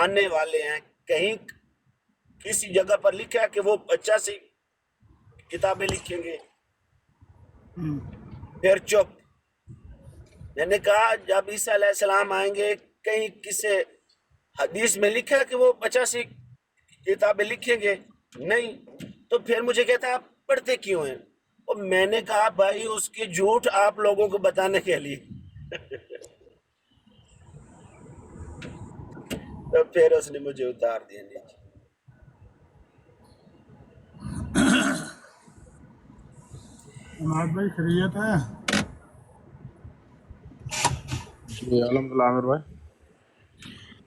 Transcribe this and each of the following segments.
آنے والے ہیں، کہیں کسی جگہ پر لکھا ہے کہ وہ 85 کتابیں لکھیں گے؟ پھر چپ۔ میں نے کہا جب عیسیٰ علیہ السلام آئیں گے کہیں کسی حدیث میں لکھا ہے کہ وہ 85 کتابیں لکھیں گے؟ نہیں۔ تو پھر مجھے کہتا ہے آپ پڑھتے کیوں ہیں؟ اور میں نے کہا بھائی اس کی جھوٹ آپ لوگوں کو بتانے کے لیے۔ تو پھر اس نے مجھے اتار دیا نیچے۔ عماد بھائی خیریت ہے؟ جی الحمدللہ عامر بھائی۔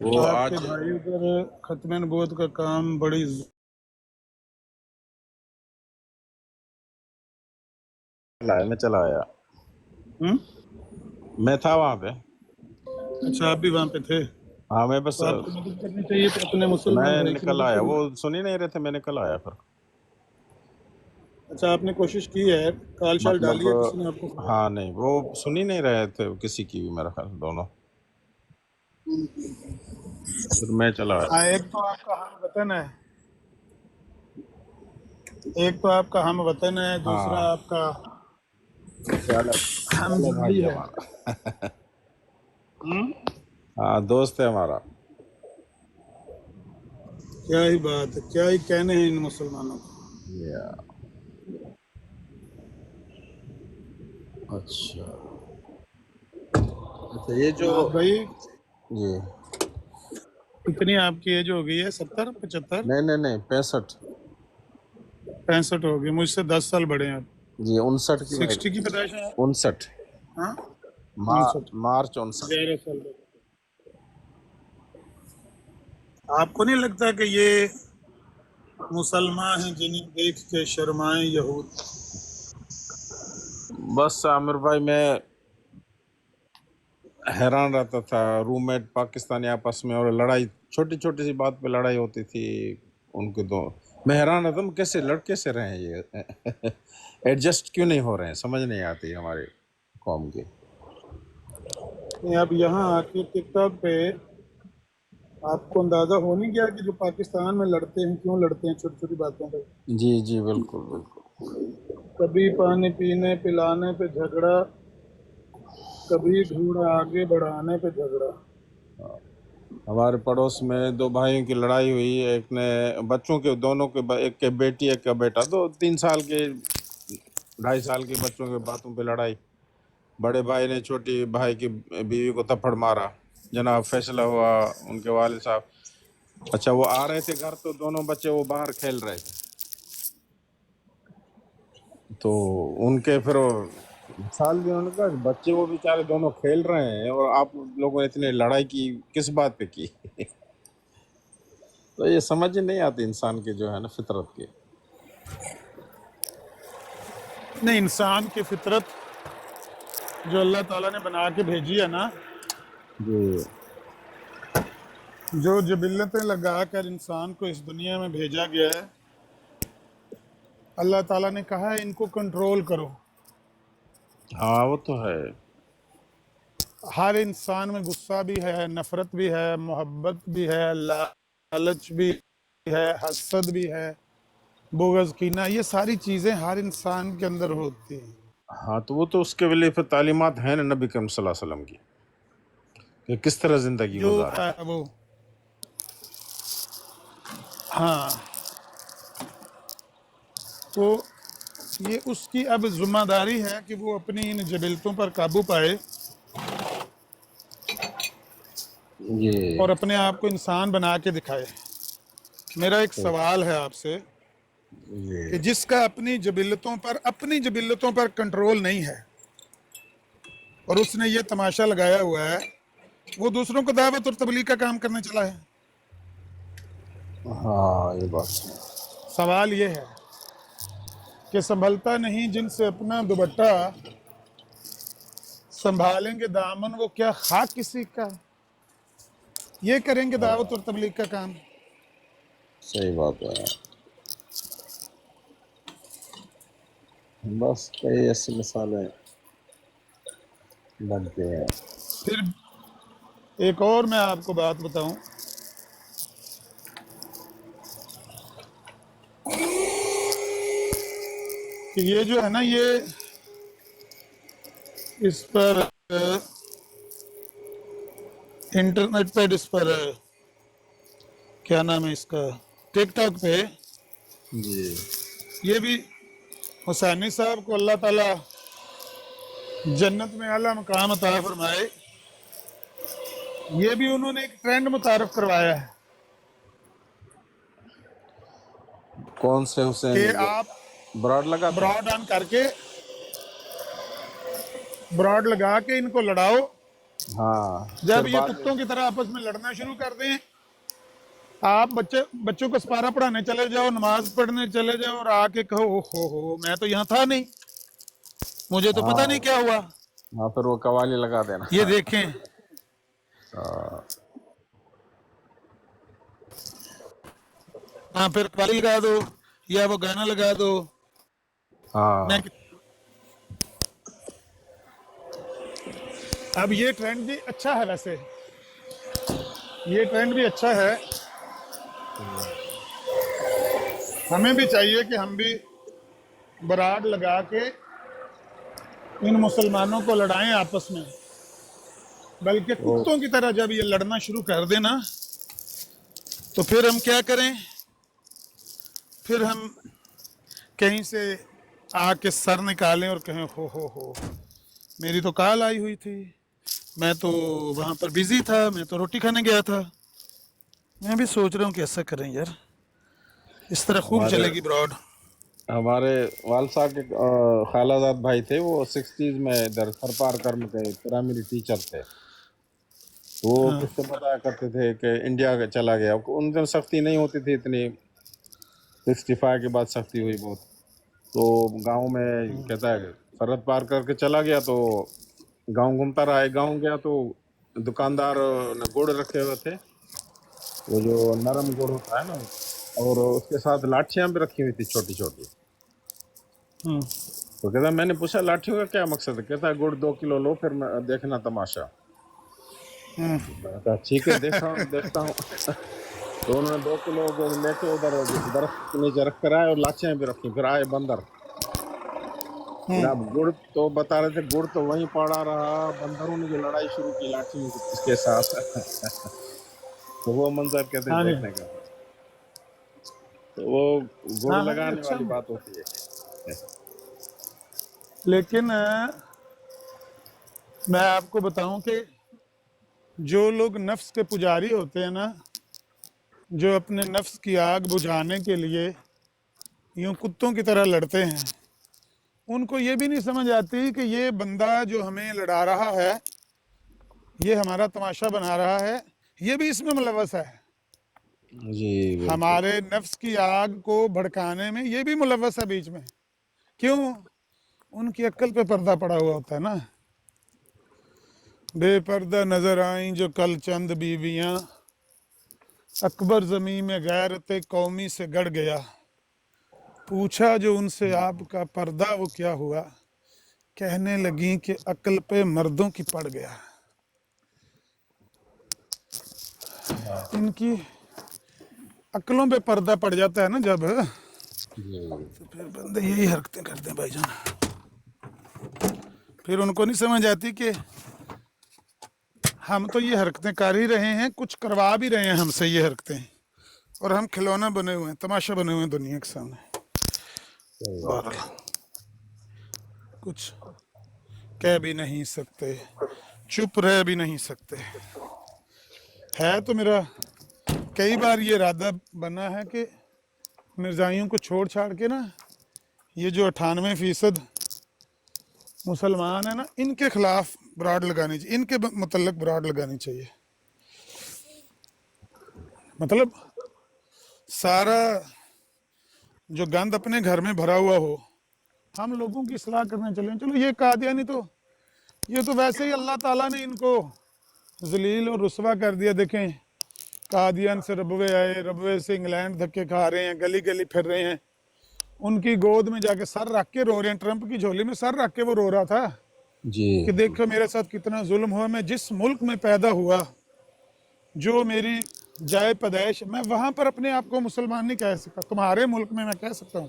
وہ آپ آج کے بھائی ادھر ختم نبوت کا کام بڑی میں چلا آیا، ہوں؟ میں تھا وہاں پہ۔ اچھا آپ بھی وہاں پہ تھے؟ ہاں میں بس تو آپ کو مدد کرنی چاہیے تھی، اپنے مسلمان میں بھائی کی نکل مدد آیا، کرنی۔ وہ سن ہی نہیں رہے تھے، میں نکل آیا پھر۔ اچھا آپ نے کوشش کی ہے، کال شال مطلب ڈالی ہے کسی نے آپ کو؟ ہاں نہیں، وہ سن ہی نہیں رہے تھے کسی کی بھی، میرا خیال دونوں۔ پھر میں چلا آیا۔ ہاں ایک تو آپ کا ہم وطن ہے، ایک تو آپ کا ہم وطن ہے، دوسرا ہاں آپ کا پیالے ہم پیالے بھائی زندگی ہے ہے۔ ہمارا۔ ہوں؟ ہاں دوست ہے ہمارا۔ کیا ہی بات ہے، کیا ہی کہنے ہیں ان مسلمانوں کو۔ Yeah. اچھا یہ جو عماد بھائی جی کتنی آپ کی ایج ہو گئی ہے؟ 70 75 نہیں 65 65 ہو گئی، مجھ سے 10 سال بڑے ہیں آپ۔ جی 59 کی میں 60 کی پیدائش ہے؟ 59 ہاں 59 مارچ 59۔ 11 سال بڑے۔ آپ کو نہیں لگتا کہ یہ مسلمان ہیں جنہیں دیکھ کے شرمائیں یہود؟ بس عامر بھائی میں حیران رہتا تھا، روم میٹ پاکستانی آپس میں، اور لڑائی چھوٹی چھوٹی سی بات پہ لڑائی ہوتی تھی ان کے دو۔ میں حیران رہتا ہوں کیسے لڑکے سے رہے ہیں یہ ایڈجسٹ کیوں نہیں ہو رہے ہیں، سمجھ نہیں آتی ہماری قوم کی۔ اب یہاں آ کے ٹک ٹاک پہ آپ کو اندازہ ہو نہیں گیا کہ جو پاکستان میں لڑتے ہیں کیوں لڑتے ہیں چھوٹی چھوٹی باتوں پہ؟ جی جی بالکل بالکل۔ کبھی پانی پینے پلانے پہ جھگڑا، کبھی گھوڑا آگے بڑھانے پہ جھگڑا۔ ہمارے پڑوس میں دو بھائیوں کی لڑائی ہوئی، ایک نے بچوں کے دونوں کے ایک کے بیٹی ایک کا بیٹا، 3 سال کے 2.5 سال کے بچوں کے باتوں پہ لڑائی۔ بڑے بھائی نے چھوٹی بھائی کی بیوی کو تھپڑ مارا، جناب فیصلہ ہوا ان کے والد صاحب۔ اچھا وہ آ رہے تھے گھر تو دونوں بچے وہ باہر کھیل رہے تھے، تو ان کے پھر مثال بھی انہوں نے کہا بچے وہ بیچارے دونوں کھیل رہے ہیں اور آپ لوگوں نے اتنے لڑائی کی کس بات پہ کی؟ تو یہ سمجھ ہی نہیں آتی انسان کے جو ہے نا فطرت کی۔ نہیں، انسان کی فطرت جو اللہ تعالیٰ نے بنا کے بھیجی ہے نا، جی جو جبلتیں لگا کر انسان کو اس دنیا میں بھیجا گیا ہے، اللہ تعالیٰ نے کہا ہے ان کو کنٹرول کرو۔ ہاں وہ تو ہے۔ ہر انسان میں غصہ بھی ہے، نفرت بھی ہے، محبت بھی ہے، لالچ بھی ہے، حسد بھی ہے، بغض کینہ، یہ ساری چیزیں ہر انسان کے اندر ہوتی ہیں۔ ہاں تو وہ تو اس کے لیے پھر تعلیمات ہیں نا نبی کریم صلی اللہ علیہ وسلم کی کہ کس طرح زندگی جو گزارے۔ وہ ہاں تو یہ اس کی اب ذمہ داری ہے کہ وہ اپنی ان جبلتوں پر قابو پائے جی اور اپنے آپ کو انسان بنا کے دکھائے۔ میرا ایک سوال ہے آپ سے جی کہ جس کا اپنی جبلتوں پر کنٹرول نہیں ہے اور اس نے یہ تماشا لگایا ہوا ہے، وہ دوسروں کو دعوت اور تبلیغ کا کام کرنے چلا ہے۔ ہاں یہ بات سوال یہ ہے کہ سنبھلتا نہیں جن سے اپنا دوپٹہ، سنبھالیں گے دامن وہ کیا خاک کسی کا، یہ کریں گے دعوت اور تبلیغ کا کام۔ صحیح بات ہے۔ بس کئی ایسی مثالیں بنتے ہیں۔ پھر ایک اور میں آپ کو بات بتاؤں کہ یہ جو ہے نا یہ اس پر انٹرنیٹ پہ اس پر کیا نام ہے اس کا ٹک ٹاک پہ جی یہ بھی حسینی صاحب کو اللہ تعالیٰ جنت میں اعلیٰ مقام عطا فرمائے، یہ بھی انہوں نے ایک ٹرینڈ متعارف کروایا ہے کون سے حسین کہ آپ براڈ لگا تھا؟ براڈ آن کر کے براڈ لگا کے ان کو لڑاؤ، ہاں جب پھر یہ بعد کتوں کی طرح آپس میں لڑنا شروع کر دیں، آپ بچوں کو سپارہ پڑھانے چلے جاؤ، نماز پڑھنے چلے جاؤ اور آ کے کہو ہو میں تو یہاں تھا نہیں، مجھے تو پتہ ہاں نہیں کیا ہوا. ہاں پھر وہ قوالی لگا دینا. یہ دیکھیں ہاں پھر قوالی لگا دو یا وہ گانا لگا دو. ہاں اب یہ ٹرینڈ بھی اچھا ہے، ویسے یہ ٹرینڈ بھی اچھا ہے، ہمیں بھی چاہیے کہ ہم بھی براڈ لگا کے ان مسلمانوں کو لڑائیں آپس میں، بلکہ وہ کتوں کی طرح جب یہ لڑنا شروع کر دینا تو پھر ہم کیا کریں، پھر ہم کہیں سے آ کے سر نکالیں اور کہیں ہو میری تو کال آئی ہوئی تھی، میں تو وہاں پر بزی تھا، میں تو روٹی کھانے گیا تھا. میں بھی سوچ رہا ہوں کہ ایسا کریں یار، اس طرح خوب ہمارے چلے گی براڈ. ہمارے والد صاحب کے خالہ زاد بھائی تھے، وہ 60s میں ادھر سرپار کرم کے پرائمری ٹیچر تھے. وہ ہاں کس سے بتایا کرتے تھے کہ انڈیا چلا گیا. ان دن سختی نہیں ہوتی تھی اتنی، 65 کے بعد سختی ہوئی بہت. تو گاؤں میں کہتا ہے سرحد پار کر کے چلا گیا، تو گاؤں گھومتا رہا. ایک گاؤں گیا تو دکاندار نے گڑ رکھے ہوئے تھے، وہ جو نرم گڑ ہوتا ہے نا، اور اس کے ساتھ لاٹھیاں بھی رکھی ہوئی تھی چھوٹی چھوٹی. ہاں تو کہتا میں نے پوچھا لاٹھیوں کا کیا مقصد ہے؟ کہتا ہے گڑ 2 کلو لو، پھر میں دیکھنا تماشا. ہاں میں نے کہا ٹھیک ہے دیکھتا ہوں. تو انہوں نے 2 کلو گڑ لے کے ادھر درخت کے نیچے رکھ کر آئے، اور لاٹھیاں بھی رکھی. پھر آئے بندر. پھر ہاں اب گڑ تو بتا رہے تھے، گڑ تو وہیں پڑا رہا، بندروں نے جو لڑائی شروع کی لاٹھیوں کے ساتھ. تو وہ منظر کہتے ہیں ہاں جی دیکھنے کا. تو وہ گڑ ہاں ہاں لگانے اچھا. والی بات ہوتی ہے. لیکن میں آپ کو بتاؤں کہ جو لوگ نفس کے پجاری ہوتے ہیں نا، جو اپنے نفس کی آگ بجھانے کے لیے یوں کتوں کی طرح لڑتے ہیں، ان کو یہ بھی نہیں سمجھ آتی کہ یہ بندہ جو ہمیں لڑا رہا ہے، یہ ہمارا تماشا بنا رہا ہے، یہ بھی اس میں ملوث ہے. جی بالکل. ہمارے نفس کی آگ کو بھڑکانے میں یہ بھی ملوث ہے بیچ میں. کیوں؟ ان کی عقل پہ پردہ پڑا ہوا ہوتا ہے نا. بے پردہ نظر آئیں جو کل چند بیویاں، اکبر زمیں میں غیرت قومی سے گڑ گیا. پوچھا جو ان سے آپ کا پردہ وہ کیا ہوا، کہنے لگیں کہ عقل پہ مردوں کی پڑ گیا. ان کی عقلوں پہ پردہ پڑ جاتا ہے نا جب، جی تو پھر بندے یہی حرکتیں کرتے ہیں بھائی جان. پھر ان کو نہیں سمجھ آتی کہ ہم تو یہ حرکتیں کر ہی رہے ہیں، کچھ کروا بھی رہے ہیں ہم سے یہ حرکتیں، اور ہم کھلونا بنے ہوئے ہیں، تماشا بنے ہوئے ہیں دنیا کے سامنے. صحیح بات. بہرحال کچھ کہہ بھی نہیں سکتے، چپ رہ بھی نہیں سکتے. ہے تو میرا کئی بار یہ ارادہ بنا ہے کہ مرزائیوں کو چھوڑ چھاڑ کے نا، یہ جو 98% مسلمان ہیں نا، ان کے خلاف براڈ لگانی چاہیے، ان کے متعلق براڈ لگانی چاہیے. مطلب سارا جو گند اپنے گھر میں بھرا ہوا ہو، ہم لوگوں کی اصلاح کرنے چلیں. چلو یہ قادیانی تو یہ تو ویسے ہی اللہ تعالیٰ نے ان کو ذلیل اور رسوا کر دیا. دیکھیں قادیان سے ربوے آئے، ربوے سے انگلینڈ دھکے کھا رہے ہیں، گلی گلی پھر رہے ہیں، ان کی گود میں جا کے سر رکھ کے رو رہے ہیں. ٹرمپ کی جھولی میں سر رکھ کے وہ رو رہا تھا جی کہ دیکھو میرے ساتھ کتنا ظلم ہوا، میں جس ملک میں پیدا ہوا، جو میری جائے پیدائش، میں وہاں پر اپنے آپ کو مسلمان نہیں کہہ سکتا. تمہارے ملک میں کہہ سکتا ہوں.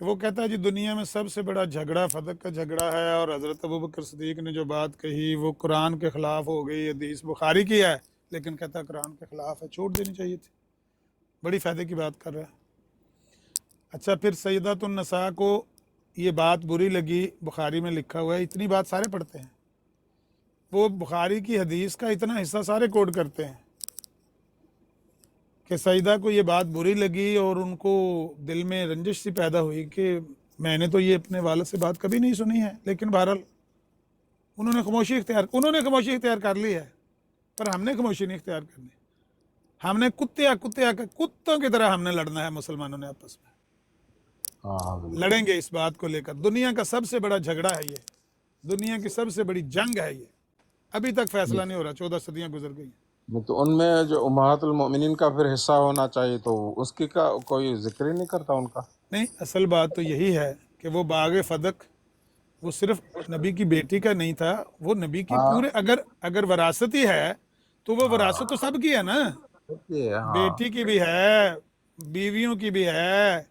کہ وہ کہتا ہے جی دنیا میں سب سے بڑا جھگڑا فدق کا جھگڑا ہے، اور حضرت ابوبکر صدیق نے جو بات کہی وہ قرآن کے خلاف ہو گئی، حدیث بخاری کی ہے لیکن کہتا ہے قرآن کے خلاف ہے، چھوڑ دینی چاہیے تھی۔ بڑی فائدے کی بات کر رہا ہے۔ اچھا، پھر سیدۃ النساء کو یہ بات بری لگی، بخاری میں لکھا ہوا ہے، اتنی بات سارے پڑھتے ہیں، وہ بخاری کی حدیث کا اتنا حصہ سارے کوٹ کرتے ہیں کہ سیدہ کو یہ بات بری لگی اور ان کو دل میں رنجش سی پیدا ہوئی کہ میں نے تو یہ اپنے والد سے بات کبھی نہیں سنی ہے، لیکن بہرحال انہوں نے خاموشی اختیار کر لی ہے، پر ہم نے خاموشی نہیں اختیار کرنی۔ ہم نے کتوں کی طرح ہم نے لڑنا ہے، مسلمانوں نے آپس میں ہاں بالکل۔ لڑیں گے اس بات کو لے کر۔ دنیا کا سب سے بڑا جھگڑا ہے یہ، دنیا کی سب سے بڑی جنگ ہے یہ، ابھی تک فیصلہ نہیں ہو رہا، 14 صدیاں گزر گئی۔ تو ان میں جو امہات المؤمنین کا پھر حصہ ہونا چاہیے، تو اس کی کا کوئی ذکر ہی نہیں کرتا ان کا۔ نہیں، اصل بات تو یہی ہے کہ وہ باغ فدق وہ صرف نبی کی بیٹی کا نہیں تھا، وہ نبی کی ہاں پورے، اگر وراثت ہی ہے تو وہ وراثت تو سب کی ہے نا، ہاں بیٹی کی بھی ہے، بیویوں کی بھی ہے،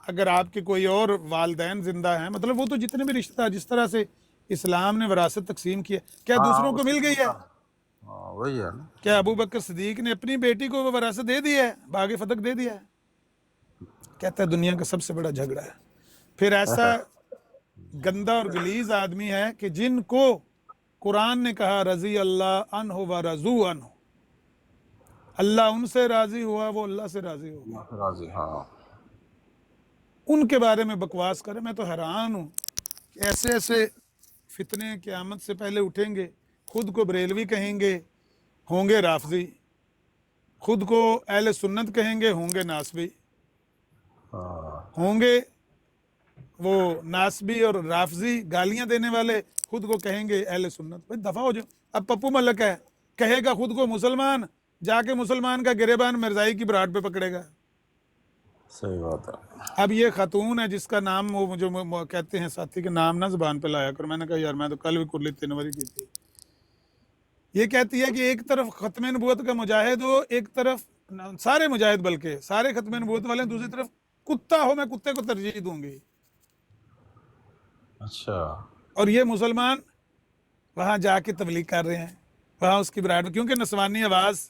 اگر آپ کے کوئی اور والدین زندہ ہیں، مطلب وہ تو جتنے بھی رشتہ دار، جس طرح سے اسلام نے وراثت تقسیم کیا، کیا دوسروں کو اس مل گئی ہے؟ ہاں وہی ہے نا۔ کیا ابو بکر صدیق نے اپنی بیٹی کو وہ وراثت دے دی ہے، باغ فتق دے دیا ہے؟ کہتا ہے دنیا کا سب سے بڑا جھگڑا ہے۔ پھر ایسا گندا اور غلیظ آدمی ہے کہ جن کو قرآن نے کہا رضی اللہ عنہ و رضو عنہ، اللہ ان سے راضی ہوا، وہ اللہ سے راضی ہو گئے، راضی، ہاں۔ ان کے بارے میں بکواس کرے۔ میں تو حیران ہوں کہ ایسے ایسے فتنے قیامت سے پہلے اٹھیں گے، خود کو بریلوی کہیں گے، ہوں گے رافضی، خود کو اہل سنت کہیں گے، ہوں گے ناسبی، ہوں گے وہ ناسبی اور رافضی گالیاں دینے والے، خود کو کہیں گے اہل سنت۔ بھائی دفعہ ہو جاؤ۔ اب پپو ملک ہے، کہے گا خود کو مسلمان، جا کے مسلمان کا گریبان مرزائی کی براٹ پہ پکڑے گا۔ صحیح بات ہے۔ اب یہ خاتون ہے جس کا نام وہ جو کہتے ہیں ساتھی کے نام نہ زبان پہ لایا کر، میں نے کہا یار میں تو کل بھی کرلی تنوری کی تھی، یہ کہتی ہے کہ ایک طرف ختم نبوت کا مجاہد ہو، ایک طرف سارے مجاہد بلکہ سارے ختم نبوت والے ہیں، دوسری طرف کتا ہو، میں کتے کو ترجیح دوں گی۔ اچھا۔ اور یہ مسلمان وہاں جا کے تبلیغ کر رہے ہیں، وہاں اس کی براٹ، کیونکہ نسوانی آواز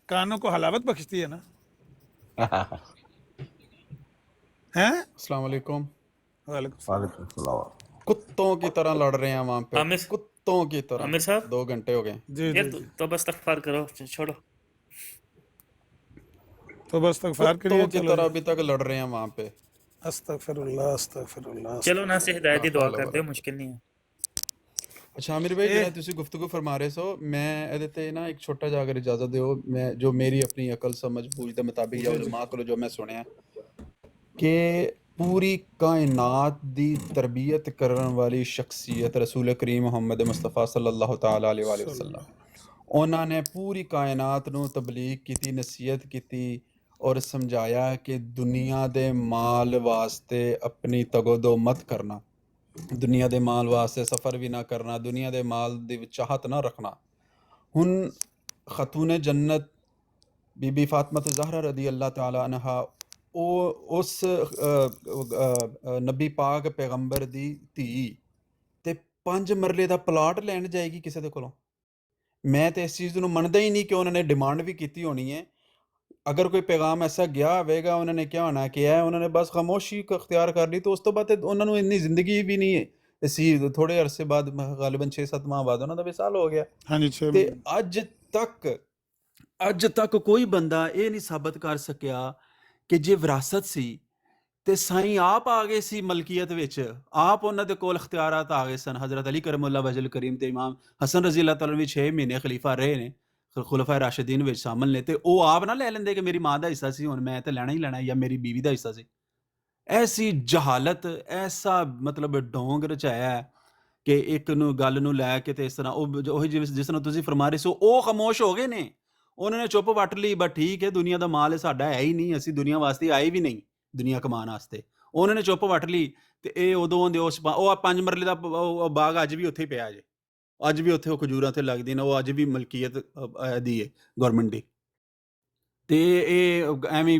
کانوں کو حلاوت بخشتی ہے نا۔ ہیں؟ السلام علیکم۔ وعلیکم السلام۔ وعلیکم السلام۔ کتوں کی طرح لڑ رہے ہیں وہاں پہ، عامر کتوں کی طرح۔ عامر صاحب 2 گھنٹے ہو گئے۔ جی یار جی جی، تو بس استغفار کرو، چھوڑو۔ تو بس استغفار کتوں کریے، کی چلو طرح جی، ابھی تک لڑ رہے ہیں وہاں پہ۔ استغفر اللہ استغفر اللہ چلو نا سے ہدایت دی دعا لا کر حول دیو، ولا مشکل نہیں ہے۔ اچھا عامر بھائی، جنہیں تسی گفتگو فرما رہے سو، میں ادھے نا ایک چھوٹا جا اگر اجازت دیو، میں جو میری اپنی عقل سمجھ بوجھ دے مطابق یا علماء کو جو میں سنیا کہ پوری کائنات دی تربیت کرن والی شخصیت رسول کریم محمد مصطفیٰ صلی اللہ تعالیٰ علیہ وآلہ وسلم، انہوں نے پوری کائنات نو تبلیغ کیتی، نصیحت کیتی اور سمجھایا کہ دنیا دے مال واسطے اپنی تگو مت کرنا، دنیا دے مال واسطے سفر بھی نہ کرنا، دنیا دے مال دی چاہت نہ رکھنا۔ ہن خاتون جنت بی بی فاطمہ زہرا رضی اللہ تعالیٰ عنہا، او اس نبی پاک پیغمبر دی تھی تے 5 مرلے دا پلاٹ لین جائے گی کسی دے کولوں؟ میں تے اس چیز نو مندا ہی نہیں کہ انہوں نے ڈیمانڈ بھی کیتی ہونی ہے۔ اگر کوئی پیغام ایسا گیا ہوئے گا، انہوں نے کیا ہونا کہ ہے، انہوں نے بس خاموشی کو اختیار کر لی، تو اس تو بعد انہوں نے اتنی زندگی بھی نہیں ہے اسی، تھوڑے عرصے بعد غالباً 6-7 ماہ بعد انہوں دا وصال ہو گیا۔ ہاں جی، تے اج تک کوئی بندہ یہ نہیں ثابت کر سکیا کہ جے وراثت سی تے سائیں آپ آ گئے سی ملکیت وچ، آپ انہاں دے کول اختیارات آ گئے سن۔ حضرت علی کرم اللہ وجہ کریم تے امام حسن رضی اللہ تعالیٰ 6 مہینے خلیفہ رہے نے، خلفائے راشدین وچ شامل نے، تے او آپ نہ لے لیندے کہ میری ماں دا حصہ سی، ہن میں تے لینا ہی لینا ہے، یا میری بیوی دا حصہ سی۔ ایسی جہالت، ایسا مطلب ڈونگ رچایا ہے کہ ایک نو گل نو لے کے تے اس طرح وہی جس طرح تسی فرما رہے سو، او خاموش ہو گئے نے، انہوں نے چپ وٹ لی، بس ٹھیک ہے دنیا دا مال ساڈا ہے ہی نہیں، اسی دنیا واسطے آئے بھی نہیں دنیا کمان واسطے، انہوں نے چپ وٹ لی۔ تے اے ادوں دے اس 5 مرلے دا باغ اج بھی اوتھے ہی پیا جے، اج بھی اوتھے کھجوراں تے لگدی نے، وہ اج بھی ملکیت دی ہے گورنمنٹ دی۔ تے اے ایویں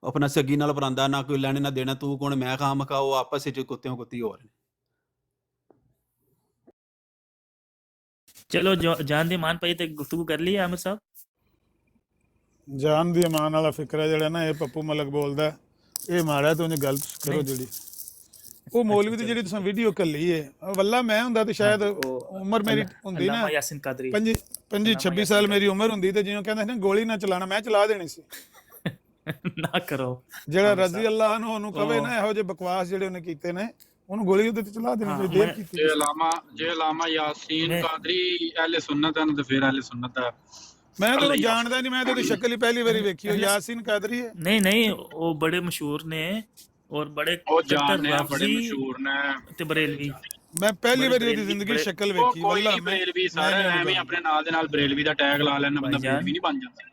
ਆਪਣਾ ਸੱਗੀ ਨਾਲ ਪਰਾਂਦਾ, ਨਾ ਕੋਈ ਲੈਣੇ ਨਾ ਦੇਣਾ, ਤੂੰ ਕੌਣ ਮੈਂ ਖਾਂ ਮਖਾ, ਉਹ ਆਪਸ ਵਿੱਚ ਕੁੱਤਿਆਂ ਕੁੱਤੀ ਹੋ ਰਹੇ ਨੇ। ਚਲੋ ਜਾਨ ਦੀ ਮਾਨ ਪਈ ਤੇ ਗੁਫ਼ਤਗੂ ਕਰ ਲਈ ਆਮਿਰ ਸਾਹਿਬ। ਜਾਨ ਦੀ ਅਮਾਨ ਵਾਲਾ ਫਿਕਰਾ ਜਿਹੜਾ ਨਾ ਇਹ ਪੱਪੂ ਮਲਕ ਬੋਲਦਾ ਇਹ ਮਾੜਾ ਤੇ ਉਹਨੇ ਗਲਤ ਕਰੋ ਜਿਹੜੀ ਉਹ ਮੌਲਵੀ ਦੀ ਜਿਹੜੀ ਤੁਸੀਂ ਵੀਡੀਓ ਕੱਲੀ ਏ ਵੱਲਾ ਮੈਂ ਹੁੰਦਾ ਤੇ ਸ਼ਾਇਦ ਉਮਰ ਮੇਰੀ ਹੁੰਦੀ ਨਾ ਅਲਾਮਾ ਯਾਸਿਨ ਕਾਦਰੀ 25-26 ਸਾਲ ਮੇਰੀ ਉਮਰ ਹੁੰਦੀ ਤੇ ਜਿਵੇਂ ਕਹਿੰਦਾ ਸੀ ਨਾ ਗੋਲੀ ਨਾ ਚਲਾਣਾ ਮੈਂ ਚਲਾ ਦੇਣੀ ਸੀ। ਨਾ ਕਰੋ ਜਿਹੜਾ ਰਜ਼ੀ ਅੱਲਾਹ ਨੂੰ ਉਹਨੂੰ ਕਵੇ ਨਾ ਇਹੋ ਜਿਹੇ ਬਕਵਾਸ ਜਿਹੜੇ ਉਹਨੇ ਕੀਤੇ ਨੇ ਉਹਨੂੰ ਗੋਲੀ ਉਹਦੇ ਤੇ ਚਲਾ ਦੇਣੀ ਚਾਹੀਦੀ ਦੇਰ ਕੀਤੀ। ਜੇ ਅਲਾਮਾ ਯਾਸੀਨ ਕਾਦਰੀ ਅਹਿਲੇ ਸੁਨਨਤ ਹਨ ਤੇ ਫਿਰ ਅਹਿਲੇ ਸੁਨਨਤ ਹੈ। ਮੈਂ ਤਾਂ ਜਾਣਦਾ ਨਹੀਂ, ਮੈਂ ਤਾਂ ਉਹਦੀ ਸ਼ਕਲ ਹੀ ਪਹਿਲੀ ਵਾਰੀ ਵੇਖੀ ਉਹ ਯਾਸੀਨ ਕਾਦਰੀ ਹੈ। ਨਹੀਂ ਉਹ ਬੜੇ ਮਸ਼ਹੂਰ ਨੇ ਔਰ ਬੜੇ ਬੜੇ ਮਸ਼ਹੂਰ ਨੇ ਤੇ ਬਰੇਲਵੀ। ਮੈਂ ਪਹਿਲੀ ਵਾਰੀ ਉਹਦੀ ਜ਼ਿੰਦਗੀ ਸ਼ਕਲ ਵੇਖੀ ਵੱਲਾ। ਬਰੇਲਵੀ ਸਾਰੇ ਐਵੇਂ ਆਪਣੇ ਨਾਲ ਦੇ ਨਾਲ ਬਰੇਲਵੀ ਦਾ ਟੈਗ ਲਾ ਲੈਣਾ, ਬੰਦਾ ਬਰੇਲਵੀ ਨਹੀਂ ਬਣ ਜਾਂਦਾ।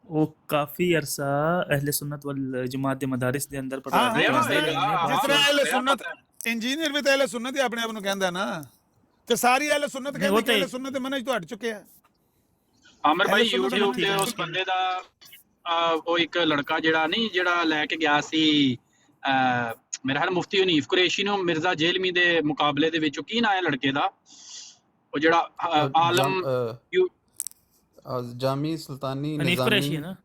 ਉਹ ਕਾਫੀ ਅਰਸਾ ਅਹਿਲੇ ਸੁਨਨਤ ਵਲ ਜਮਾਤ ਦੇ ਮਦਾਰਿਸ ਦੇ ਅੰਦਰ ਪੜ੍ਹਾ ਰਹੇ ਜਿਸ ਤਰ੍ਹਾਂ ਅਹਿਲੇ ਸੁਨਨਤ ਇੰਜੀਨੀਅਰ ਵੀ ਤਾਂ ਅਹਿਲੇ ਸੁਨਨਤ ਹੀ ਆਪਣੇ ਆਪ ਨੂੰ ਕਹਿੰਦਾ ਨਾ, ਤੇ ਸਾਰੀ ਅਹਿਲੇ ਸੁਨਨਤ ਕਹਿੰਦੇ ਕਿ ਅਹਿਲੇ ਸੁਨਨਤ ਦੇ ਮਨਹਜ ਤੋਂ ਹਟ ਚੁੱਕੇ ਆ। ਆਮਰ ਭਾਈ YouTube ਤੇ ਉਸ ਬੰਦੇ ਦਾ ਉਹ ਇੱਕ ਲੜਕਾ ਜਿਹੜਾ ਲੈ ਕੇ ਗਿਆ ਸੀ ਮੇਰਾ ਖਿਆਲ ਮੁਫਤੀ ਹਨੀਫ ਕੁਰੈਸ਼ੀ ਨੂੰ ਮਿਰਜ਼ਾ ਜੇਲਮੀ ਦੇ ਮੁਕਾਬਲੇ ਦੇ ਵਿੱਚ, ਕੀ ਨਾਂ ਹੈ ਲੜਕੇ ਦਾ ਉਹ ਜਿਹੜਾ ਆਲਮ ਜਾਮੀ ਸੁਲਤਾਨੀ ਹਨੀਫ ਕੁਰੈਸ਼ੀ ਹੈ ਨਾ?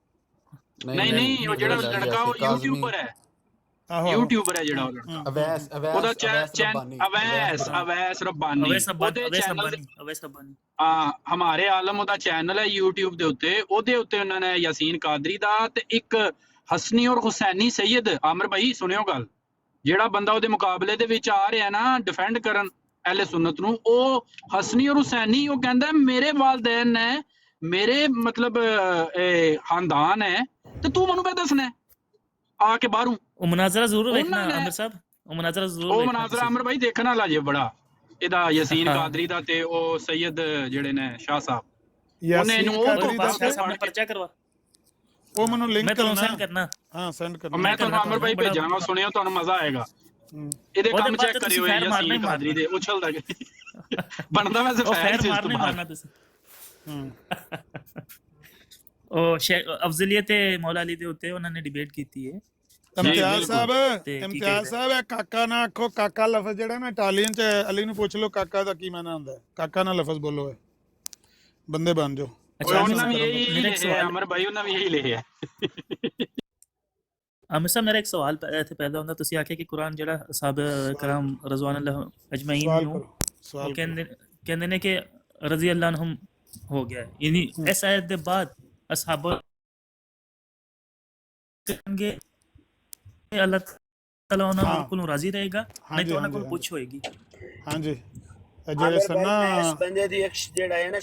ਨਹੀਂ ਉਹ ਜਿਹੜਾ ਲੜਕਾ ਉਹ ਯੂਟਿਊਬਰ ਹੈ, ਯੂਟਿਊਬਰ ਹੈ ਜਿਹੜਾ ਉਹ ਲੜਕਾ ਉਹਦਾ ਅਵੈਸ ਰੱਬਾਨੀ ਹਮਾਰੇ ਆਲਮ ਉਹਦਾ ਚੈਨਲ ਹੈ YouTube ਦੇ ਉੱਤੇ। ਉਹਦੇ ਉੱਤੇ ਉਹਨਾਂ ਨੇ ਯਾਸੀਨ ਕਾਦਰੀ ਦਾ ਤੇ ਇੱਕ ਹਸਨੀ ਔਰ ਹੁਸੈਨੀ ਸੈਯਦ, ਆਮਰ ਭਾਈ ਸੁਣਿਓ ਗੱਲ, ਜਿਹੜਾ ਬੰਦਾ ਉਹਦੇ ਮੁਕਾਬਲੇ ਦੇ ਵਿੱਚ ਆ ਰਿਹਾ ਨਾ ਡਿਫੈਂਡ ਕਰਨ ਅਹਿਲੇ ਸੁਨਨਤ ਨੂੰ, ਉਹ ਹਸਨੀ ਔਰ ਹੁਸੈਨੀ ਉਹ ਕਹਿੰਦਾ ਮੇਰੇ ਵਾਲਦੈਨ ਨੇ ਮੇਰੇ ਮਤਲਬ ਖਾਨਦਾਨ ਹੈ ਤੇ ਤੂੰ ਮੈਨੂੰ ਪੈ ਦੱਸਣਾ ਆ ਕੇ ਬਾਹਰੋਂ। ਉਹ ਮਨਾਜ਼ਰਾ ਜ਼ਰੂਰ ਵੇਖਣਾ ਆਮਿਰ ਸਾਹਿਬ, ਉਹ ਮਨਾਜ਼ਰਾ ਜ਼ਰੂਰ ਵੇਖਣਾ। ਉਹ ਮਨਾਜ਼ਰਾ ਆਮਰ ਭਾਈ ਦੇਖਣ ਵਾਲਾ ਜੇ ਬੜਾ, ਇਹਦਾ ਯਾਸੀਨ ਕਾਦਰੀ ਦਾ ਤੇ ਉਹ ਸੈਯਦ ਜਿਹੜੇ ਨੇ ਸ਼ਾਹ ਸਾਹਿਬ, ਉਹਨੇ ਇਹਨੂੰ ਉਹ ਪਰਚਾ ਕਰਵਾ। ਉਹ ਮੈਨੂੰ ਲਿੰਕ ਮੈਂ ਤੁਹਾਨੂੰ ਸੈਂਡ ਕਰਨਾ। ਹਾਂ ਸੈਂਡ ਕਰਨਾ। ਮੈਂ ਤੁਹਾਨੂੰ ਆਮਰ ਭਾਈ ਭੇਜਾਂਗਾ, ਸੁਣਿਓ ਤੁਹਾਨੂੰ ਮਜ਼ਾ ਆਏਗਾ। ਇਹਦੇ ਕੰਮ ਚੈੱਕ ਕਰਿਓ ਯਾਸੀਨ ਕਾਦਰੀ ਦੇ ਉਛਲਦਾ ਬਣਦਾ ਵੈਸੇ ਫੈਨ ਮਾਰਨਾ ਤੁਸੀਂ। ਉਹ ਅਫਜ਼ਲੀਅਤ ਮੌਲਾ ਅਲੀ ਦੇ ਉੱਤੇ ਉਹਨਾਂ ਨੇ ਡਿਬੇਟ ਕੀਤੀ ਹੈ। ਇਮਤਿਆਜ਼ ਸਾਹਿਬ ਇਹ ਕਾਕਾ ਨਾ ਆਖੋ, ਕਾਕਾ ਲਫ਼ਜ਼ ਜਿਹੜਾ ਨਾ ਇਟਾਲੀਅਨ ਚ ਅਲੀ ਨੂੰ ਪੁੱਛ ਲਓ ਕਾਕਾ ਦਾ ਕੀ ਮਾਨਾ ਹੁੰਦਾ ਹੈ। ਕਾਕਾ ਨਾ ਲਫ਼ਜ਼ ਬੋਲੋ ਹੈ ਬੰਦੇ ਬਣ ਜਾਓ। ਅਮਰ ਭਾਈ ਉਹਨਾਂ ਵੀ ਇਹੀ ਲਿਖਿਆ। ਆਮਿਰ ਸਾਹਿਬ ਮੇਰਾ ਇੱਕ ਸਵਾਲ ਇੱਥੇ ਪੈਦਾ ਹੁੰਦਾ, ਤੁਸੀਂ ਆਖਿਆ ਕਿ ਕੁਰਾਨ ਜਿਹੜਾ ਅਸਹਾਬ ਕਰਾਮ ਰਜ਼ਵਾਨ ਅੱਲਾਹ ਅਜਮਈਨ ਨੂੰ ਕਹਿੰਦੇ ਨੇ ਕਿ ਰਜ਼ੀ ਅੱਲਾਹ ਅਨਹੁਮ ਹੋ ਗਿਆ, ਯਾਨੀ ਇਸ ਆਇਤ ਦੇ ਬਾਅਦ ਅਸਹਾਬ ਕਹਣਗੇ ਅੱਲਾਹ ਤਾਲਾ ਉਹਨਾਂ ਕੋਲੋਂ ਰਾਜ਼ੀ ਰਹੇਗਾ, ਨਹੀਂ ਤਾਂ ਉਹਨਾਂ ਕੋਲ ਪੁੱਛ ਹੋਏਗੀ। ਹਾਂਜੀ ਜਿਹੜੇ ਸਨਾ ਇਸ ਬੰਦੇ ਦੀ ਜਿਹੜਾ ਹੈ ਨਾ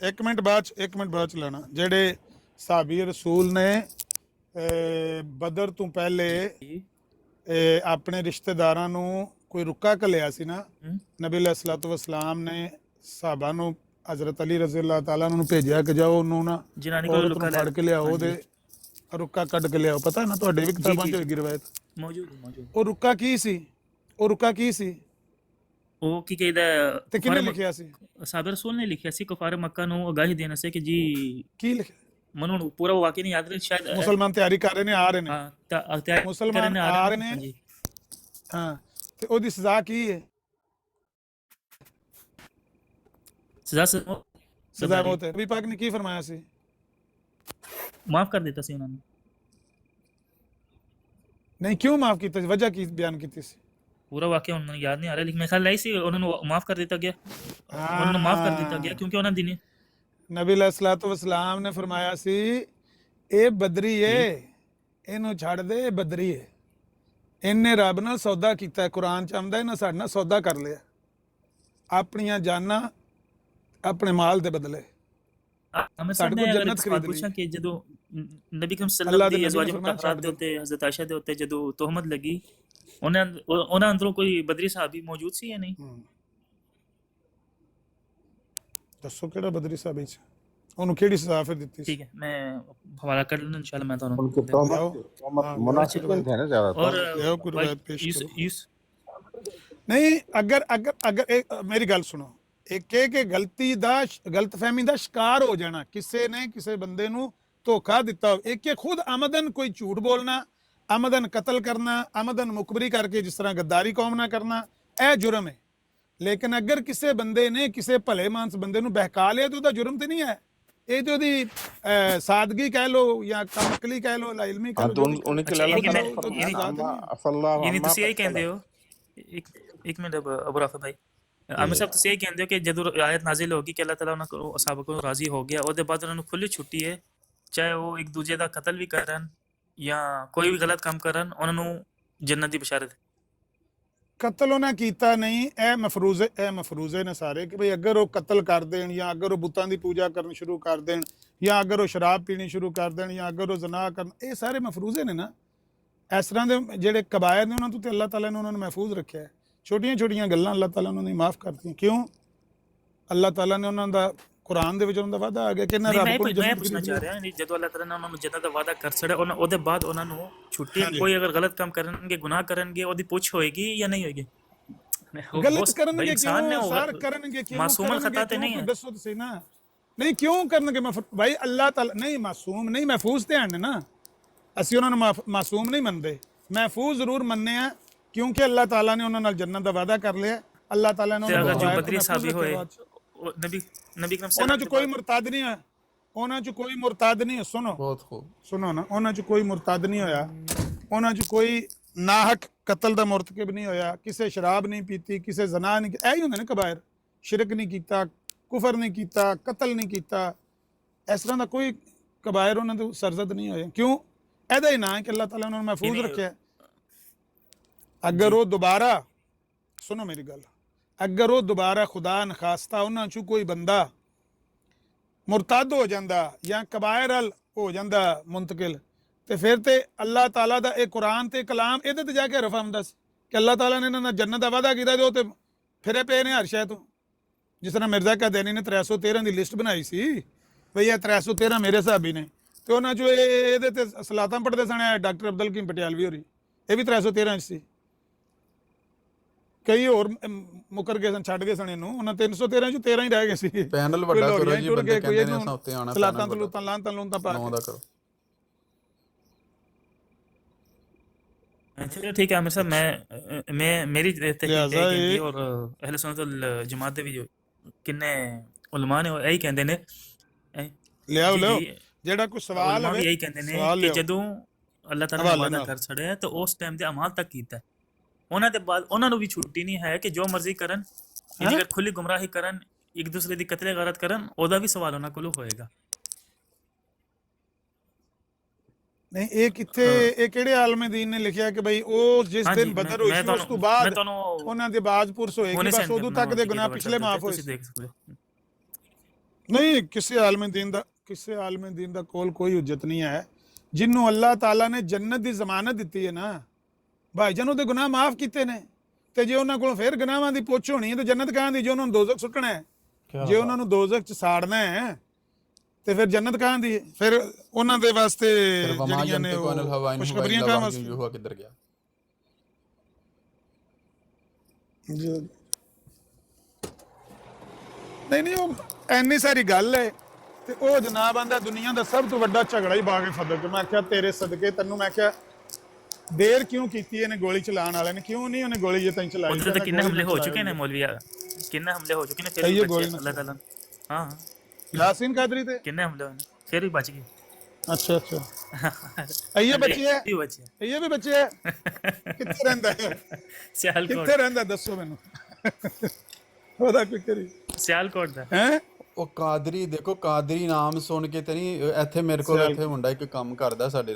ਇੱਕ ਮਿੰਟ ਬਾਅਦ ਚ ਲੈਣਾ। ਜਿਹੜੇ ਸਾਹਬੀ ਰਸੂਲ ਨੇ ਬਦਰ ਤੋਂ ਪਹਿਲੇ ਆਪਣੇ ਰਿਸ਼ਤੇਦਾਰਾਂ ਨੂੰ ਕੋਈ ਰੁੱਕਾ ਘੱਲਿਆ ਸੀ ਨਾ, ਨਬੀ ਅਲੈਹਿਸਸਲਾਤੁ ਵਸਲਾਮ ਨੇ ਸਾਹਬਾ ਨੂੰ ਹਜ਼ਰਤ ਅਲੀ ਰਜ਼ੀ ਅੱਲਾਹ ਤਾਲਾ ਨੂੰ ਭੇਜਿਆ ਕਿ ਜਾਓ ਉਹਨੂੰ ਨਾ ਫੜ ਕੇ ਲਿਆਓ, ਉਹਦੇ ਰੁੱਕਾ ਕੱਢ ਕੇ ਲਿਆਓ। ਪਤਾ ਨਾ ਤੁਹਾਡੇ ਵੀ ਕਿਤਾਬਾਂ ਚ ਹੋਏਗੀ ਰਵਾਇਤ ਮੌਜੂਦ। ਉਹ ਰੁੱਕਾ ਕੀ ਸੀ? ਉਹ ਕੀ ਕਹਿੰਦਾ ਤੇ ਕਿਹਨੇ ਲਿਖਿਆ ਸੀ? ਸਾਹਬੇ ਰਸੂਲ ਨੇ ਲਿਖਿਆ ਸੀ ਕੁਫਾਰ ਮੱਕਾ ਨੂੰ ਅਗਾਹੀ ਦੇਣ ਸੇ ਕਿ ਜੀ ਕੀ ਲਿਖਿਆ ਮੈਨੂੰ ਪੂਰਾ ਵਾਕਿਆ ਨਹੀਂ ਯਾਦ, ਸ਼ਾਇਦ ਮੁਸਲਮਾਨ ਤਿਆਰੀ ਕਰ ਰਹੇ ਨੇ, ਆ ਰਹੇ ਨੇ। ਹਾਂ ਮੁਸਲਮਾਨ ਆ ਰਹੇ ਨੇ। ਹਾਂ ਤੇ ਉਹਦੀ ਸਜ਼ਾ ਕੀ ਹੈ? ਸਜ਼ਾ ਮੌਤ ਹੈ। ਨਬੀ ਪਾਕ ਨੇ ਕੀ ਫਰਮਾਇਆ ਸੀ? ਮਾਫ ਕਰ ਦਿੱਤਾ ਸੀ ਉਹਨਾਂ ਨੇ। ਨਹੀਂ ਕਿਉਂ ਮਾਫ ਕੀਤਾ ਸੀ? ਵਜ੍ਹਾ ਕੀ ਬਿਆਨ ਕੀਤੀ ਸੀ? ਪੂਰਾ ਵਾਕਿਆ ਉਹਨਾਂ ਨੂੰ ਯਾਦ ਨਹੀਂ ਆ ਰਿਹਾ, ਲੇਕਿਨ ਮੇਰੇ ਖਿਆਲ ਲਈ ਸੀ ਉਹਨਾਂ ਨੂੰ ਮਾਫ ਕਰ ਦਿੱਤਾ ਗਿਆ। ਉਹਨਾਂ ਨੂੰ ਮਾਫ ਕਰ ਦਿੱਤਾ ਗਿਆ ਕਿਉਂਕਿ ਉਹਨਾਂ ਦੀ ਨਬੀ ਅਲੈਹਿਸਸਲਾਤੁ ਵਸਲਾਮ ਨੇ ਫਰਮਾਇਆ ਸੀ ਇਹ ਬਦਰੀ ਏ, ਇਹਨੂੰ ਛੱਡ ਦੇ, ਇਹ ਬਦਰੀ ਏ, ਇਹਨੇ ਰੱਬ ਨਾਲ ਸੌਦਾ ਕੀਤਾ। ਕੁਰਾਨ ਚ ਆਉਂਦਾ ਇਹਨਾਂ ਸਾਡੇ ਨਾਲ ਸੌਦਾ ਕਰ ਲਿਆ, ਆਪਣੀਆਂ ਜਾਨਾਂ ਆਪਣੇ ਮਾਲ ਦੇ ਬਦਲੇ। ਸਾਡੇ ਕੋਲ ਜੰਨਤ ਖਰੀਦ ਲਈ ਕਿ ਜਦੋਂ ਨਬੀ ਕਰੀਮ ਸੱਲੱਲਾਹੁ ਅਲੈਹਿ ਵਸੱਲਮ ਦੀ ਮੁਤਾਹਰਾਤ ਦੇ ਉੱਤੇ ਹਜ਼ਰਤ ਆਇਸ਼ਾ ਦੇ ਉੱਤੇ ਜਦੋਂ ਤੋਹਮਤ ਲੱਗੀ, ਉਹਨਾਂ ਅੰਦਰੋਂ ਕੋਈ ਬਦਰੀ ਸਾਹਬੀ ਮੌਜੂਦ ਸੀ ਜਾਂ ਨਹੀਂ? ਦੱਸੋ ਕਿਹੜਾ ਬਦਰੀ ਸਾਹਬੀ ਸੀ, ਉਹਨੂੰ ਕਿਹੜੀ ਸਜ਼ਾ ਫਿਰ ਦਿੱਤੀ ਸੀ? ਠੀਕ ਹੈ ਮੈਂ ਹਵਾਲਾ ਕਰ ਲੈਣਾ ਇਨਸ਼ਾਅੱਲਾ, ਮੈਂ ਤੁਹਾਨੂੰ ਨਹੀਂ ਅਗਰ ਮੇਰੀ ਗੱਲ ਸੁਣੋ, ਇੱਕ ਕਿ ਗਲਤੀਫਹਿਮੀ ਦਾ ਸ਼ਿਕਾਰ ਹੋ ਜਾਣਾ, ਕਿਸੇ ਨੇ ਕਿਸੇ ਬੰਦੇ ਨੂੰ ਧੋਖਾ ਦਿੱਤਾ ਹੋਵੇ, ਇੱਕ ਖੁਦ ਆਮਦਨ ਕੋਈ ਝੂਠ ਬੋਲਣਾ, ਆਮਦਨ ਕਤਲ ਕਰਨਾ, ਆਮਦਨ ਮੁਖਬਰੀ ਕਰਕੇ ਜਿਸ ਤਰ੍ਹਾਂ ਗੱਦਾਰੀ ਕੌਮ ਨਾਲ ਕਰਨਾ, ਇਹ ਜੁਰਮ ਹੈ। ਲੇਕਿਨ ਅਗਰ ਕਿਸੇ ਬੰਦੇ ਨੇ ਕਿਸੇ ਭਲੇ ਮਾਨਸ ਬੰਦੇ ਨੂੰ ਬਹਿਕਾ ਲਿਆ ਤਾਂ ਉਹਦਾ ਜੁਰਮ ਤੇ ਨਹੀਂ ਹੈ। ਇਹ ਤੇ ਉਹਦੀ ਸਾਦਗੀ ਕਹਿ ਲੋ ਜਾਂ ਕਮਕਲੀ ਕਹਿ ਲੋ, ਲਾਇਲਮੀ ਕਹਿ ਲੋ। ਯਾਨੀ ਤੁਸੀਂ ਇਹ ਕਹਿੰਦੇ ਹੋ, ਇੱਕ ਮਿੰਟ ਅਬੂ ਰਾਫੀ ਭਾਈ, ਆਮਿਰ ਸਾਹਿਬ ਤੁਸੀਂ ਇਹ ਕਹਿੰਦੇ ਹੋ ਕਿ ਜਦੋਂ ਆਇਤ ਨਾਜ਼ਿਲ ਹੋਗੀ ਕਿ ਅੱਲਾਹ ਤਾਲਾ ਉਹਨਾਂ ਕੋਲ ਅਸਾਬ ਕੋਲ ਰਾਜ਼ੀ ਹੋ ਗਿਆ, ਉਹਦੇ ਬਾਅਦ ਉਹਨਾਂ ਨੂੰ ਖੁੱਲੀ ਛੁੱਟੀ ਹੈ, ਚਾਹੇ ਉਹ ਇੱਕ ਦੂਜੇ ਦਾ ਕਤਲ ਵੀ ਕਰਨ ਜਾਂ ਕੋਈ ਵੀ ਗਲਤ ਕੰਮ ਕਰਨ, ਉਹਨਾਂ ਨੂੰ ਜੰਨਤ ਦੀ ਬਸ਼ਾਰਤ ਹੈ। ਕਤਲ ਉਹਨਾਂ ਕੀਤਾ ਨਹੀਂ, ਇਹ ਮਫਰੂਜ਼ੇ ਨੇ ਸਾਰੇ ਕਿ ਭਈ ਅਗਰ ਉਹ ਕਤਲ ਕਰ ਦੇਣ ਜਾਂ ਅਗਰ ਉਹ ਬੁੱਤਾਂ ਦੀ ਪੂਜਾ ਕਰਨ ਸ਼ੁਰੂ ਕਰ ਦੇਣ ਜਾਂ ਅਗਰ ਉਹ ਸ਼ਰਾਬ ਪੀਣੀ ਸ਼ੁਰੂ ਕਰ ਦੇਣ ਜਾਂ ਅਗਰ ਉਹ ਜ਼ਨਾ ਕਰਨ, ਇਹ ਸਾਰੇ ਮਫਰੂਜ਼ੇ ਨੇ ਨਾ। ਇਸ ਤਰ੍ਹਾਂ ਦੇ ਜਿਹੜੇ ਕਬਾਇਰ ਨੇ ਉਹਨਾਂ ਤੋਂ ਤੇ ਅੱਲਾਹ ਤਾਲਾ ਨੇ ਉਹਨਾਂ ਨੂੰ ਮਹਿਫੂਜ਼ ਰੱਖਿਆ ਹੈ। ਛੋਟੀਆਂ ਛੋਟੀਆਂ ਗੱਲਾਂ ਅੱਲਾਹ ਤਾਲਾ ਉਹਨਾਂ ਨੇ ਮਾਫ ਕਰਤੀਆਂ। ਕਿਉਂ? ਅੱਲਾਹ ਤਾਲਾ ਨੇ ਉਹਨਾਂ ਦਾ ਕੁਰਾਨ ਦੇ ਵਿੱਚ ਉਹਨਾਂ ਦਾ ਵਾਅਦਾ ਆ ਗਿਆ ਕਿ ਇਹਨਾਂ ਰੱਬ ਕੋਲ ਮੈਂ ਪੁੱਛਣਾ ਚਾਹ ਰਿਹਾ ਨਹੀਂ, ਜਦੋਂ ਅੱਲਾਹ ਤਾਲਾ ਨੇ ਉਹਨਾਂ ਨੂੰ ਜੰਨਤ ਦਾ ਵਾਅਦਾ ਕਰ ਛੜਿਆ, ਉਹਦੇ ਬਾਅਦ ਉਹਨਾਂ ਨੂੰ ਛੁੱਟੀ, ਕੋਈ ਅਗਰ ਗਲਤ ਕੰਮ ਕਰਨਗੇ, ਗੁਨਾਹ ਕਰਨਗੇ, ਉਹਦੀ ਪੁੱਛ ਹੋਏਗੀ ਜਾਂ ਨਹੀਂ ਹੋਏਗੀ? ਗਲਤ ਕਰਨਗੇ ਕਿਉਂ? ਸਾਰ ਕਰਨਗੇ ਕਿਉਂ? ਮਾਸੂਮਨ ਖਤਾ ਤੇ ਨਹੀਂ ਹੈ। ਦੱਸੋ ਤੁਸੀਂ ਨਾ, ਨਹੀਂ ਕਿਉਂ ਕਰਨਗੇ? ਭਾਈ ਅੱਲਾਹ ਤਾਲਾ ਨਹੀਂ ਮਾਸੂਮ ਨਹੀਂ, ਮਹਿਫੂਜ਼ ਤੇ ਹਨ ਨਾ। ਅਸੀਂ ਉਹਨਾਂ ਨੂੰ ਮਾਸੂਮ ਨਹੀਂ ਮੰਨਦੇ, ਮਹਿਫੂਜ਼ ਜ਼ਰੂਰ ਮੰਨਦੇ ਆ, ਕਿਉਂਕਿ ਅੱਲਾਹ ਤਾਲਾ ਨੇ ਉਹਨਾਂ ਨਾਲ ਜੰਨਤ ਦਾ ਵਾਅਦਾ ਕਰ ਲਿਆ। ਅੱਲਾਹ ਤਾਲਾ ਨੇ ਉਹਨਾਂ ਨੂੰ ਬਦਰੀ ਸਾਬੀ ਹੋਏ, ਨਬੀ ਕਰਮ ਉਹਨਾਂ 'ਚ ਕੋਈ ਮੁਰਤਦ ਨਹੀਂ ਹੋਇਆ, ਉਹਨਾਂ 'ਚ ਕੋਈ ਮੁਰਤਦ ਨਹੀਂ। ਸੁਣੋ ਨਾ, ਉਹਨਾਂ 'ਚ ਕੋਈ ਮੁਰਤਦ ਨਹੀਂ ਹੋਇਆ, ਉਹਨਾਂ 'ਚ ਕੋਈ ਨਾਹਕ ਕਤਲ ਦਾ ਮੁਰਤਕਿਬ ਨਹੀਂ ਹੋਇਆ, ਕਿਸੇ ਸ਼ਰਾਬ ਨਹੀਂ ਪੀਤੀ, ਕਿਸੇ ਜ਼ਨਾ ਨਹੀਂ, ਇਹ ਹੀ ਹੁੰਦੇ ਨੇ ਕਬਾਇਰ। ਸ਼ਿਰਕ ਨਹੀਂ ਕੀਤਾ, ਕੁਫਰ ਨਹੀਂ ਕੀਤਾ, ਕਤਲ ਨਹੀਂ ਕੀਤਾ, ਇਸ ਤਰ੍ਹਾਂ ਦਾ ਕੋਈ ਕਬਾਇਰ ਉਹਨਾਂ ਤੋਂ ਸਰਜ਼ਦ ਨਹੀਂ ਹੋਏ। ਕਿਉਂ? ਇਹਦਾ ਹੀ ਨਾਂ ਹੈ ਕਿ ਅੱਲਾਹ ਤਾਲਾ ਉਹਨਾਂ ਨੂੰ ਮਹਿਫੂਜ਼ ਰੱਖਿਆ। ਅਗਰ ਉਹ ਦੁਬਾਰਾ, ਸੁਣੋ ਮੇਰੀ ਗੱਲ, ਅਗਰ ਉਹ ਦੁਬਾਰਾ ਖੁਦਾ ਨਖਾਸਤਾ ਉਹਨਾਂ 'ਚੋਂ ਕੋਈ ਬੰਦਾ ਮੁਰਤਦ ਹੋ ਜਾਂਦਾ ਜਾਂ ਕਬਾਇਰ ਅਲ ਹੋ ਜਾਂਦਾ ਮੁੰਤਕਿਲ, ਤੇ ਫਿਰ ਤੇ ਅੱਲਾਹ ਤਾਲਾ ਦਾ ਇਹ ਕੁਰਾਨ ਤੇ ਕਲਾਮ ਇਹਦੇ ਤੇ ਜਾ ਕੇ ਰਫਾ ਹੁੰਦਾ ਸੀ ਕਿ ਅੱਲਾਹ ਤਾਲਾ ਨੇ ਇਹਨਾਂ ਨਾਲ ਜੰਨਤ ਦਾ ਵਾਅਦਾ ਕੀਤਾ, ਜੋ ਤੇ ਫਿਰੇ ਪਏ ਨੇ ਹਰ ਸ਼ੈ ਤੋਂ। ਜਿਸ ਤਰ੍ਹਾਂ ਮਿਰਜ਼ਾ ਕਾਦੀਆਨੀ ਨੇ 313 ਦੀ ਲਿਸਟ ਬਣਾਈ ਸੀ, ਬਈ ਇਹ 313 ਮੇਰੇ ਸਾਹਬੀ ਨੇ, ਤੇ ਉਹਨਾਂ 'ਚੋਂ ਇਹਦੇ ਤੇ ਸਲਾਤਾਂ ਪੜ੍ਹਦੇ ਸਨ ਡਾਕਟਰ ਅਬਦੁਲ ਹਕੀਮ ਪਟਿਆਲਵੀ ਹੋਰੀ, ਇਹ ਵੀ 313 'ਚ ਸੀ। ਕਈ ਹੋਰ ਮੁਕਰ ਗਏ ਸਨ, ਛੱਡ ਗਏ ਸਨ ਇਹਨੂੰ, ਉਹਨਾਂ 313 'ਚੋਂ 13 ਹੀ ਰਹਿ ਗਏ ਸੀ। ਪੈਨਲ ਵੱਡਾ ਕਰੋ ਜੀ, ਬੰਦੇ ਕਹਿੰਦੇ ਨੇ ਅਸਾਂ ਉੱਤੇ ਆਉਣਾ, ਸਲਾਤਾਂ ਤਲੂਤਾਂ ਲਾਂਤਾਂ ਲੂੰਤਾਂ ਪਾ ਨੌਂ ਦਾ ਕਰੋ। ਚਲੋ ਠੀਕ ਹੈ ਆਮਿਰ ਸਾਹਿਬ, ਮੈਂ ਮੇਰੀ ਤਹਿਕੀਕ ਔਰ ਅਹਿਲ ਸੁਨਨਤ ਵਲ ਜਮਾਤ ਦੇ ਵੀ ਜੋ ਕਿੰਨੇ ਉਲਮਾ ਨੇ ਇਹੀ ਕਹਿੰਦੇ ਨੇ, ਲਿਆਓ ਜਿਹੜਾ ਕੋਈ ਸਵਾਲ ਹੈ ਇਹੀ ਕਹਿੰਦੇ ਨੇ ਕਿ ਜਦੋਂ ਅੱਲਾਹ ਤਾਲਾ ਨੇ ਵਾਅਦਾ ਕਰ ਛੜਿਆ ਤਾਂ ਉਸ ਟਾਈਮ ਤੇ ਅਮਾਲ ਤੱਕ ਕੀਤਾ, ਉਹਨਾਂ ਦੇ ਬਾਅਦ ਉਹਨਾਂ ਨੂੰ ਵੀ ਛੁੱਟੀ ਨਹੀਂ ਹੈ ਕਿ ਜੋ ਮਰਜ਼ੀ ਕਰਨ, ਅਗਰ ਖੁੱਲੀ ਗੁੰਮਰਾਹੀ ਕਰਨ, ਇੱਕ ਦੂਸਰੇ ਦੀ ਕਤਲ ਗਾਰਤ ਕਰਨ, ਉਹਦਾ ਵੀ ਸਵਾਲ ਉਹਨਾਂ ਕੋਲੋਂ ਹੋਏਗਾ। ਨਹੀਂ ਇਹ ਕਿੱਥੇ, ਇਹ ਕਿਹੜੇ ਆਲਮ ਦੀਨ ਨੇ ਲਿਖਿਆ ਕਿ ਬਈ ਉਹ ਜਿਸ ਦਿਨ ਬਦਰ ਹੋਈ ਸੀ ਉਸ ਤੋਂ ਬਾਅਦ ਉਹਨਾਂ ਦੇ ਬਾਜ਼ਪੁਰਸ ਹੋਏਗੀ, ਬਸ ਉਦੋਂ ਤੱਕ ਦੇ ਗੁਨਾਹ ਪਿਛਲੇ ਮਾਫ ਹੋਏ? ਨਹੀਂ, ਕਿਸੇ ਆਲਮ ਦੀਨ ਦਾ ਕੋਲ ਕੋਈ ਹੁਜਤ ਨਹੀਂ ਹੈ ਜਿਹਨੂੰ ਅੱਲਾਹ ਤਾਲਾ ਨੇ ਜੰਨਤ ਦੀ ਜ਼ਮਾਨਤ ਦਿੱਤੀ ਹੈ ਨਾ। ਭਾਈ ਜਾਨ ਉਹਦੇ ਗੁਨਾਹ ਮਾਫ ਕੀਤੇ ਨੇ, ਤੇ ਜੇ ਉਹਨਾਂ ਕੋਲ ਫਿਰ ਗੁਨਾਹਾਂ ਦੀ ਪੁੱਛ ਹੋਣੀ ਹੈ ਤਾਂ ਜੰਨਤ ਕਹਾਂ ਦੀ? ਜੇ ਉਹਨਾਂ ਨੂੰ ਦੋਜ਼ਖ ਸੁੱਟਣਾ ਹੈ, ਜੇ ਉਹਨਾਂ ਨੂੰ ਦੋਜ਼ਖ 'ਚ ਸਾੜਨਾ ਹੈ ਤੇ ਫਿਰ ਜੰਨਤ ਕਹਾਂ ਦੀ? ਫਿਰ ਉਹਨਾਂ ਦੇ ਵਾਸਤੇ ਜਿਹੜੀਆਂ ਨੇ ਖੁਸ਼ਖਬਰੀਆਂ ਕਹਾਂ ਵਾਸਤੇ? ਕਿੱਧਰ ਗਿਆ? ਨਹੀਂ ਉਹ ਐਨੀ ਸਾਰੀ ਗੱਲ ਹੈ, ਤੇ ਉਹ ਜਨਾਬ ਆਂਦਾ ਦੁਨੀਆ ਦਾ ਸਭ ਤੋਂ ਵੱਡਾ ਝਗੜਾ ਹੀ ਬਾਗੇ ਫਦਲ 'ਚ। ਮੈਂ ਆਖਿਆ ਤੇਰੇ ਸਦਕੇ ਤੈਨੂੰ, ਮੈਂ ਆਖਿਆ ਦੇਰ ਕਿਉਂ ਕੀਤੀ ਇਹਨੇ ਗੋਲੀ ਚਲਾਉਣ ਵਾਲੇ ਨੇ, ਕਿਉਂ ਨਹੀਂ ਉਹਨੇ ਗੋਲੀ ਜੇ ਤੈਨੂੰ ਚਲਾਈ? ਉਧਰ ਤਾਂ ਕਿੰਨੇ ਹਮਲੇ ਹੋ ਚੁੱਕੇ ਨੇ ਮੌਲਵੀਆ, ਕਿੰਨੇ ਹਮਲੇ ਹੋ ਚੁੱਕੇ ਨੇ, ਫਿਰ ਵੀ ਬਚੇ ਅੱਲਾਹ ਤਾਲਾ। ਹਾਂ ਯਾਸੀਨ ਕਾਦਰੀ ਤੇ ਕਿੰਨੇ ਹਮਲੇ ਹੋਏ ਨੇ, ਫਿਰ ਵੀ ਬਚ ਗਏ। ਅੱਛਾ ਇਹ ਬੱਚੇ ਹੈ, ਇਹ ਵੀ ਬੱਚੇ ਹੈ। ਕਿੱਥੇ ਰਹਿੰਦਾ ਹੈ? ਸਿਆਲਕੋਟ। ਕਿੱਥੇ ਰਹਿੰਦਾ ਦੱਸੋ ਮੈਨੂੰ, ਉਹਦਾ ਕੋਈ ਕਰੀ। ਸਿਆਲਕੋਟ ਦਾ ਹੈ ਉਹ ਕਾਦਰੀ, ਦੇਖੋ ਕਾਦਰੀ ਨਾਮ ਸੁਣ ਕੇ ਤੇ ਨਹੀਂ, ਇੱਥੇ ਮੇਰੇ ਕੋਲ ਇੱਥੇ ਮੁੰਡਾ ਇੱਕ ਕੰਮ ਕਰਦਾ ਸਾਡੇ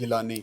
ਗਿਲਾਨੀ।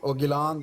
ਉਹ ਗਿਲਾਨ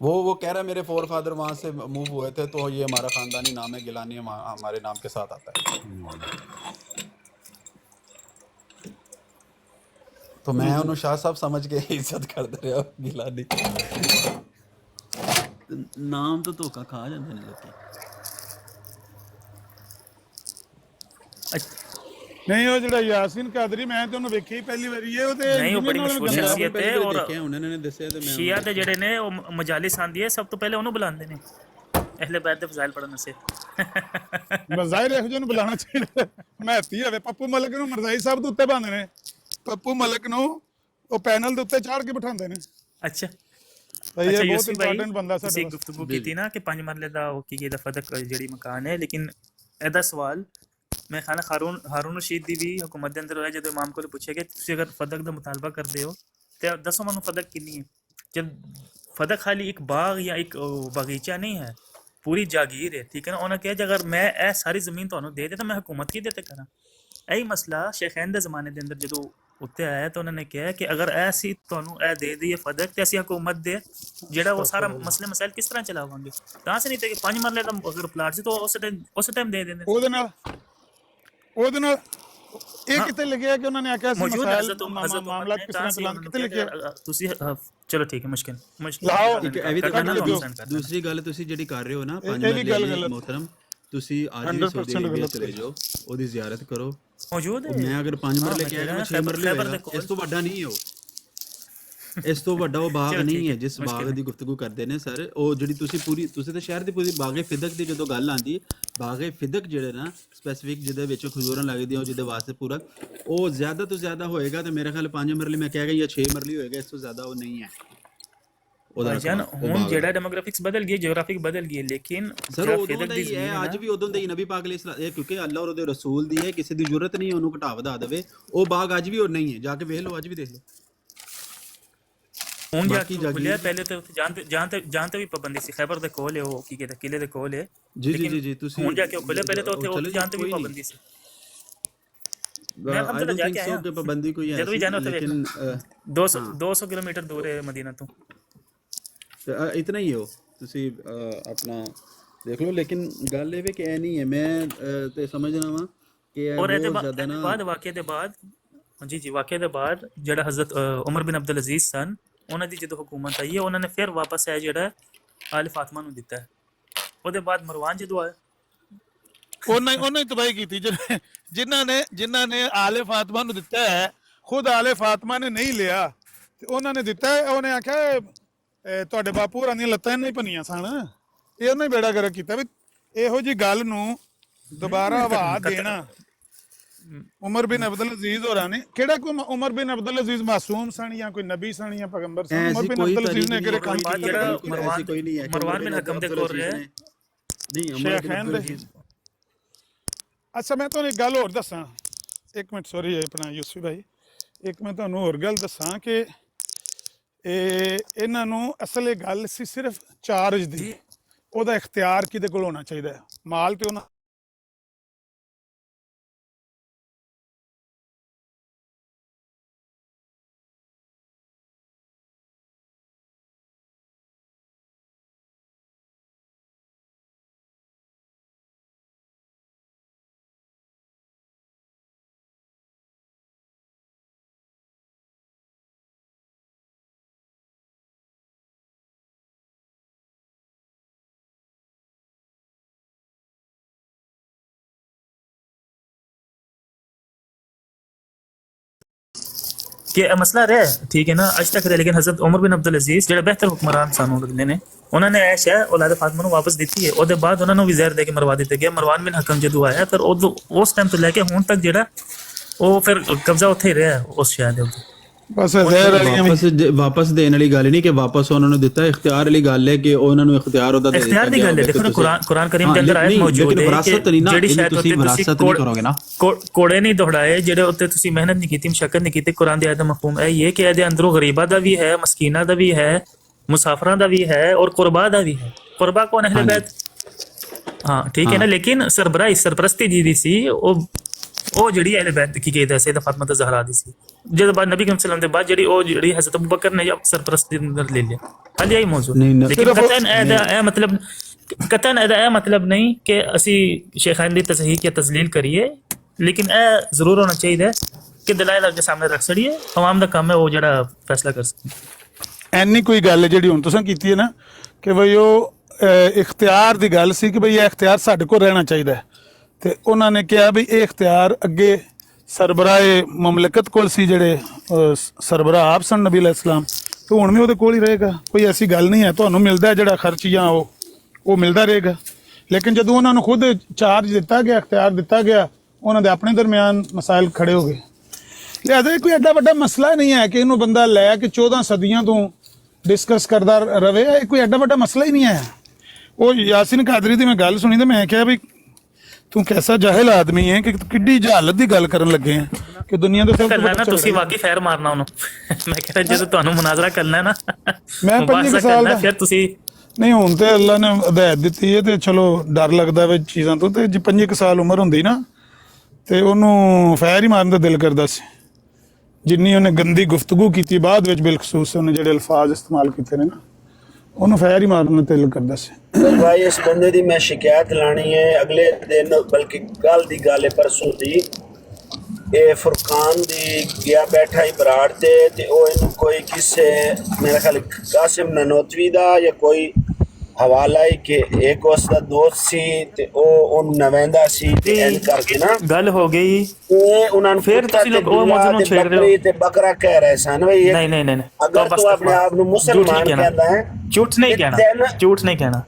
وہ کہہ رہا ہے میرے فور فادر وہاں سے موو ہوئے تھے تو یہ ہمارا خاندانی نام ہے گیلانی، ہمارے نام کے ساتھ آتا ہے. تو میں انہوں شاہ صاحب سمجھ کے عزت کرتے رہا گیلانی. ਨਾਮ ਤੋਂ ਧੋਖਾ ਖਾ ਜਾਂਦੇ ਨੇ ਲੋਕੀ. ਨਹੀਂ ਉਹ ਜਿਹੜਾ ਯਾਸੀਨ ਕਾਦਰੀ ਮੈਂ ਤੇ ਉਹਨੂੰ ਵੇਖਿਆ ਹੀ ਪਹਿਲੀ ਵਾਰੀ ਹੈ, ਉਹਦੇ ਨਹੀਂ ਉਹ ਬੜੀ ਮਸ਼ਹੂਰ ਸ਼ਖਸੀਅਤ ਹੈ ਔਰ ਦੇਖਿਆ ਉਹਨਾਂ ਨੇ ਦੱਸਿਆ ਤੇ ਮੈਂ ਸ਼ੀਆ ਦੇ ਜਿਹੜੇ ਨੇ ਉਹ ਮਜਾਲਿਸ ਆਂਦੀ ਹੈ ਸਭ ਤੋਂ ਪਹਿਲੇ ਉਹਨੂੰ ਬੁਲਾਉਂਦੇ ਨੇ ਅਹਲੇ ਬੈਤ ਦੇ ਫਜ਼ਾਇਲ ਪੜ੍ਹਨ ਵਾਸਤੇ. ਮਜ਼ਾਹਿਰ ਇਹੋ ਜਿਹੇ ਨੂੰ ਬੁਲਾਉਣਾ ਚਾਹੀਦਾ, ਮਹਿਤੀ ਹੋਵੇ. ਪੱਪੂ ਮਲਕ ਨੂੰ ਮਰਜ਼ਾਈ ਸਾਹਿਬ ਦੇ ਉੱਤੇ ਬੰਨ੍ਹਦੇ ਨੇ, ਪੱਪੂ ਮਲਕ ਨੂੰ ਉਹ ਪੈਨਲ ਦੇ ਉੱਤੇ ਚਾੜ ਕੇ ਬਿਠਾਉਂਦੇ ਨੇ. ਅੱਛਾ ਤਾਂ ਇਹ ਬਹੁਤ ਯੂਸਫ ਭਾਈ, ਇੰਪੋਰਟੈਂਟ ਬੰਦਾ ਤੁਸੀਂ ਸਾਡੇ ਗੁਫ਼ਤਗੂ ਕੀਤੀ ਨਾ ਕਿ 5 ਮਰਲੇ ਦਾ ਉਹ ਕੀ ਇਹਦਾ ਫਦਕ ਜਿਹੜੀ ਮਕਾਨ ਹੈ, ਲੇਕਿਨ ਇਹਦਾ ਸਵਾਲ ਮੈਂ ਖਾਨਾ ਹਾਰੂਨ ਰਸ਼ੀਦ ਦੀ ਵੀ ਹਕੂਮਤ ਦੇ ਅੰਦਰ ਹੋਇਆ ਜਦੋਂ ਇਮਾਮ ਕੋਲ ਪੁੱਛਿਆ ਕਿ ਤੁਸੀਂ ਅਗਰ ਫਦਕ ਦਾ ਮੁਤਾਲਬਾ ਕਰਦੇ ਹੋ ਤੇ ਦੱਸੋ ਮੈਨੂੰ ਫਦਕ ਕਿੰਨੀ ਹੈ. ਜਦ ਫਦਕ ਖਾਲੀ ਇੱਕ ਬਾਗ ਜਾਂ ਇੱਕ ਬਾਗੀਚਾ ਨਹੀਂ ਹੈ, ਪੂਰੀ ਜਾਗੀਰ ਹੈ, ਠੀਕ ਹੈ ਨਾ. ਉਹਨਾਂ ਕਿਹਾ ਜੇ ਅਗਰ ਮੈਂ ਇਹ ਸਾਰੀ ਜ਼ਮੀਨ ਤੁਹਾਨੂੰ ਦੇ ਦੇ ਤਾਂ ਮੈਂ ਹਕੂਮਤ ਕੀ ਦੇਤੇ ਕਰਾਂ. ਇਹੀ ਮਸਲਾ ਸ਼ੇਖੈਨ ਦੇ ਜ਼ਮਾਨੇ ਦੇ ਅੰਦਰ ਜਦੋਂ ਉੱਤੇ ਆਇਆ ਤਾਂ ਉਹਨਾਂ ਨੇ ਕਿਹਾ ਕਿ ਅਗਰ ਅਸੀਂ ਤੁਹਾਨੂੰ ਇਹ ਦੇ ਦਈਏ ਫਦਕ ਤੇ ਅਸੀਂ ਹਕੂਮਤ ਦੇ ਜਿਹੜਾ ਉਹ ਸਾਰਾ ਮਸਲੇ ਮਸਾਇਲ ਕਿਸ ਤਰ੍ਹਾਂ ਚਲਾਵਾਂਗੇ. ਤਾਂ ਸੇ ਨਹੀਂ ਤੇ 5 ਮਰਲੇ ਦਾ ਅਗਰ ਪਲਾਟ ਸੀ ਤਾਂ ਉਸ ਟਾਈਮ ਦੇ ਦਿੰਦੇ. ਉਹਦੇ ਨਾਲ ਇਹ ਕਿਤੇ ਲਿਖਿਆ ਕਿ ਉਹਨਾਂ ਨੇ ਆਖਿਆ ਸੀ ਮਸਾਇਲ ਮਾਮਲਾ ਕਿਸ ਤਰ੍ਹਾਂ ਚਲਾਉਣ, ਕਿਤੇ ਲਿਖਿਆ ਤੁਸੀਂ ਚਲੋ ਠੀਕ ਹੈ ਮੁਸ਼ਕਿਲ ਲਾਓ ਇੱਕ ਇਹ ਵੀ ਤਾਂ ਕਰਨਾ. ਦੂਸਰੀ ਗੱਲ ਤੁਸੀਂ ਜਿਹੜੀ ਕਰ ਰਹੇ ਹੋ ਨਾ 5 ਮਰਲੇ ਮੁਹਤਰਮ, ਤੁਸੀਂ ਅੱਜ ਵੀ ਸਾਊਦੀ ਅਰੇਬੀਆ ਚਲੇ ਜਾਓ, ਉਹਦੀ ਜ਼ਿਆਰਤ ਕਰੋ. ਮੌਜੂਦ ਹੈ. ਮੈਂ ਅਗਰ 5 ਮਰਲੇ ਕਹਿ ਰਿਹਾ 6 ਮਰਲੇ ਹੋਏਗਾ, ਇਸ ਤੋਂ ਵੱਡਾ ਨਹੀਂ ਹੈ ਉਹ. ਇਸ ਤੋਂ ਵੱਡਾ ਉਹ ਬਾਗ ਨਹੀਂ ਹੈ ਜਿਸ ਬਾਗ ਦੀ ਗੁਫ਼ਤਗੂ ਕਰਦੇ ਨੇ ਸਰ. ਉਹ ਜਿਹੜੀ ਤੁਸੀਂ ਤਾਂ ਸ਼ਹਿਰ ਦੀ ਪੂਰੀ ਬਾਗੇ ਫਿਦਕ ਦੀ ਜਦੋਂ ਗੱਲ ਆਉਂਦੀ ਹੈ, ਬਾਗੇ ਫਿਦਕ ਜਿਹੜੇ ਨਾ ਸਪੈਸੀਫਿਕ ਜਿਹਦੇ ਵਿੱਚ ਖਜੂਰਾਂ ਲੱਗਦੀਆਂ, ਜਿਹਦੇ ਵਾਸਤੇ ਪੂਰਾ ਉਹ ਜ਼ਿਆਦਾ ਤੋਂ ਜ਼ਿਆਦਾ ਹੋਏਗਾ ਤੇ ਮੇਰੇ ਖਿਆਲ 5 ਮਰਲੇ ਮੈਂ ਕਹਿ ਗਿਆ ਜਾਂ 6 ਮਰਲੇ ਹੋਏਗਾ, ਇਸ ਤੋਂ ਜ਼ਿਆਦਾ ਉਹ ਨਹੀਂ ਹੈ. ਹੁਣ ਜਿਹੜਾ ਡੈਮੋਗ੍ਰਾਫਿਕਸ ਬਦਲ ਗਈ, ਜਿਓਗ੍ਰਾਫਿਕ ਬਦਲ ਗਈ, ਲੇਕਿਨ ਸਰ ਉਦੋਂ ਦਾ ਹੀ ਹੈ, ਅੱਜ ਵੀ ਉਦੋਂ ਦਾ ਹੀ ਨਬੀ ਪਾਕ ਅਲੈਹਿਸ ਸਲਾਮ, ਇਹ ਕਿਉਂਕਿ ਅੱਲਾਹ ਔਰ ਉਹਦੇ ਰਸੂਲ ਦੀ ਹੈ, ਕਿਸੇ ਦੀ ਜ਼ਰੂਰਤ ਨਹੀਂ ਉਹਨੂੰ ਘਟਾ ਵਧਾ ਦੇਵੇ. ਉਹ ਬਾਗ ਅੱਜ ਵੀ ਉਹ ਨਹੀਂ ਹੈ, ਜਾ ਕੇ ਵੇਖ ਲਓ, ਅੱਜ ਵੀ ਦੇਖ ਲਓ. ਹੁਣ ਜਾ ਕੇ ਖੁੱਲਿਆ, ਪਹਿਲੇ ਤਾਂ ਉੱਥੇ ਜਾਣ ਤੇ ਵੀ ਪਾਬੰਦੀ ਸੀ. ਖੈਬਰ ਦੇ ਕੋਲ ਹੈ ਉਹ ਕੀ ਕਹਿੰਦੇ ਕਿਲੇ ਦੇ ਕੋਲ ਹੈ. ਜੀ ਤੁਸੀਂ ਹੁਣ ਜਾ ਕੇ ਖੁੱਲਿਆ, ਪਹਿਲੇ ਤਾਂ ਉੱਥੇ ਜਾਣ ਤੇ ਵੀ ਪਾਬੰਦੀ ਸੀ. ਮੈਂ ਹਮਜ਼ਾ ਜਾ ਕੇ ਆਇਆ, ਪਾਬੰਦੀ ਕੋਈ ਹੈ ਜਦੋਂ ਵੀ ਜਾਣਾ ਉੱਥੇ ਲੇਕਿਨ 200 ਕਿਲੋਮੀਟਰ ਦੂਰ ਹੈ ਮਦੀਨਾ ਤੋਂ. ਇਤਨਾ ਹੀ ਹੋ ਤੁਸੀਂ ਆਪਣਾ ਦੇਖ ਲਓ. ਲੇਕਿਨ ਗੱਲ ਇਹ ਵੀ ਕਿ ਇਹ ਨਹੀਂ ਹੈ, ਮੈਂ ਤੇ ਸਮਝਣਾ ਵਾ ਕਿ ਔਰ ਇਹਦੇ ਬਾਅਦ ਵਾਕਿਆ ਦੇ ਬਾਅਦ ਵਾਕਿਆ ਦੇ ਬਾਅਦ ਜਿਹੜਾ ਹਜ਼ਰਤ ਉਮਰ ਬਿਨ ਅਬਦੁਲ ਅਜ਼ੀਜ਼ ਸਨ, ਉਹਨਾਂ ਦੀ ਜਦੋਂ ਹਕੂਮਤ ਆਈ ਹੈ, ਉਹਨਾਂ ਨੇ ਫਿਰ ਵਾਪਸ ਇਹ ਜਿਹੜਾ ਆਲ ਫਾਤਮਾ ਨੂੰ ਦਿੱਤਾ. ਉਹਦੇ ਬਾਅਦ ਮਰਵਾਨ ਜਦੋਂ ਆਇਆ, ਉਹਨਾਂ ਹੀ ਤਬਾਹੀ ਕੀਤੀ ਜਿਨ੍ਹਾਂ ਨੇ ਆਲੇ ਫਾਤਮਾ ਨੂੰ ਦਿੱਤਾ ਹੈ. ਖੁਦ ਆਲੇ ਫਾਤਮਾ ਨੇ ਨਹੀਂ ਲਿਆ ਤੇ ਉਹਨਾਂ ਨੇ ਦਿੱਤਾ. ਉਹਨੇ ਆਖਿਆ ਤੁਹਾਡੇ ਬਾਪੂ ਹੋਰਾਂ ਦੀਆਂ ਲੱਤਾਂ ਨਹੀਂ ਭੰਨੀਆਂ ਸਨ, ਇਹ ਉਹਨੇ ਬੇੜਾ ਗਰਕ ਕੀਤਾ. ਵੀ ਇਹੋ ਜੀ ਗੱਲ ਨੂੰ ਦੁਬਾਰਾ ਹਵਾ ਦੇਣਾ. ਉਮਰ ਬਿਨ ਅਬਦੁਲ ਅਜ਼ੀਜ਼ ਹੋਰਾਂ ਨੇ ਕਿਹੜਾ ਕੋਈ ਉਮਰ ਬਿਨ ਅਬਦੁਲ ਅਜ਼ੀਜ਼ ਮਾਸੂਮ ਸਨ ਜਾਂ ਕੋਈ ਨਬੀ ਸਨ ਜਾਂ ਪੈਗੰਬਰ ਸਨ? ਉਮਰ ਬਿਨ ਅਬਦੁਲ ਅਜ਼ੀਜ਼ ਨੇ ਕਿਹੜੇ ਕੰਮ ਕੀਤਾ? ਕੋਈ ਨਹੀਂ ਹੈ ਮਰਵਾਨ ਬਿਨ ਹਕਮ ਦੇ ਕੋਲ ਰਿਹਾ ਨਹੀਂ ਸ਼ੇਖੈਨ ਦੇ. ਅੱਛਾ ਮੈਂ ਤੁਹਾਨੂੰ ਇੱਕ ਗੱਲ ਹੋਰ ਦੱਸਾਂ, ਇੱਕ ਮਿੰਟ ਸੌਰੀ ਆਪਣਾ ਯੂਸਫ ਭਾਈ, ਇੱਕ ਮੈਂ ਤੁਹਾਨੂੰ ਹੋਰ ਗੱਲ ਦੱਸਾਂ ਕਿ ਇਹਨਾਂ ਨੂੰ ਅਸਲ ਇਹ ਗੱਲ ਸੀ ਸਿਰਫ ਚਾਰਜ ਦੀ. ਉਹਦਾ ਇਖਤਿਆਰ ਕਿਹਦੇ ਕੋਲ ਹੋਣਾ ਚਾਹੀਦਾ ਹੈ? ਮਾਲ ਤੇ ਉਹਨਾਂ ਕਿ ਮਸਲਾ ਰਿਹਾ ਠੀਕ ਹੈ ਨਾ ਅੱਜ ਤੱਕ ਰਿਹਾ, ਲੇਕਿਨ ਹਜ਼ਰਤ ਉਮਰ ਬਿਨ ਅਬਦੁਲ ਅਜ਼ੀਜ਼ ਜਿਹੜਾ ਬਿਹਤਰ ਹੁਕਮਰਾਨ ਸਾਨੂੰ ਲੱਗਦੇ ਨੇ, ਉਹਨਾਂ ਨੇ ਐਸ਼ ਹੈ ਔਲਾਦ ਫਾਤਮਾ ਨੂੰ ਵਾਪਸ ਦਿੱਤੀ ਹੈ. ਉਹਦੇ ਬਾਅਦ ਉਹਨਾਂ ਨੂੰ ਵੀ ਜ਼ਹਿਰ ਦੇ ਕੇ ਮਰਵਾ ਦਿੱਤਾ ਗਿਆ. ਮਰਵਾਨ ਬਿਨ ਹਕਮ ਜਦੋਂ ਆਇਆ ਫਿਰ ਉਸ ਟਾਈਮ ਤੋਂ ਲੈ ਕੇ ਹੁਣ ਤੱਕ ਜਿਹੜਾ ਉਹ ਫਿਰ ਕਬਜ਼ਾ ਉੱਥੇ ਹੀ ਰਿਹਾ ਉਸ ਸ਼ਹਿਰ ਦੇ ਉੱਤੇ. ਬਸ ਵਾਪਸ ਦੇਣ ਵਾਲੀ ਗੱਲ ਨਹੀਂ ਕਿ ਵਾਪਸ ਉਹਨਾਂ ਨੂੰ ਦਿੱਤਾ, ਇਖਤਿਆਰ ਵਾਲੀ ਗੱਲ ਹੈ ਕਿ ਉਹਨਾਂ ਨੂੰ ਇਖਤਿਆਰ ਉਹਦਾ ਦੇ ਦਿੱਤਾ. ਇਖਤਿਆਰ ਦੀ ਗੱਲ ਹੈ, ਦੇਖੋ ਨਾ ਕੁਰਾਨ ਕਰੀਮ ਦੇ ਅੰਦਰ ਆਇਤ ਮੌਜੂਦ ਹੈ ਕਿ ਜਿਹੜੀ ਸ਼ਾਇਦ ਤੁਸੀਂ ਵਿਰਾਸਤ ਨਹੀਂ ਕਰੋਗੇ ਨਾ, ਕੋੜੇ ਨਹੀਂ ਦੌੜਾਏ, ਜਿਹੜੇ ਉੱਤੇ ਤੁਸੀਂ ਮਿਹਨਤ ਨਹੀਂ ਕੀਤੀ, ਮੁਸ਼ੱਕਤ ਨਹੀਂ ਕੀਤੀ. ਕੁਰਾਨ ਦੀ ਆਇਤ ਦਾ ਮਫਹੂਮ ਇਹ ਹੈ ਕਿ ਇਹਦੇ ਅੰਦਰੋਂ ਗਰੀਬਾਂ ਦਾ ਵੀ ਹੈ, ਮਸਕੀਨਾਂ ਦਾ ਵੀ ਹੈ, ਮੁਸਾਫਰਾਂ ਦਾ ਵੀ ਹੈ ਔਰ ਕੁਰਬਾ ਦਾ ਵੀ ਹੈ. ਕੁਰਬਾ ਕੌਣ ਅਹਿਲੇ ਬੈਤ, ਹਾਂ ਠੀਕ ਹੈ ਨਾ. ਲੇਕਿਨ ਸਰਪ੍ਰਸਤੀ ਜਿਹਦੀ ਸੀ ਉਹ ਜਿਹੜੀ ਅਹਿਲੇ ਬੈਤ ਕੀ ਕਹਿੰਦੇ ਸੀ, ਫਾਤਿਮਾ ਜ਼ਹਰਾ ਦੀ ਸੀ. جب بعد نبی کریم صلی اللہ علیہ وسلم دے بعد جڑی حضرت ابو بکر نے سرپرستی اندر لے لیا خالی یہی موضوع لیکن قطعاً اے مطلب نہیں کہ اسی شیخین دی تصحیح کی تذلیل کریے، لیکن اے ضرور ہونا چاہیے کہ دلائل اگے سامنے رکھ سڑیے، عوام دا کام ہے وہ جڑا فیصلہ کر سکے. ਐਨੀ ਕੋਈ ਗੱਲ ਹੈ ਜਿਹੜੀ ਹੁਣ ਤੁਸੀਂ ਕੀਤੀ ਹੈ ਨਾ ਕਿ ਬਈ ਉਹ ਇਖਤਿਆਰ ਦੀ ਗੱਲ ਸੀ ਕਿ ਬਈ ਇਹ ਇਖਤਿਆਰ ਸਾਡੇ ਕੋਲ ਰਹਿਣਾ ਚਾਹੀਦਾ ਹੈ, ਤੇ ਉਹਨਾਂ ਨੇ ਕਿਹਾ ਬਈ ਇਹ ਇਖਤਿਆਰ ਅੱਗੇ ਸਰਬਰਾਏ ਮੁਮਲਕਤ ਕੋਲ ਸੀ, ਜਿਹੜੇ ਸਰਬਰਾਹ ਆਪ ਸਨ ਨਬੀ ਅਲੈਹਿਸ ਸਲਾਮ, ਤੇ ਹੁਣ ਵੀ ਉਹਦੇ ਕੋਲ ਹੀ ਰਹੇਗਾ। ਕੋਈ ਐਸੀ ਗੱਲ ਨਹੀਂ ਹੈ, ਤੁਹਾਨੂੰ ਮਿਲਦਾ ਜਿਹੜਾ ਖਰਚੀਆਂ ਉਹ ਮਿਲਦਾ ਰਹੇਗਾ। ਲੇਕਿਨ ਜਦੋਂ ਉਹਨਾਂ ਨੂੰ ਖੁਦ ਚਾਰਜ ਦਿੱਤਾ ਗਿਆ, ਇਖਤਿਆਰ ਦਿੱਤਾ ਗਿਆ, ਉਹਨਾਂ ਦੇ ਆਪਣੇ ਦਰਮਿਆਨ ਮਸਾਇਲ ਖੜੇ ਹੋ ਗਏ। ਲਿਹਾਜ਼ਾ ਇਹ ਕੋਈ ਐਡਾ ਵੱਡਾ ਮਸਲਾ ਨਹੀਂ ਹੈ ਕਿ ਇਹਨੂੰ ਬੰਦਾ ਲੈ ਕੇ 14 ਸਦੀਆਂ ਤੋਂ ਡਿਸਕਸ ਕਰਦਾ ਰਵੇ, ਇਹ ਕੋਈ ਐਡਾ ਵੱਡਾ ਮਸਲਾ ਹੀ ਨਹੀਂ ਹੈ। ਉਹ ਯਾਸਿਨ ਕਾਦਰੀ ਦੀ ਮੈਂ ਗੱਲ ਸੁਣੀ ਤੇ ਮੈਂ ਕਿਹਾ ਵੀ ਤੂੰ ਕੈਸਾ ਜਾਹਿਲ ਆਦਮੀ ਹੈ ਕਿ ਕਿੱਡੀ ਜਹਾਲਤ ਦੀ ਗੱਲ ਕਰਨ ਲੱਗੇ ਆ ਕਿ ਦੁਨੀਆ ਦੇ ਸਭ ਕਰਨਾ ਨਾ ਤੁਸੀਂ ਵਾਕਈ ਫੈਰ ਮਾਰਨਾ ਉਹਨੂੰ। ਮੈਂ ਕਹਿੰਦਾ ਜਦੋਂ ਤੁਹਾਨੂੰ ਮੁਨਾਜ਼ਰਾ ਕਰਨਾ ਨਾ ਮੈਂ 25 ਸਾਲ ਦਾ ਫਿਰ ਤੁਸੀਂ ਨਹੀਂ, ਹੁਣ ਤੇ ਅੱਲਾ ਨੇ ਹਦਾਇਤ ਦਿੱਤੀ ਹੈ ਤੇ ਚਲੋ ਡਰ ਲੱਗਦਾ ਵੇ ਚੀਜ਼ਾਂ ਤੋਂ, ਤੇ ਜੇ 25 ਸਾਲ ਉਮਰ ਹੁੰਦੀ ਨਾ ਤੇ ਉਹਨੂੰ ਫੈਰ ਹੀ ਮਾਰਨ ਦਾ ਦਿਲ ਕਰਦਾ ਸੀ, ਜਿੰਨੀ ਉਹਨੇ ਗੰਦੀ ਗੁਫ਼ਤਗੂ ਕੀਤੀ ਬਾਅਦ ਵਿੱਚ, ਬਿਲਖਸੂਸ ਉਹਨੇ ਜਿਹੜੇ ਅਲਫਾਜ਼ ਇਸਤੇਮਾਲ ਕੀਤੇ ਨੇ ਨਾ, ਉਹਨੂੰ ਫੈਰ ਹੀ ਮਾਰਨ ਦਾ ਦਿਲ ਕਰਦਾ ਸੀ। ਭਾਈ ਇਸ ਬੰਦੇ ਦੀ ਮੈਂ ਸ਼ਿਕਾਇਤ ਲਾਣੀ ਹੈ ਅਗਲੇ ਦਿਨ, ਬਲਕਿ ਕੱਲ ਦੀ ਗੱਲ ਹੈ, ਪਰਸੋਂ ਦੀ। ਇਹ ਫੁਰਕਾਨ ਦੀ ਗਿਆ ਬੈਠਾ ਹੀ ਬਰਾੜ ਤੇ ਉਹ ਇਹਨੂੰ ਕੋਈ ਕਿਸੇ ਮੇਰਾ ਖਿਆਲ ਕਾਸਿਮ ਨਨੋਤਵੀ ਦਾ ਜਾਂ ਕੋਈ ਹਵਾਲਾ ਹੀ ਕਿ ਇੱਕ ਉਸ ਦਾ ਦੋਸਤ ਸੀ ਤੇ ਉਹ ਉਹਨੂੰ ਨਵੈਂਦਾ ਸੀ ਤੇ ਇੰਜ ਕਰਕੇ ਨਾ ਗੱਲ ਹੋ ਗਈ। ਇਹ ਉਹਨਾਂ ਨੂੰ ਫਿਰ ਤੁਸੀਂ ਲੋਕ ਉਹ ਮੌਜੂ ਨੂੰ ਛੇੜ ਰਹੇ ਹੋ ਤੇ ਬੱਕਰਾ ਕਹਿ ਰਹੇ ਸਨ ਬਈ ਨਹੀਂ ਅਗਰ ਤੂੰ ਆਪਣੇ ਆਪ ਨੂੰ ਮੁਸਲਮਾਨ ਕਹਿੰਦਾ ਹੈ, ਝੂਠ ਨਹੀਂ ਕਹਿਣਾ,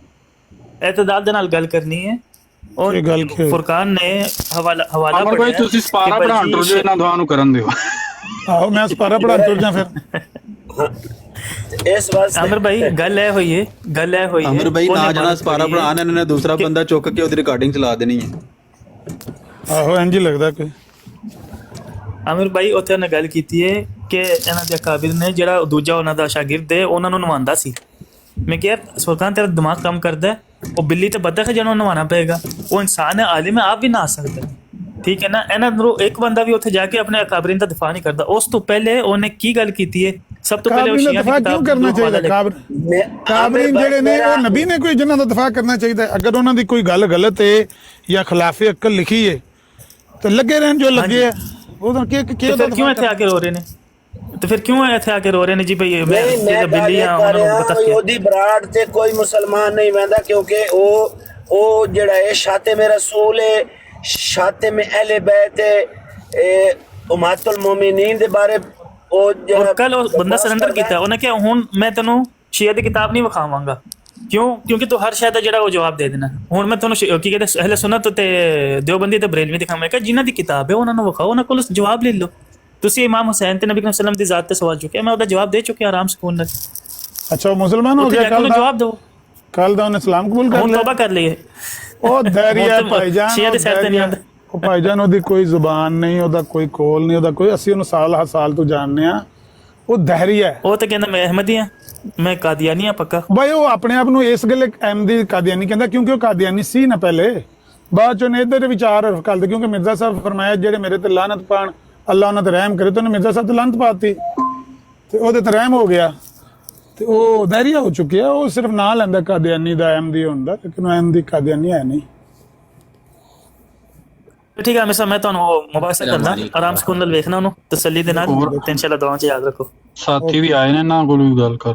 ਇਤਦਾਲ ਦੇ ਨਾਲ ਗੱਲ ਕਰਨੀ ਹੈ। ਔਰ ਫੁਰਕਾਨ ਨੇ ਹਵਾਲਾ ਅਮਰ ਭਾਈ ਤੁਸੀਂ ਸਪਾਰਾ ਪੜਾਉਣ ਟੁਰ ਜਾਓ, ਇਹਨਾਂ ਦੋਹਾਂ ਨੂੰ ਕਰਨ ਦਿਓ। ਆਹੋ ਮੈਂ ਸਪਾਰਾ ਪੜਾਉਣ ਟੁਰ ਜਾ ਫਿਰ। ਇਸ ਵਾਸਤੇ ਅਮਰ ਭਾਈ ਗੱਲ ਇਹ ਹੋਈ ਹੈ ਅਮਰ ਭਾਈ ਨਾ ਜਣਾ ਸਪਾਰਾ ਪੜਾਉਣ, ਇਹਨਾਂ ਨੇ ਦੂਸਰਾ ਬੰਦਾ ਚੁੱਕ ਕੇ ਉਹਦੀ ਰਿਕਾਰਡਿੰਗ ਚਲਾ ਦੇਣੀ ਹੈ। ਆਹੋ ਇੰਜ ਹੀ ਲੱਗਦਾ ਕੋਈ। ਅਮਰ ਭਾਈ ਉੱਥੇ ਉਹਨੇ ਗੱਲ ਕੀਤੀ ਹੈ ਕਿ ਇਹਨਾਂ ਦੇ ਅਕਾਬਿਰ ਨੇ ਜਿਹੜਾ ਦੂਜਾ ਉਹਨਾਂ ਦਾ ਸ਼ਾਗਿਰਦ ਹੈ ਉਹਨਾਂ ਨੂੰ ਨਵਾਉਂਦਾ ਸੀ। ਮੈਂ ਕਿਹਾ ਫੁਰਕਾਨ ਤੇਰਾ ਦਿਮਾਗ ਕੰਮ ਕਰਦਾ, ਉਹ ਬਿੱਲੀ ਤੇ ਬੱਤਖ ਹੈ ਜਿਹਨੂੰ ਨਵਾਉਣਾ ਪਏਗਾ, ਉਹ ਇਨਸਾਨ ਹੈ, ਆਲਿਮ ਹੈ, ਆਪ ਵੀ ਨਹਾ ਸਕਦਾ, ਠੀਕ ਹੈ ਨਾ। ਇਹਨਾਂ ਨੂੰ ਇੱਕ ਬੰਦਾ ਵੀ ਉੱਥੇ ਜਾ ਕੇ ਆਪਣੇ ਅਕਾਬਰੀਨ ਦਾ ਦਿਫਾ ਨਹੀਂ ਕਰਦਾ। ਉਸ ਤੋਂ ਪਹਿਲੇ ਉਹਨੇ ਕੀ ਗੱਲ ਕੀਤੀ ਹੈ, ਸਭ ਤੋਂ ਪਹਿਲੇ ਉਹ ਸ਼ੀਆ ਦੀ ਕਿਤਾਬ ਕਰਨਾ ਚਾਹੀਦਾ। ਕਾਬਰੀਨ ਜਿਹੜੇ ਨੇ ਉਹ ਨਬੀ ਨੇ ਕੋਈ ਜਿਨ੍ਹਾਂ ਦਾ ਦਿਫਾ ਕਰਨਾ ਚਾਹੀਦਾ। ਅਗਰ ਉਹਨਾਂ ਦੀ ਕੋਈ ਗੱਲ ਗਲਤ ਹੈ ਜਾਂ ਖਿਲਾਫੇ ਅਕਲ ਲਿਖੀ ਹੈ ਤੇ ਲੱਗੇ ਰਹਿਣ ਜੋ ਲੱਗੇ ਆ, ਉਹਦਾ ਕਿਉਂ ਇੱਥੇ ਆ ਕੇ ਰੋ ਰਹੇ ਨੇ? ਤੇ ਫਿਰ ਕਿਉਂ ਇੱਥੇ ਆ ਕੇ ਰੋ ਰਹੇ ਨੇ ਜੀ ਭਈ ਮੈਂ ਬਿੱਲੀਆਂ ਉਹਦੀ ਬਰਾੜ ਤੇ ਕੋਈ ਮੁਸਲਮਾਨ ਨਹੀਂ ਵਹਿੰਦਾ, ਕਿਉਂਕਿ ਉਹ ਜਿਹੜਾ ਇਹ ਸ਼ਾਤਿਮ ਰਸੂਲ ਹੈ, ਸ਼ਾਤਿਮ ਅਹਿਲੇ ਬੈਤ ਹੈ, ਉਮਾਤੁਲ ਮੋਮਿਨੀਨ ਦੇ ਬਾਰੇ ਉਹ ਜਿਹੜਾ ਕੱਲ ਉਹ ਬੰਦਾ ਸਰੈਂਡਰ ਕੀਤਾ, ਉਹਨੇ ਕਿਹਾ ਹੁਣ ਮੈਂ ਤੈਨੂੰ ਸ਼ੀਆ ਦੀ ਕਿਤਾਬ ਨਹੀਂ ਵਿਖਾਵਾਂਗਾ। ਕਿਉਂਕਿ ਤੂੰ ਹਰ ਸ਼ਾਇਦ ਦਾ ਜਿਹੜਾ ਉਹ ਜਵਾਬ ਦੇ ਦੇਣਾ। ਹੁਣ ਮੈਂ ਤੁਹਾਨੂੰ ਕੀ ਕਹਿੰਦੇ ਅਹਿਲੇ ਸੁਨਨਤ ਤੇ ਦਿਓਬੰਦੀ ਤੇ ਬਰੇਲਵੀ ਦਿਖਾਵਾਂਗਾ, ਜਿਨ੍ਹਾਂ ਦੀ ਕਿਤਾਬ ਹੈ ਉਹਨਾਂ ਨੂੰ ਵਿਖਾਓ, ਉਹਨਾਂ ਕੋਲ ਜਵਾਬ ਲੈ ਲਓ। ਤੁਸੀਂ ਇਮਾਮ ਹੁਸੈਨ ਤੇ ਨਬੀ ਸੱਲਮ ਦੀ ਜ਼ਾਤ ਤੇ ਸਵਾਲ ਚੁੱਕਿਆ, ਮੈਂ ਉਹਦਾ ਜਵਾਬ ਦੇ ਚੁੱਕਿਆ ਆਰਾਮ ਸਕੂਨ ਨਾਲ। ਅੱਛਾ ਉਹ ਮੁਸਲਮਾਨ ਹੋ ਗਿਆ, ਕੱਲ ਜਵਾਬ ਦਿਓ। ਕੱਲ ਦਾ ਉਹਨੇ ਇਸਲਾਮ ਕਬੂਲ ਕਰ ਲਿਆ, ਹੁਣ ਤੋਬਾ ਕਰ ਲਈ। ਉਹ ਦਰਿਆ ਭਾਈਜਾਨ ਸ਼ੀਆ ਦੇ ਸਿਰ ਤੇ ਨਹੀਂ ਆਉਂਦਾ ਉਹ ਭਾਈਜਾਨ, ਉਹਦੀ ਕੋਈ ਜ਼ੁਬਾਨ ਨਹੀਂ, ਉਹਦਾ ਕੋਈ ਕੋਲ ਨਹੀਂ, ਉਹਦਾ ਕੋਈ, ਅਸੀਂ ਉਹਨੂੰ ਸਾਲ ਤੋਂ ਜਾਣਦੇ ਆ, ਉਹ ਦਹਰੀਆ ਹੈ। ਉਹ ਤਾਂ ਕਹਿੰਦਾ ਮੈਂ ਅਹਿਮਦੀ ਆ, ਮੈਂ ਕਾਦੀਆਨੀ ਆ ਪੱਕਾ। ਭਾਈ ਉਹ ਆਪਣੇ ਆਪ ਨੂੰ ਇਸ ਗੱਲੇ ਅਹਿਮਦੀ ਕਾਦੀਆਨੀ ਕਹਿੰਦਾ ਕਿਉਂਕਿ ਉਹ ਕਾਦੀਆਨੀ ਸੀ ਨਾ ਪਹਿਲੇ, ਬਾਅਦ ਚ ਉਹਨੇ ਇੱਧਰ ਵਿਚਾਰ ਕਰਦੇ, ਕਿਉਂਕਿ ਮਿਰਜ਼ਾ ਸਾਹਿਬ ਫਰਮਾਇਆ ਜਿਹੜੇ ਮੇਰੇ ਤੇ ਲਾਨਤ ਪਾਣ ਅੱਲਾ ਉਹਨਾਂ ਤੇ ਰਹਿਮ ਕਰੇ, ਤੇ ਉਹਨੇ ਮਿਰਜ਼ਾ ਸਾਹਿਬ ਤੇ ਲਾਨਤ ਪਾਤੀ ਤੇ ਉਹਦੇ ਤੇ ਰਹਿਮ ਹੋ ਗਿਆ ਤੇ ਉਹ ਦਹਰੀਆ ਹੋ ਚੁੱਕਿਆ। ਉਹ ਸਿਰਫ ਨਾਂ ਲੈਂਦਾ ਕਾਦੀਆਨੀ ਦਾ, ਅਹਿਮਦੀ ਹੁੰਦਾ, ਲੇਕਿਨ ਉਹ ਅਹਿਮਦੀ ਕਾਦੀਆਨੀ ਹੈ ਨਹੀਂ। ਠੀਕ ਹੈ ਮੈਂ ਤੁਹਾਨੂੰ ਮੁਬਾਰਕ ਕਰਦਾ, ਆਰਾਮ ਸਕੂਨ ਨਾਲ ਵੇਖਣਾ ਉਹਨੂੰ ਤਸੱਲੀ ਦੇ ਨਾਲ, ਤੇ ਇਨਸ਼ਾਅੱਲਾ ਦੁਆ ਚ ਯਾਦ ਰੱਖੋ। ਸਾਥੀ ਵੀ ਆਏ ਨੇ ਨਾ, ਕੋਲ ਵੀ ਗੱਲ ਕਰ।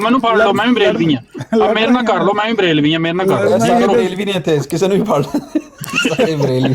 ਮੈਨੂੰ ਫੜ ਲਓ, ਮੈਂ ਵੀ ਬਰੇਲਵੀ ਆ, ਮੇਰੇ ਨਾਲ ਕਰ ਲਓ, ਮੈਂ ਵੀ ਬਰੇਲਵੀ ਆ, ਮੇਰੇ ਨਾਲ ਕਰ ਲਓ। ਸਾਰੇ ਬਰੇਲਵੀ ਨਹੀਂ ਇੱਥੇ, ਕਿਸੇ ਨੂੰ ਵੀ ਫੜ ਸਾਰੇ ਬਰੇਲਵੀ।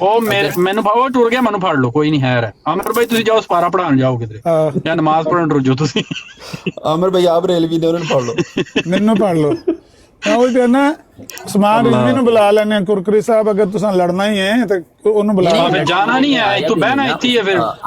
ਉਹ ਮੈਨੂੰ ਉਹ ਟੁਰ ਗਿਆ, ਮੈਨੂੰ ਫੜ ਲਓ, ਕੋਈ ਨਹੀਂ ਹੈ। ਅਮਰ ਭਾਈ ਤੁਸੀਂ ਜਾਓ ਸਪਾਰਾ ਪੜਾਉਣ ਜਾਓ ਕਿਧਰੇ, ਜਾਂ ਨਮਾਜ਼ ਪੜਨ ਰੁਜੋ ਤੁਸੀਂ। ਅਮਰ ਭਾਈ ਆਪ ਬਰੇਲਵੀ ਨੇ, ਉਹਨਾਂ ਨੂੰ ਫੜ ਲਓ, ਮੈਨੂੰ ਫੜ ਲਓ। ਮੈਂ ਉਹ ਕਹਿੰਦਾ ਉਸਮਾਨ ਰਿਜ਼ਵੀ ਨੂੰ ਬੁਲਾ ਲੈਣੇ। ਕੁਰਕਰੀ ਸਾਹਿਬ ਅਗਰ ਤੁਸੀਂ ਲੜਨਾ ਹੀ ਹੈ ਤੇ ਉਹਨੂੰ ਬੁਲਾ ਲਓ। ਜਾਣਾ ਨਹੀਂ ਹੈ, ਤੂੰ ਬਹਿਣਾ ਇੱਥੇ ਹੀ ਹੈ ਫਿਰ।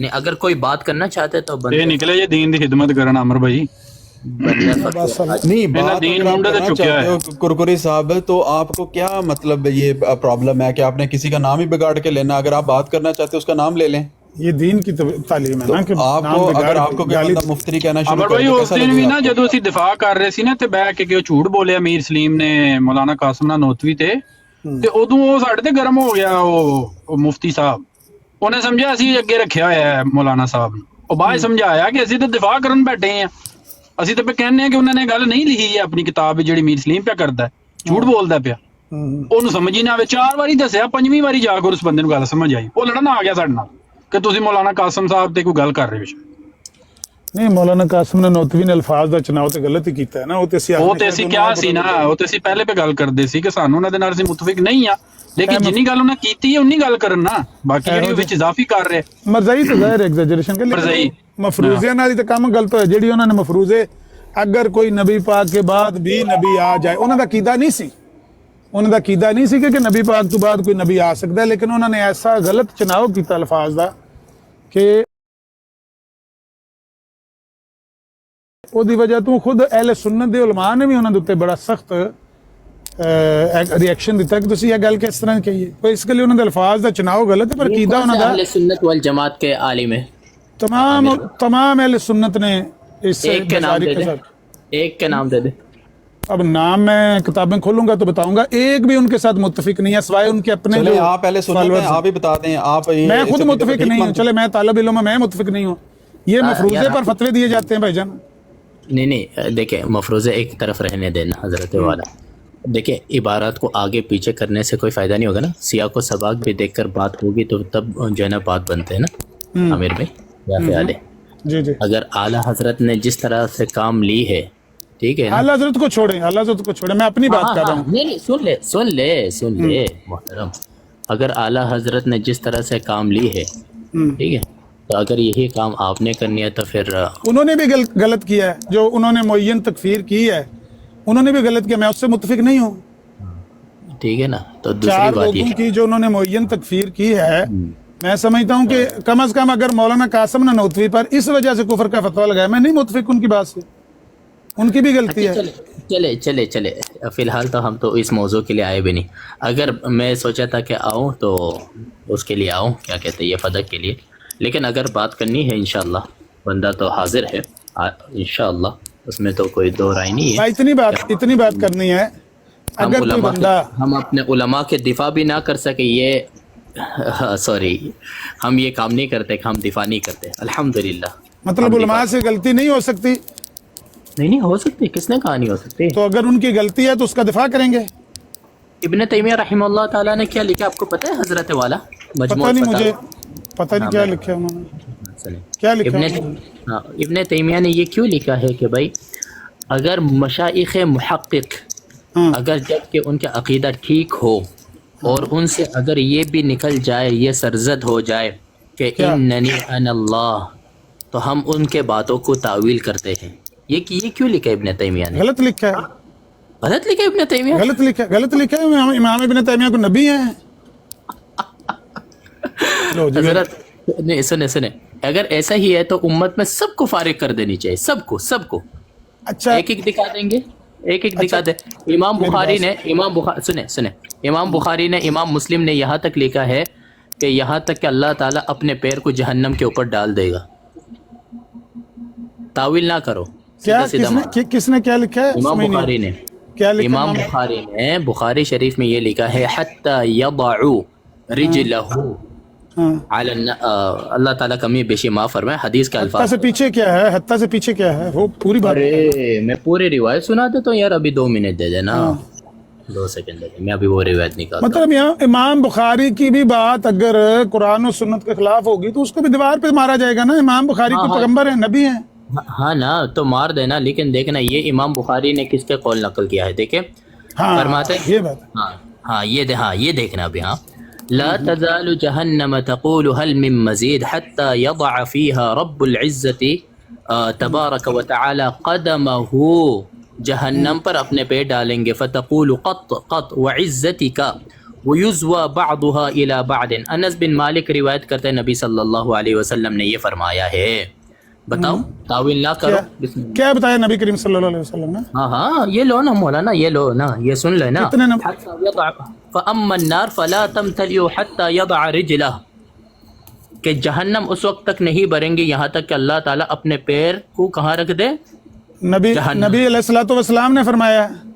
نہیں اگر کوئی بات کرنا چاہتے تو یہ بندے نکلے یہ دین دی خدمت کرن عمر بھائی بندے نہیں میرا بات دین اگر آپ ڈھونڈا تو کرنا چکیا چاہتے ہے ہو کرکری صاحب تو آپ کو کیا مطلب یہ پرابلم ہے کہ آپ نے کسی کا نام ہی بگاڑ کے لینا؟ اگر آپ بات کرنا چاہتے ہو اس کا نام لے لیں. یہ دین کی تعلیم ہے تو نا کہ آپ نام کو بگاڑ اگر کے آپ کو کوئی گالی بندہ مفتری کہنا شروع عمر کر بھائی دے اس کیسا دن لگے بھی گا نا آپ کو؟ جدو اسی دفاع کر رہے سی نا تے بہ کے کہ جھوٹ بولیا میر سلیم نے مولانا قاسم نانوتوی تے ادوں وہ ساڈے تے گرم ہو گیا وہ مفتی صاحب انہیں سمجھا اسی اگے رکھیا ہوا ہے مولانا صاحب نے وہ بعد سمجھایا کہ اسی تو دفاع کرن بیٹھے ہیں اسی تو پہ کہنے ہیں کہ انہوں نے گل نہیں لکھی ہے اپنی کتاب جہی میر سلیم پہ کرتا ہے جھوٹ بولتا پیا انہوں سمجھ ہی نہ آئے 4 واری دسیا 5ویں واری جا کر اس بندے نوں گل سمجھ آئی وہ لڑنا آ گیا ساڈے نال کہ تسی مولانا قاسم صاحب تے کوئی گل کر رہے ہو نہیں مولانا قاسم نانوتوی نے الفاظ دا چناؤ تے غلط ہی کیتا ہے نا وہ تے وہ تے اسی کیا سی نا وہ تے اسی پہلے پہ گل کردے سی کہ سانوں انہاں دے نال متفق نہیں آ لیکن جنی گل انہاں کیتی ہے انہی گل کرن نا باقی جڑی وچ اضافی کر رہے مرزائی تو ظاہر ایگزیجریشن کے مرزائی لیکن مفروضیاں نال تے کام غلط ہویا جیڑی انہوں نے مفروضے اگر کوئی نبی پاک کے بعد بھی نبی آ جائے انہاں دا عقیدہ نہیں سی انہاں دا عقیدہ نہیں سی کہ نبی پاک تو بعد کوئی نبی آ سکتا ہے لیکن انہوں نے ایسا غلط چناؤ کیتا الفاظ دا کہ وہ دی وجہ تو خود اہل سنت دے علماء نے بھی انہوں نے بڑا سخت ریئیکشن دیتا ہے کہ تسی یہ گل کس طرح کہیے تو اس کے لیے انہوں نے الفاظ دا چناؤ غلط ہے پر عقیدہ انہوں دا اہل سنت والجماعت کے عالم ہے تمام اہل سنت نے اس سے ایک کے نام دے دے ایک کے نام دے دے اب نام میں کتابیں کھولوں گا تو بتاؤں گا ایک بھی ان کے ساتھ متفق نہیں ہے سوائے ان کے اپنے چلیں آپ پہلے سنت ہیں آپ ہی بتا دیں آپ میں خود متفق نہیں ہوں چلے میں طالب علم ہوں میں متفق نہیں ہوں یہ مفروضے پر فتوے دیے جاتے ہیں بھائی جان نہیں دیکھیں مفروضے ایک طرف رہنے دینا حضرت والا دیکھیں عبارات کو آگے پیچھے کرنے سے کوئی فائدہ نہیں ہوگا نا سیاق و سباق بھی دیکھ کر بات ہوگی تو تب جو ہے نا بات بنتے ہیں نا عامر بھائی کیا خیال ہے جی اگر اعلیٰ حضرت نے جس طرح سے کام لی ہے ٹھیک ہے اعلیٰ حضرت کو چھوڑیں اعلیٰ حضرت کو چھوڑیں میں اپنی بات کر رہا ہوں نہیں سن لے محترم اگر اعلیٰ حضرت نے جس طرح سے کام لی ہے ٹھیک ہے تو اگر یہی کام آپ نے کرنی ہے تو پھر انہوں نے بھی غلط کیا ہے جو انہوں نے معین تکفیر کی ہے انہوں نے بھی غلط کیا میں اس سے متفق نہیں ہوں ٹھیک ہے نا تو دوسری 4 بات یہ لوگوں کی جو انہوں نے معین تکفیر کی ہے میں سمجھتا ہوں کہ کم از کم اگر مولانا قاسم نانوتوی پر اس وجہ سے کفر کا فتویٰ لگایا میں نہیں متفق ان کی بات سے ان کی بھی غلطی ہے چلے فی الحال تو ہم تو اس موضوع کے لیے آئے بھی نہیں اگر میں سوچا تھا کہ آؤں تو اس کے لیے آؤں کیا کہتے ہیں یہ فدق کے لیے لیکن اگر بات کرنی ہے انشاءاللہ بندہ تو حاضر ہے انشاءاللہ اس میں تو کوئی دو رائے نہیں ہے اتنی بات کرنی ہے اگر کوئی بندہ ہم اپنے علماء کے دفاع بھی نہ کر سکے یہ سوری ہم یہ کام نہیں کرتے کہ ہم دفاع نہیں کرتے الحمدللہ مطلب علماء سے غلطی نہیں ہو سکتی نہیں ہو سکتی کس نے کہا نہیں ہو سکتی تو اگر ان کی غلطی ہے تو اس کا دفاع کریں گے ابن تیمیہ رحمہ اللہ تعالیٰ نے کیا لکھا آپ کو پتہ ہے حضرت والا پتہ نہیں مجھے پتہ نہیں کیا لکھا انہوں نے کیا لکھا ابن تیمیہ نے یہ کیوں لکھا ہے کہ بھائی اگر مشائخ محقق اگر جب کہ ان کا عقیدہ ٹھیک ہو اور ان سے اگر یہ بھی نکل جائے یہ سرزد ہو جائے کہ اننی انا اللہ تو ہم ان کے باتوں کو تعویل کرتے ہیں یہ کیوں لکھا ابن تیمیہ نے غلط لکھا ہے ابن تیمیہ غلط لکھا ہے امام ابن تیمیہ کو نبی ہیں حضرت سنے اگر ایسا ہی ہے تو امت میں سب کو فارغ کر دینی چاہیے سب کو اچھا ایک دکھا دیں گے ایک دکھا دیں امام بخاری نے امام بخاری نے امام مسلم نے یہاں تک لکھا ہے کہ یہاں تک کہ اللہ تعالیٰ اپنے پیر کو جہنم کے اوپر ڈال دے گا تعویل نہ کرو کس نے کیا لکھا ہے امام بخاری نے امام بخاری نے بخاری شریف میں یہ لکھا ہے حتی یضعو رجلہ اللہ تعالیٰ کمی بیشی معاف فرمائے حدیث کا الفاظ حتی سے پیچھے کیا ہے وہ پوری بات میں پوری روایت سنا دیتا ہوں یار ابھی 2 منٹ دے دینا 2 سیکنڈ دے دے میں ابھی وہ روایت نکالتا ہوں مطلب امام بخاری کی بھی بات اگر قرآن و سنت کے خلاف ہوگی تو اس کو بھی دیوار پہ مارا جائے گا نا امام بخاری کو پیغمبر ہیں نبی ہیں ہاں نا تو مار دینا لیکن دیکھنا یہ امام بخاری نے کس کے قول نقل کیا ہے دیکھیں فرماتے ہیں یہ دیکھنا ابھی لا تزال جہنم تقول هل من مزید حتى يضع فيها رب العزة تبارک و تعالی قدمه جہنم پر اپنے پیر ڈالیں گے فتقول قط وعزتك وَيُزْوَى بَعْضُهَا إِلَى بَعْضٍ. انس بن مالک روایت کرتے ہیں نبی صلی اللہ علیہ وسلم نے یہ فرمایا ہے. بتاؤ تاویل نہ کرو. بسم اللہ. کیا بتایا نبی کریم صلی اللہ علیہ وسلم نے؟ ہاں یہ لو نا مولانا، یہ لو نا، یہ سن لے نا. کتنے نمبر؟ حَتَّى يَضَعَ فَأَمَّا النَّارُ فَلَا تَمْتَلِئُ حَتَّى يَضَعَ رِجْلَهُ. کہ جہنم اس وقت تک نہیں بھریں گی یہاں تک کہ اللہ تعالیٰ اپنے پیر کو کہاں رکھ دے؟ نبی علیہ الصلوۃ والسلام نے فرمایا ہے.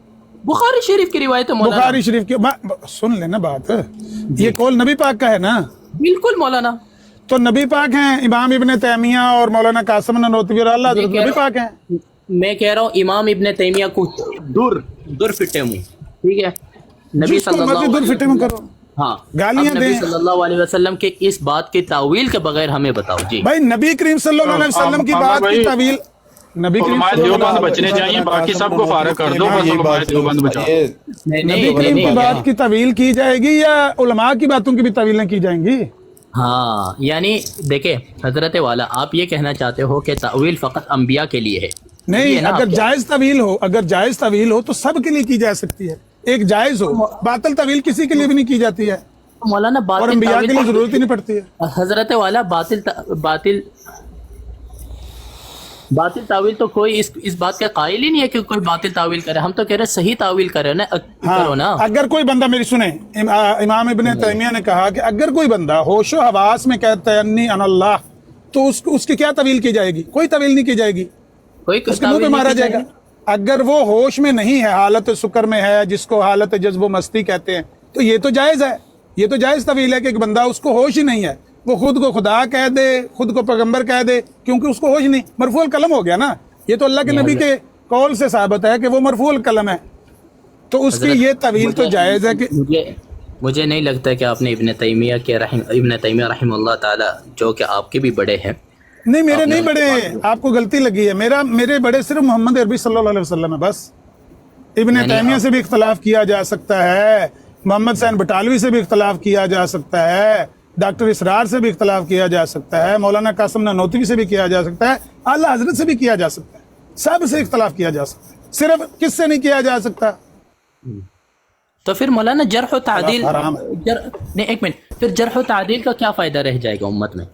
بخاری شریف کی روایت ہے مولانا. بخاری شریف کی سن لینا بات، یہ قول نبی پاک کا ہے نا؟ بالکل مولانا. تو نبی پاک ہیں امام ابن تیمیہ اور مولانا قاسم نانوتوی اور اللہ حضرت نبی پاک ہیں. میں کہہ رہا ہوں امام ابن تیمیہ کو دور فٹے منہ، ٹھیک ہے، نبی جس کو صلی اللہ مرضی دور فٹے میں کرو، ہاں گالیاں اب نبی دیں. صلی اللہ علیہ وسلم کے اس بات کی تعویل کے بغیر ہمیں بتاؤ. جی بھائی نبی کریم صلی اللہ علیہ وسلم کی بات کی تعویل، نبی کریم علماء صلی اللہ دیوبند علیہ بچنے چاہیے، باقی سب کو فارغ کر دو، بس علماء دیوبند بچاؤ. نبی کریم کی بات کی تعویل کی جائے گی یا علماء کی باتوں کی بھی تعویلیں کی جائیں گی؟ ہاں یعنی دیکھیں حضرت والا، آپ یہ کہنا چاہتے ہو کہ تعویل فقط انبیاء کے لیے ہے؟ نہیں، اگر جائز طویل ہو تو سب کے لیے کی جا سکتی ہے. ایک جائز ہو، باطل طویل کسی کے لیے بھی نہیں کی جاتی ہے، مولانا اور باطل انبیاء کے لیے تعویل ضرورت ہی نہیں پڑتی ہے. حضرت والا باطل تعویل تو کوئی اس بات کا قائل ہی نہیں ہے کہ کوئی باطل تعویل کرے. ہم تو کہہ رہے صحیح تعویل کرے نا، کرو نا. اگر کوئی بندہ، میری سنیں، امام ابن تیمیہ نے کہا کہ اگر کوئی بندہ ہوش و حواس میں کہتا ہے انی انا اللہ، تو اس کی کیا طویل کی جائے گی؟ کوئی طویل نہیں کی جائے گی، کوئی اس کے منہ پہ مارا جائے گا. اگر وہ ہوش میں نہیں ہے، حالت سکر میں ہے، جس کو حالت جذب و مستی کہتے ہیں، تو یہ تو جائز ہے، یہ تو جائز طویل ہے کہ ایک بندہ اس کو ہوش ہی نہیں ہے، وہ خود کو خدا کہہ دے، خود کو پیغمبر کہہ دے، کیونکہ اس کو ہوش نہیں، مرفوع القلم ہو گیا نا. یہ تو اللہ کے نبی کے قول سے ثابت ہے کہ وہ مرفوع القلم ہے، تو اس کی یہ طویل تو جائز ہے کہ مجھے نہیں لگتا کہ آپ نے ابن تیمیہ رحمہ اللہ تعالی، جو کہ آپ کے بھی بڑے ہیں. نہیں، میرے نہیں بڑے، آپ کو غلطی لگی ہے. میرے بڑے صرف محمد عربی صلی اللہ علیہ وسلم ہے بس. ابن تیمیہ سے بھی اختلاف کیا جا سکتا ہے، محمد حسین بٹالوی سے بھی اختلاف کیا جا سکتا ہے، ڈاکٹر اسرار سے بھی اختلاف کیا جا سکتا ہے، مولانا قاسم نانوتوی سے بھی کیا جا سکتا ہے، اعلیٰ حضرت سے بھی کیا جا سکتا ہے، سب سے اختلاف کیا جا سکتا ہے. صرف کس سے نہیں کیا جا سکتا؟ تو پھر مولانا جرح و تعدیل حرام نہیں، ایک منٹ، پھر جرح و تعدیل کا کیا فائدہ رہ جائے گا امت میں؟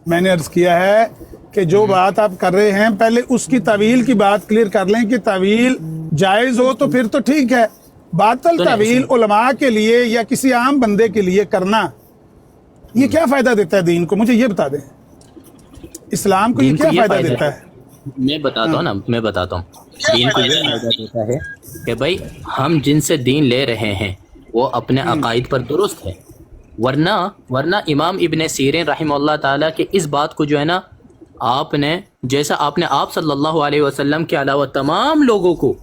میں نے عرض کیا ہے کہ جو بات آپ کر رہے ہیں، پہلے اس کی طویل کی بات کلیئر کر لیں کہ طویل جائز ہو تو پھر تو ٹھیک ہے. باطل طویل علماء کے لیے یا کسی عام بندے کے لیے کرنا، یہ کیا فائدہ دیتا ہے دین کو؟ مجھے یہ بتا دیں، اسلام کو یہ کیا فائدہ دیتا ہے؟ میں بتاتا ہوں نا، میں بتاتا ہوں. دین کو یہ فائدہ دیتا ہے کہ بھائی ہم جن سے دین لے رہے ہیں وہ اپنے عقائد پر درست ہے. ورنہ امام ابن سیرین رحمہ اللہ تعالیٰ کے اس بات کو جو ہے نا، آپ نے آپ صلی اللہ علیہ وسلم کے علاوہ تمام لوگوں کو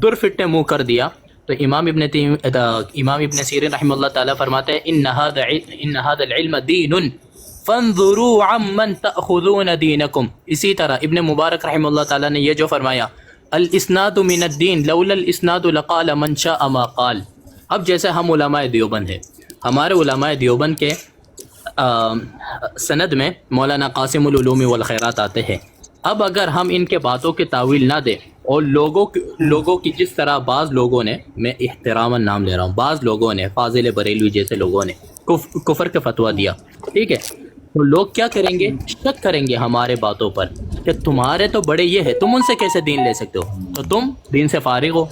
در فٹے منہ کر دیا. تو امام ابن سیرین رحمہ اللہ تعالیٰ فرماتے ہیں ان هذا العلم دین فانظروا عمن تأخذون دینکم. اسی طرح ابن مبارک رحمہ اللہ تعالیٰ نے یہ جو فرمایا، الاسناد من الدین لولا الاسناد لقال من شاء ما قال. اب جیسے ہم علماء دیوبند ہیں، ہمارے علماء دیوبند کے سند میں مولانا قاسم العلوم والخیرات آتے ہیں. اب اگر ہم ان کے باتوں کے تعویل نہ دیں اور لوگوں کی جس طرح بعض لوگوں نے، میں احتراماً نام لے رہا ہوں، بعض لوگوں نے، فاضل بریلوی جیسے لوگوں نے کفر کا فتویٰ دیا، ٹھیک ہے، تو لوگ کیا کریں گے؟ شک کریں گے ہمارے باتوں پر کہ تمہارے تو بڑے یہ ہے، تم ان سے کیسے دین لے سکتے ہو، تو تم دین سے فارغ ہو.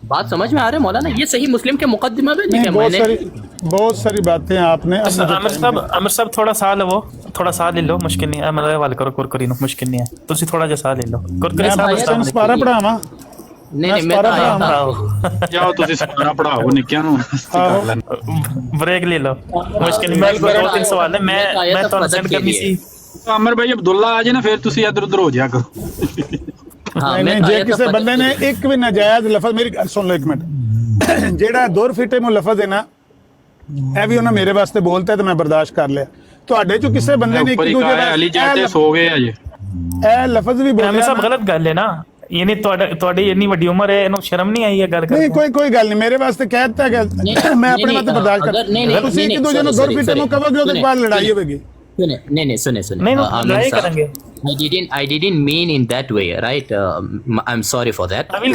بات سمجھ میں آ رہا ہے مولانا؟ یہ صحیح مسلم کے مقدمہ میں لکھا میں نے. بہت ساری باتیں آپ نے. عامر صاحب تھوڑا سا لو، تھوڑا سا لے لو، مشکل نہیں ہے. میرے حوالے کرو کرکری نو، مشکل نہیں ہے. تسی تھوڑا جسا لے لو کرکری صاحب. سپارہ پڑھاواں؟ نہیں میں تو آیا تھا. جاؤ تسی سپارہ پڑھاؤ نکیاں نو، بریک لے لو، مشکل نہیں. میرے دو تین سوال ہے، میں تو سینڈ کرنی سی. عامر بھائی عبداللہ آ جائے نا، پھر تسی ادھر ادھر ہو جایا کرو. نہیں، جے کسی بندے نے ایک بھی ناجائز لفظ، میری سن لو ایک منٹ، جیڑا دور فٹے میں لفظ ہے نا، اے بھی انہاں میرے واسطے بولتا ہے تو میں برداشت کر لیا. تواڈے چوں کسے بندے نے ایک دوسرے علی جاتے سو گئے اجے اے لفظ بھی بولیا. سب غلط گل ہے نا، یعنی تواڈی اتنی بڑی عمر ہے، انہوں شرم نہیں آئی ہے گل کرنے؟ نہیں، کوئی گل نہیں، میرے واسطے کہتا ہے کہ میں اپنے واسطے برداشت کرتا ہوں. تسی ایک دوسرے نوں دور فٹے میں کہو گے تو بعد لڑائی ہوے گی. نہیں سنے نہیں وہ عامر لڑائی صاحب کریں گے. I didn't mean in that way, right? I'm sorry for that. تعویل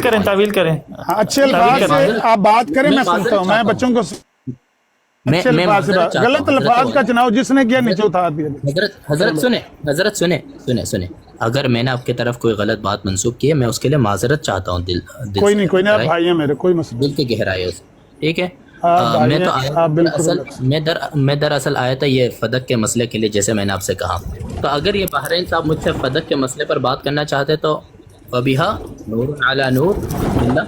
کریں. ہاں، اچھے الفاظ سے آپ بات کریں، میں سنتا ہوں. میں بچوں کو اچھے الفاظ سے بات، غلط الفاظ کا چناؤ جس نے کیا نیچے اتار دیا. حضرت سنیں اگر میں نے آپ کی طرف کوئی غلط بات منسوخ کی ہے، میں اس کے لیے معذرت چاہتا ہوں دل کوئی سے، نہیں، آپ right؟ بھائی ہیں میرے، کوئی مسئلہ دل کی گہرائیوں سے، ٹھیک ہے. بھائی میں تو ہیں آپ، بالکل. میں دراصل آیا تھا یہ فدق کے مسئلے کے لیے، جیسے میں نے آپ سے کہا. تو اگر یہ بحرین صاحب مجھ سے فدق کے مسئلے پر بات کرنا چاہتے تو فبیہا نور علی نور باللہ.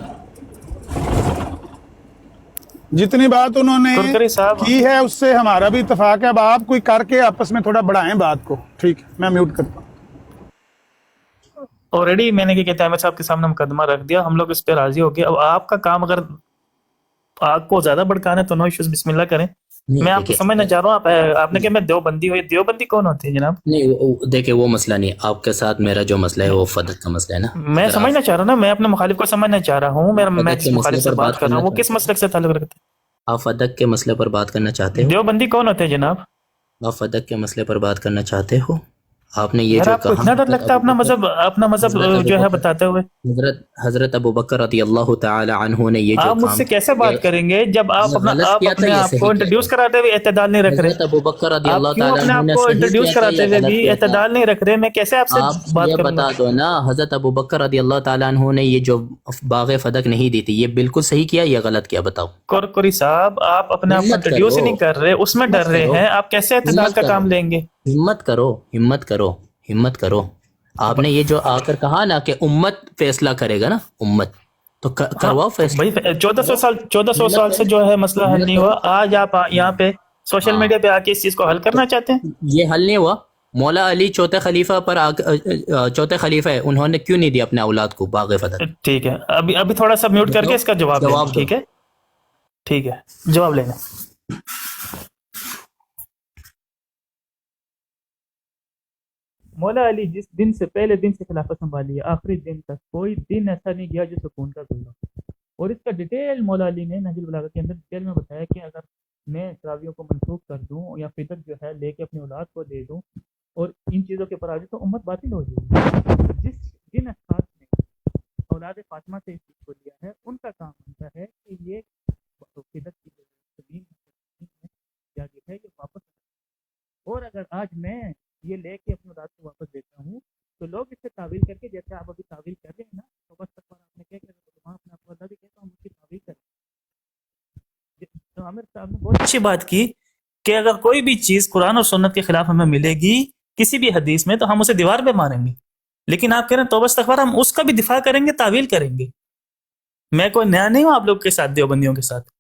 جتنی بات انہوں نے کرکری صاحب کی ہے اس سے ہمارا بھی اتفاق ہے. اب آپ کوئی کر کے آپس میں تھوڑا بڑھائیں بات کو. ٹھیک ہے، میں میوٹ کرتا ہوں. آلریڈی میں نے کیا کہتے ہیں عامر صاحب کے سامنے مقدمہ رکھ دیا، ہم لوگ اس پہ راضی ہو گئے. اب آپ کا کام اگر آگ کو زیادہ بھڑکانا ہے تو نو ایشوز، بسم اللہ کریں. میں آپ کو سمجھنا چاہ رہا ہوں، آپ نے کہا میں دیوبندی ہوئی. دیوبندی کون ہوتے ہیں جناب؟ نہیں دیکھیں وہ مسئلہ نہیں، آپ کے ساتھ میرا جو مسئلہ ہے وہ فدق کا مسئلہ ہے نا. میں سمجھنا چاہ رہا ہوں نا، میں اپنے مخالف کو سمجھنا چاہ رہا ہوں. میں جس مخالف سے بات کر رہا ہوں وہ کس مسلک سے تعلق رکھتے ہیں؟ آپ فدق کے مسئلے پر بات کرنا چاہتے ہو؟ دیوبندی کون ہوتے ہیں جناب؟ آپ فدق کے مسئلے پر بات کرنا چاہتے ہو؟ آپ نے یہ یار جو آپ کو کہا اتنا ڈر لگتا ہے اپنا مذہب جو ہے بتاتے ہوئے؟ حضرت ابو بکر رضی اللہ تعالی عنہ نے یہ جو آپ مجھ سے کیسے بات کریں گے جب آپ اپنے آپ کو انٹروڈیوس کراتے ہوئے اعتدال نہیں رکھ رہے؟ حضرت ابو بکر رضی آپ اللہ کیوں تعالی اپنے عنہ آپ نے کو صحیح انٹروڈیوس کیا کراتے ہوئے بھی اعتدال نہیں رکھ رہے؟ میں کیسے آپ سے آپ بات یہ کروں بتا گا؟ دو نا، حضرت ابو بکر رضی اللہ تعالی عنہ نے یہ جو باغ فدق نہیں دی تھی، یہ بالکل صحیح کیا یا غلط کیا؟ بتاؤ. کرکری صاحب آپ اپنے آپ کو انٹروڈیوس ہی نہیں کر رہے، اس میں ڈر رہے ہیں، آپ کیسے اعتدال کا کام لیں گے؟ ہمت کرو. آپ نے یہ جو آ کر کہا نا کہ امت فیصلہ کرے گا نا، امت تو کرواؤ فیصلہ. بھائی 1400 سال سے جو ہے مسئلہ حل نہیں ہوا، آج آپ یہاں پہ سوشل میڈیا پہ آ کے اس چیز کو حل کرنا چاہتے ہیں؟ یہ حل نہیں ہوا. مولا علی چوتھے خلیفہ ہے، انہوں نے کیوں نہیں دیا اپنے اولاد کو باغ فدق؟ ٹھیک ہے، ابھی تھوڑا سا میوٹ کر کے اس کا جواب لیں. ٹھیک ہے جواب لینا. مولا علی جس دن سے پہلے دن سے خلافت سنبھالی ہے، آخری دن تک کوئی دن ایسا نہیں گیا جو سکون کا گزرا. اور اس کا ڈیٹیل مولا علی نے نہج البلاغہ کے اندر ڈیٹیل میں بتایا کہ اگر میں تراویحوں کو منسوخ کر دوں یا فدق جو ہے لے کے اپنی اولاد کو دے دوں اور ان چیزوں کے پر آ جائے تو امت باطل ہو جائے گی. جن اشخاص نے اولاد فاطمہ سے اس چیز کو لیا ہے، ان کا کام بنتا ہے کہ یہ فدق کی زمین یا جو ہے یہ واپس. اور اگر آج میں یہ لے کے اپنی اولاد کو واپس دیتا ہوں تو لوگ اس سے تعویل کر کے، جیسے آپ ابھی تعویل کر رہے ہیں نا، تو بس تک آپ نے کہا کہ اپنے آپ کو اللہ بھی کہتا ہوں اس کی تعویل کریں. تو عامر صاحب نے بہت اچھی بات کی کہ اگر کوئی بھی چیز قرآن اور سنت کے خلاف ہمیں ملے گی کسی بھی حدیث میں تو ہم اسے دیوار پہ ماریں گے. لیکن آپ کہہ رہے ہیں توبہ استغفار، ہم اس کا بھی دفاع کریں گے، تعویل کریں گے. میں کوئی نیا نہیں ہوں آپ لوگ کے ساتھ، دیوبندیوں کے ساتھ.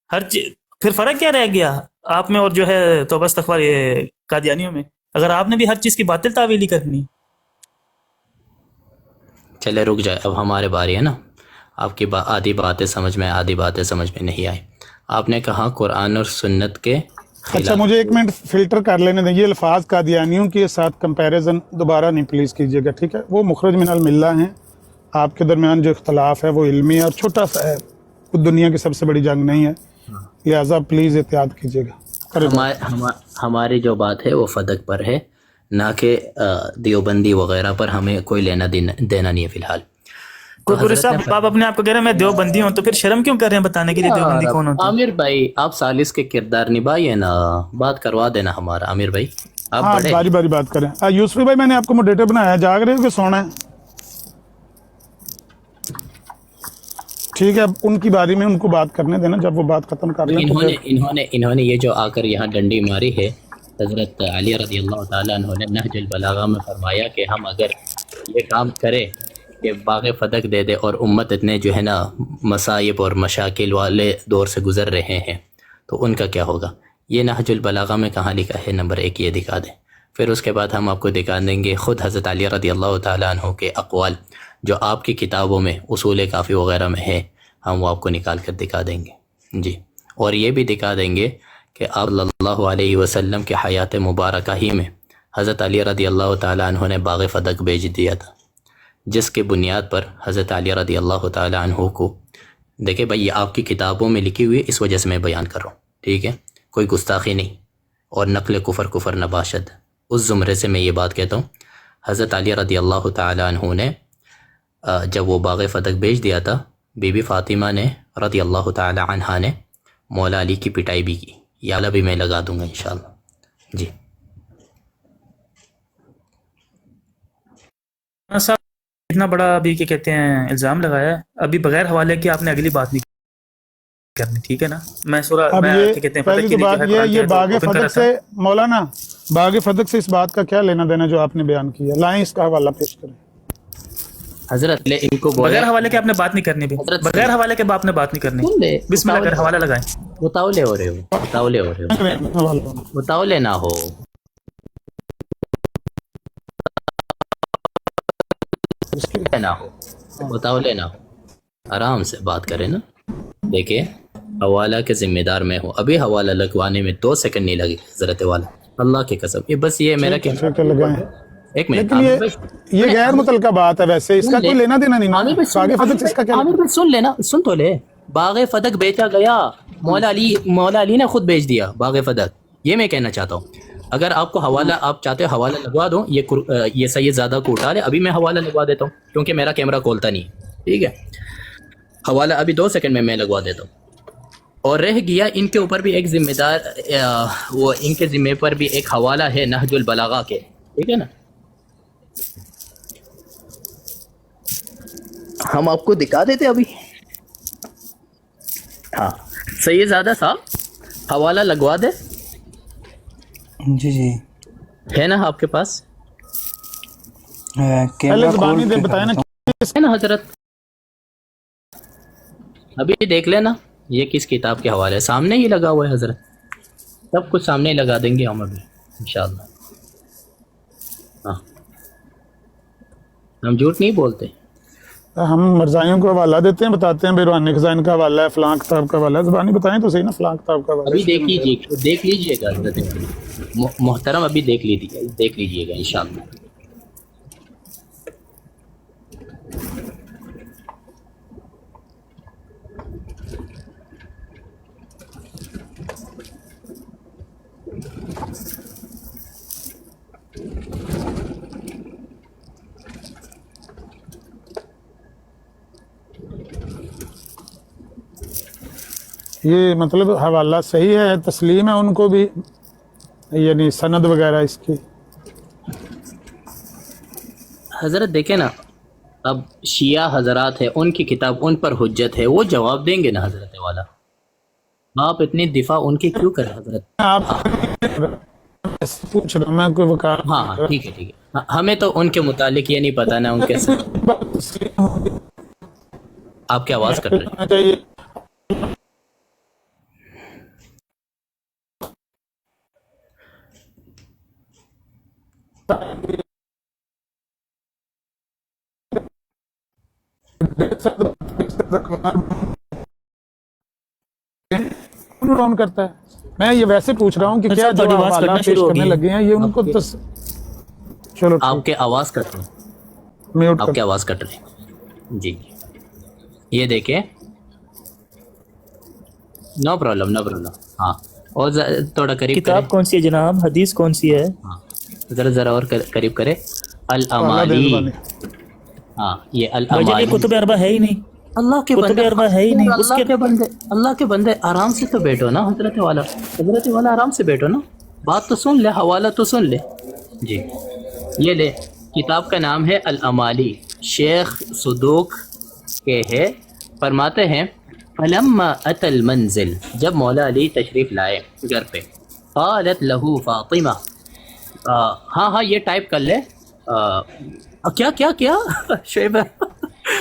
ہر چیز پھر فرق کیا رہ گیا آپ میں اور جو ہے توبہ استغفار یہ قادیانیوں میں، اگر آپ نے بھی ہر چیز کی باطل تعویل ہی کرنی. چلے رک جائے، اب ہمارے باری ہے نا. آپ کی آدھی باتیں سمجھ میں، آدھی باتیں سمجھ میں نہیں آئی. آپ نے کہا قرآن اور سنت کے اچھا مجھے ایک منٹ فلٹر کر لینے دیں. یہ الفاظ قادیانیوں کے ساتھ کمپیریزن دوبارہ نہیں پلیز کیجیے گا، ٹھیک ہے؟ وہ مخرج من الملہ ہیں. آپ کے درمیان جو اختلاف ہے وہ علمی ہے اور چھوٹا سا ہے، دنیا کی سب سے بڑی جنگ نہیں ہے، لہٰذا پلیز احتیاط کیجیے گا. ہماری جو بات ہے وہ فدق پر ہے، نہ کہ دیوبندی وغیرہ پر ہمیں کوئی لینا دینا نہیں ہے فی الحال. کوئی صاحب آپ اپنے آپ کو کہہ رہے ہیں میں دیوبندی ہوں، تو پھر شرم کیوں کر رہے ہیں بتانے کے لیے دیوبندی کون ہوتا ہے؟ عامر بھائی آپ سالس کے کردار نبھائیے نا، بات کروا دینا ہمارا. عامر بھائی آپ بڑے باری باری بات کریں. یوسفی بھائی میں نے آپ کو موڈریٹر بنایا، جاگ رہے ہو کہ سونا ہے؟ ٹھیک ہے، اب ان کی باری میں ان کو بات کرنے دینا، جب وہ بات ختم کر لیں. انہوں نے یہ جو آ کر یہاں ڈنڈی ماری ہے، حضرت علی رضی اللہ تعالیٰ عنہ نے نہج البلاغہ میں فرمایا کہ ہم اگر یہ کام کرے کہ باغ فدق دے دے اور امت اتنے جو ہے نا مصائب اور مشاکل والے دور سے گزر رہے ہیں تو ان کا کیا ہوگا. یہ نہج البلاغہ میں کہاں لکھا ہے؟ نمبر 1 یہ دکھا دیں. پھر اس کے بعد ہم آپ کو دکھا دیں گے خود حضرت علی رضی اللہ تعالیٰ عنہ کے اقوال جو آپ کی کتابوں میں اصول کافی وغیرہ میں ہے، ہم وہ آپ کو نکال کر دکھا دیں گے جی. اور یہ بھی دکھا دیں گے کہ آپ صلی اللہ علیہ وسلم کے حیات مبارکہ ہی میں حضرت علی رضی اللہ تعالیٰ عنہ نے باغ فدق بیچ دیا تھا، جس کے بنیاد پر حضرت علی رضی اللہ تعالیٰ عنہ کو دیکھیں بھائی، یہ آپ کی کتابوں میں لکھی ہوئی ہے، اس وجہ سے میں بیان کر رہا ہوں، ٹھیک ہے؟ کوئی گستاخی نہیں. اور نقل کفر کفر نباشد، اس زمرے سے میں یہ بات کہتا ہوں۔ حضرت علی رضی اللہ تعالیٰ عنہ نے جب وہ باغ فتح بیچ دیا تھا، بی بی فاطمہ نے رضی اللہ تعالیٰ عنہا نے مولا علی کی پٹائی بھی کی، یہ والا بھی میں لگا دوں گا انشاءاللہ۔ جی صاحب اتنا بڑا ابھی کیا کہتے ہیں الزام لگایا ہے، ابھی بغیر حوالے کے آپ نے اگلی بات نہیں کرنی، ٹھیک ہے نا؟ میں سورہ اب میں یہ کیا کہتے ہیں پہلی تو بات یہ باغ فتح سے مولانا باغ فتح سے اس بات کا کیا لینا دینا جو آپ نے بیان کیا؟ لائیں اس کا حوالہ پیش کریں۔ حضرت ان کو بولے بغیر حوالے کے آپ نے بات نہیں کرنی بھی، بغیر حوالے کے آپ نے بات نہیں کرنی، بسم اللہ کر حوالہ لگائیں۔ متاولے ہو رہے ہو، متاولے ہو رہے ہو، متاولے نہ ہو۔ نہ ہو متاولے نہ ہو، آرام سے بات کریں نا۔ دیکھیں حوالہ کے ذمہ دار میں ہوں، ابھی حوالہ لگوانے میں 2 سیکنڈ نہیں لگے حضرت والا، اللہ کی قسم۔ یہ بس یہ میرا لگائیں، ایک منٹ، لیکن یہ غیر متعلقہ بات ہے، ویسے اس کا کوئی لینا دینا نہیں نا۔ باغ فتح سے اس کا کیا؟ عامر بھائی سن لینا، سن تو لے۔ باغ فتح بیچا گیا، مولا علی نے خود بیچ دیا باغ فتح، یہ میں کہنا چاہتا ہوں۔ اگر آپ کو حوالہ آپ چاہتے ہو حوالہ لگوا دو، یہ سید زادہ کو اٹھا لے، ابھی میں حوالہ لگوا دیتا ہوں کیونکہ میرا کیمرہ کھولتا نہیں ہے، ٹھیک ہے؟ حوالہ ابھی 2 سیکنڈ میں لگوا دیتا ہوں۔ اور رہ گیا ان کے اوپر بھی ایک ذمہ دار، وہ ان کے ذمہ پر بھی ایک حوالہ ہے نہج البلاغہ کے، ٹھیک ہے نا؟ ہم آپ کو دکھا دیتے ابھی۔ ہاں سید زادہ صاحب حوالہ لگوا دے، جی جی ہے نا آپ کے پاس؟ پہلے زبانی دے بتائیں نا ہے نا حضرت؟ ابھی دیکھ لینا یہ کس کتاب کے حوالے، سامنے ہی لگا ہوا ہے حضرت، سب کچھ سامنے ہی لگا دیں گے ہم ابھی انشاءاللہ۔ ہاں ہم جھوٹ نہیں بولتے، ہم مرزائیوں کو حوالہ دیتے ہیں، بتاتے ہیں بیروانی خزائن کا حوالہ ہے، فلاں کتاب کا حوالہ ہے، زبانی بتائیں تو صحیح نا فلاں کتاب کا حوالہ ابھی ہے۔ دیکھ لیجئے گا حضرت محترم، ابھی دیکھ لیجئے گا انشاءاللہ۔ یہ مطلب حوالہ صحیح ہے، تسلیم ہے ان کو بھی، یعنی سند وغیرہ اس کی؟ حضرت دیکھیں نا، اب شیعہ حضرات ہیں، ان کی کتاب ان پر حجت ہے، وہ جواب دیں گے نا حضرت والا، آپ اتنی دفاع ان کی کیوں کریں حضرت؟ آپ پوچھ رہا ہوں میں کوئی وقار۔ ہاں ٹھیک ہے، ہمیں تو ان کے متعلق یہ نہیں پتا نا ان کے آپ کی آواز کٹ رہی ہے۔ ڈاؤن کرتا ہے، میں یہ ویسے پوچھ رہا ہوں کہ کیا جو حوالہ پیش کرنے لگے ہیں یہ ان کو چلو آپ کے آواز کٹ رہی، میوٹ آپ کی آواز کٹ رہی، جی یہ دیکھیں، نو پرابلم، ہاں اور تھوڑا قریب کتاب کون سی ہے جناب؟ حدیث کون سی ہے؟ ہاں ذرا اور قریب کرے۔ الامالی، ہاں یہ الامالی، کتب اربع ہے ہی نہیں، اللہ کے کتب اربع ہے ہی نہیں، اللہ کے بندے آرام سے تو بیٹھو نا حضرت والا آرام سے بیٹھو نا، بات تو سن لے، حوالہ تو سن لے۔ جی یہ لے، کتاب کا نام ہے الامالی، شیخ صدوق کے ہے، فرماتے ہیں فلما اتى المنزل، جب مولا علی تشریف لائے گھر پہ، قالت له فاطمہ، ہاں یہ ٹائپ کر لے، کیا